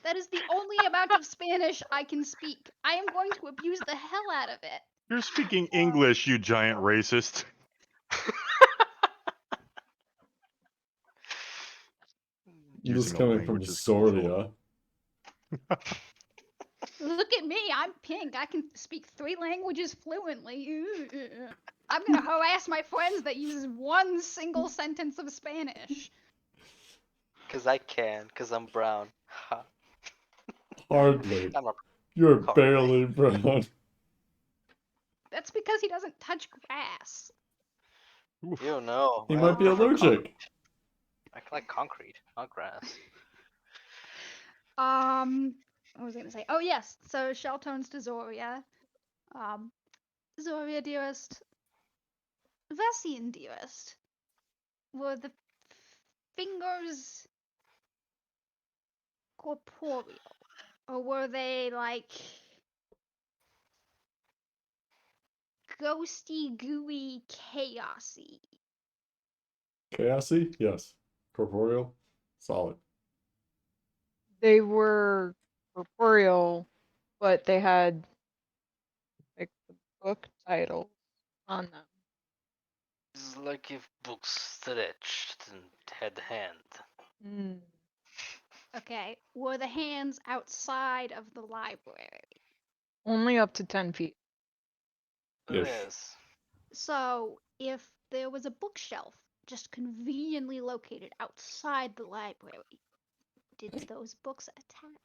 That is the only amount of Spanish I can speak. I am going to abuse the hell out of it. You're speaking English, you giant racist. This Using a coming from language is cultural. Zhoria. Look at me, I'm pink. I can speak 3 languages fluently. I'm gonna harass my friends that uses one single sentence of Spanish. Cause I can, cause I'm brown. Ha. Hardly. I'm a You're hardly. barely brown. That's because he doesn't touch grass. Oof. You know. He I might be prefer allergic. concrete. I like concrete, not grass. What was I gonna say? Oh yes, so Shell tones to Zhoria. Zhoria dearest, Vessian dearest, were the fingers corporeal, or were they like ghosty, gooey, chaosy? Chaosy? Yes. Corporeal? Solid. They were corporeal, but they had like the book titles on them. It's like if books stretched and had hand. Mm. Okay, were the hands outside of the library? Only up to 10 feet. Ish. Yes. So, if there was a bookshelf just conveniently located outside the library, did those books attack?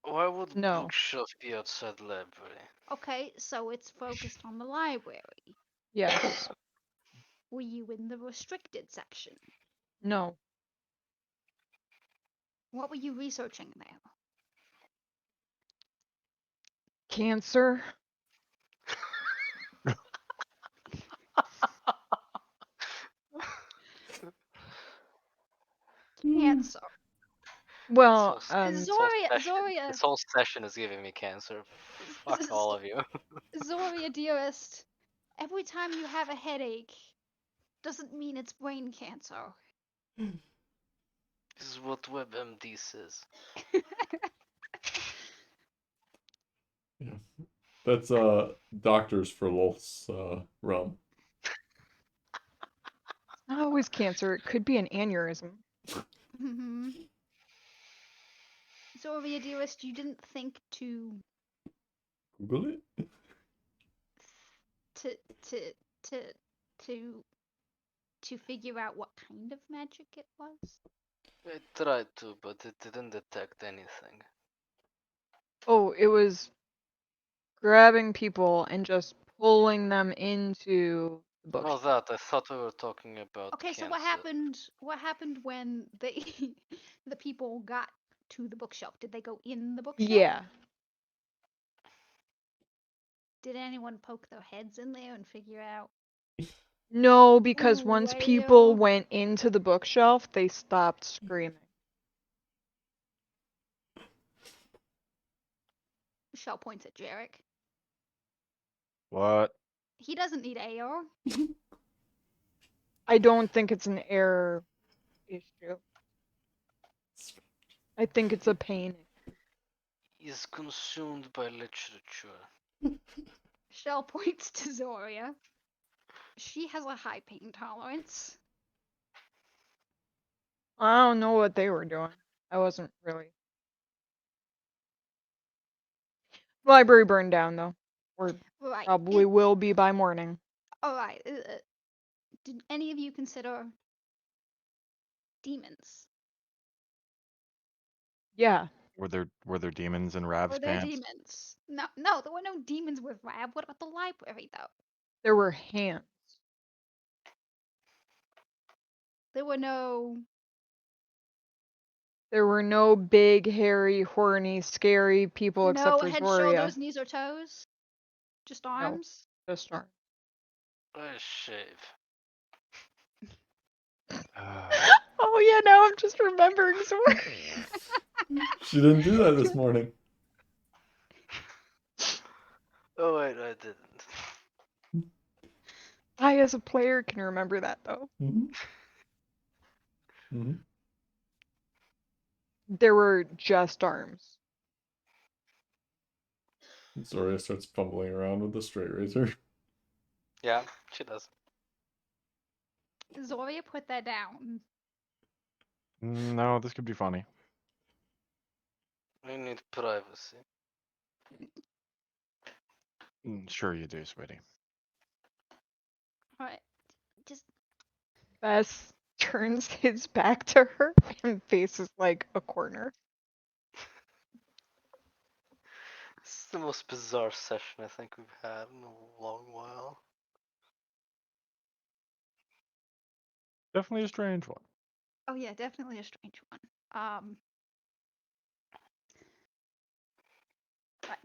Why would No. bookshelf be outside library? Okay, so it's focused on the library. Yes. Were you in the restricted section? No. What were you researching there? Cancer. Cancer. Well, Zhoria, This whole session is giving me cancer. Fuck all of you. Zhoria, dearest, every time you have a headache, doesn't mean it's brain cancer. This is what WebMD says. Yeah. That's Doctors for Lulf's realm. not always cancer. It could be an aneurysm. Mm-hmm. Zhoria, dearest, you didn't think to Google it? to to to to to figure out what kind of magic it was? I tried to, but it didn't detect anything. Oh, it was grabbing people and just pulling them into the book. Oh, that. I thought we were talking about Okay, so cancer. what happened when they the people got to the bookshelf? Did they go in the bookshelf? Yeah. Did anyone poke their heads in there and figure out? No, because Ooh, once whale. people went into the bookshelf, they stopped screaming. Shell points at Jarek. What? He doesn't need AR. I don't think it's an error issue. I think it's a pain. is consumed by literature. Shell points to Zhoria. She has a high pain tolerance. I don't know what they were doing. I wasn't really. Library burned down though. Or Right. probably will be by morning. Alright. Did any of you consider demons? Yeah. Were there demons in Were Rav's there pants? demons? No, there were no demons with Rab. What about the library, though? There were hands. There were no. There were no big, hairy, horny, scary people except No for head, Zhoria. shoulders, knees, or toes? Just arms? Just arms. Shave. Oh yeah, now I'm just remembering Zhoria. She didn't do that this morning. Oh wait, I didn't. I, as a player, can remember that though. Mm-hmm. Mm-hmm. There were just arms. Zhoria starts fumbling around with the straight razor. Yeah, she does. Zhoria put that down. No, this could be funny. We need privacy. Sure you do, sweetie. Alright. Just. Bess turns his back to her and faces like a corner. This is the most bizarre session I think we've had in a long while. Definitely a strange one. Oh, yeah, definitely a strange one. Right.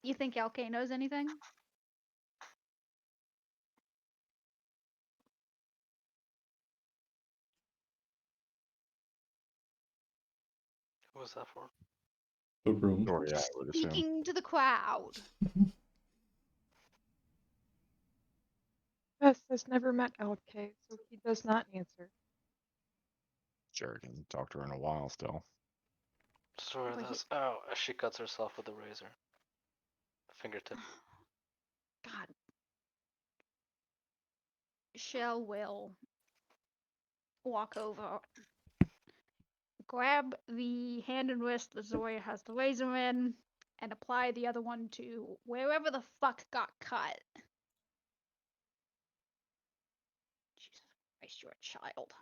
You think LK knows anything? Who was that for? The room. Or yeah, I would assume. Speaking to the crowd. Bess has never met LK, so he does not answer. Jared hasn't talked to her in a while still. Sorry, But that's. Oh, she cuts herself with a razor. Fingertip. God. Shell will walk over, grab the hand and wrist that Zhoria has the razor in, and apply the other one to wherever the fuck got cut. Jesus Christ, you're a child.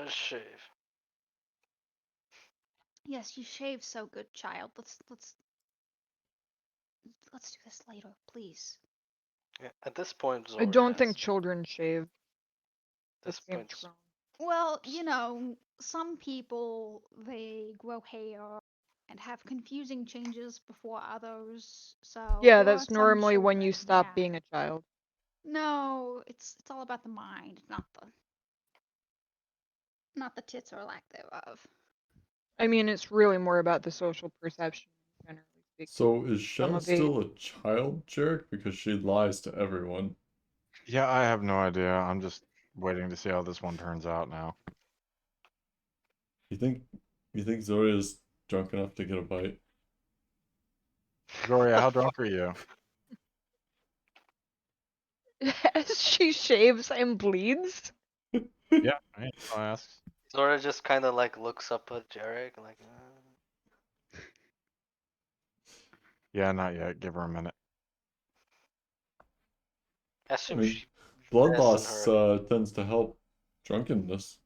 Shave. Yes, you shave so good, child. Let's do this later, please. Yeah, at this point, I Zhoria don't has. think children shave. This This point, seems wrong. Well, you know, some people they grow hair and have confusing changes before others. So Yeah, there are that's some normally when you children, stop yeah. being a child. No, it's all about the mind, not the tits or lack thereof. I mean, it's really more about the social perception, generally speaking. So is Some Shell of still a child, Jarek? Because she lies to everyone. Yeah, I have no idea. I'm just waiting to see how this one turns out now. You think Zoria's drunk enough to get a bite? Zhoria, how drunk are you? As she shaves and bleeds. Yeah, I ask. Zora just kind of like looks up at Jarek, like. Yeah, not yet. Give her a minute. I I assume mean, she blood vests in loss her. tends to help drunkenness.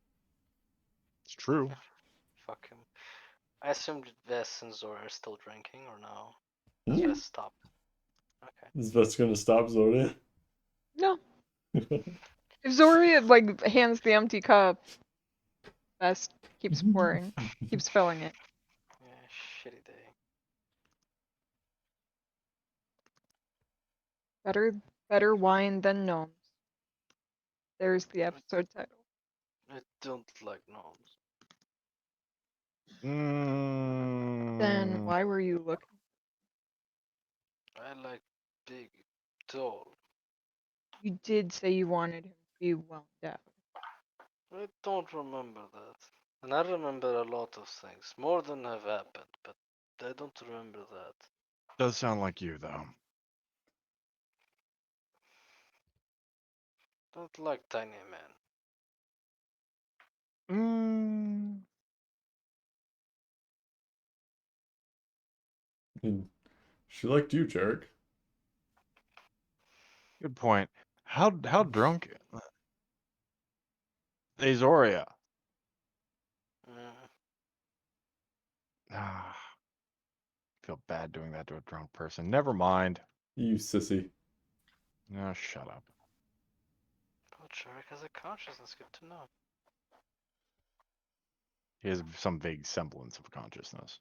It's true. Fuck him. I assumed Vess and Zora are still drinking, or no? Has Hmm? Vess stopped? Okay. Is Vess gonna stop Zoria? No. If Zhoria like hands the empty cup, Bess keeps pouring, keeps filling it. Yeah, shitty day. Better wine than gnomes. There's the episode title. I don't like gnomes. Then Mm, why were you looking? I like big, tall. You did say you wanted him to be well endowed. I don't remember that. And I remember a lot of things, more than have happened, but I don't remember that. Does sound like you, though. Don't like tiny men. Mm, I mean, she liked you, Jarek. good point. How drunk? Hey, Zhoria. Mm. Ah, feel bad doing that to a drunk person. Never mind. You sissy. No, shut up. Oh, Jarek has a consciousness, good to know. He has some vague semblance of consciousness.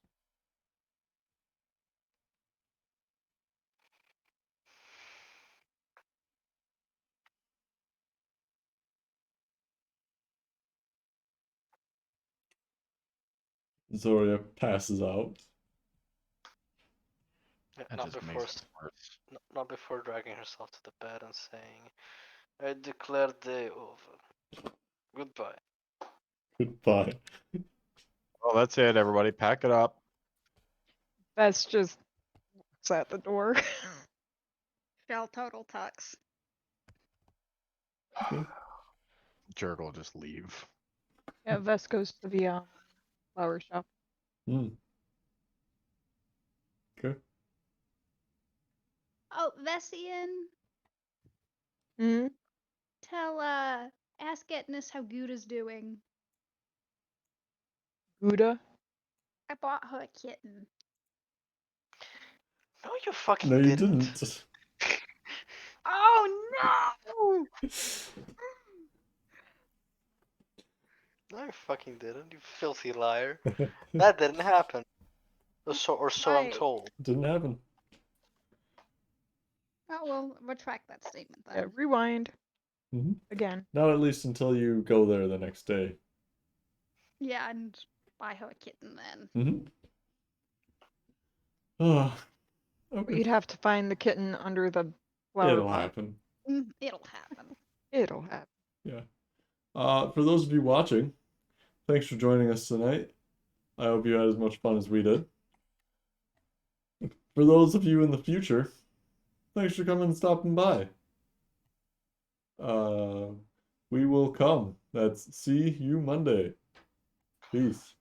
Zhoria passes out. Yeah, That not just before, makes it worse. not before dragging herself to the bed and saying, "I declare day over. Goodbye." Goodbye. Well, that's it, everybody. Pack it up. Vest just looks at the door. Shell total tux. Okay. Jerk will just leave. Yeah, Vest goes to the flower shop. Hmm. Okay. Oh, Vessian, Hmm. ask Etnis how Gouda's doing. Gouda. I bought her a kitten. No, you fucking No, you didn't. didn't. Oh no! No, you fucking didn't. You filthy liar. That didn't happen. Or so I'm Right. told. Didn't happen. Oh well, retract that statement Yeah, then. rewind Mm-hmm. again. Not at least until you go there the next day. Yeah, and buy her a kitten then. Mm-hmm. Oh, But okay. you'd have to find the kitten under the flower It'll pot. happen. It'll happen. It'll happen. Yeah. For those of you watching, thanks for joining us tonight. I hope you had as much fun as we did. For those of you in the future, thanks for coming and stopping by. We will come. That's see you Monday. Peace.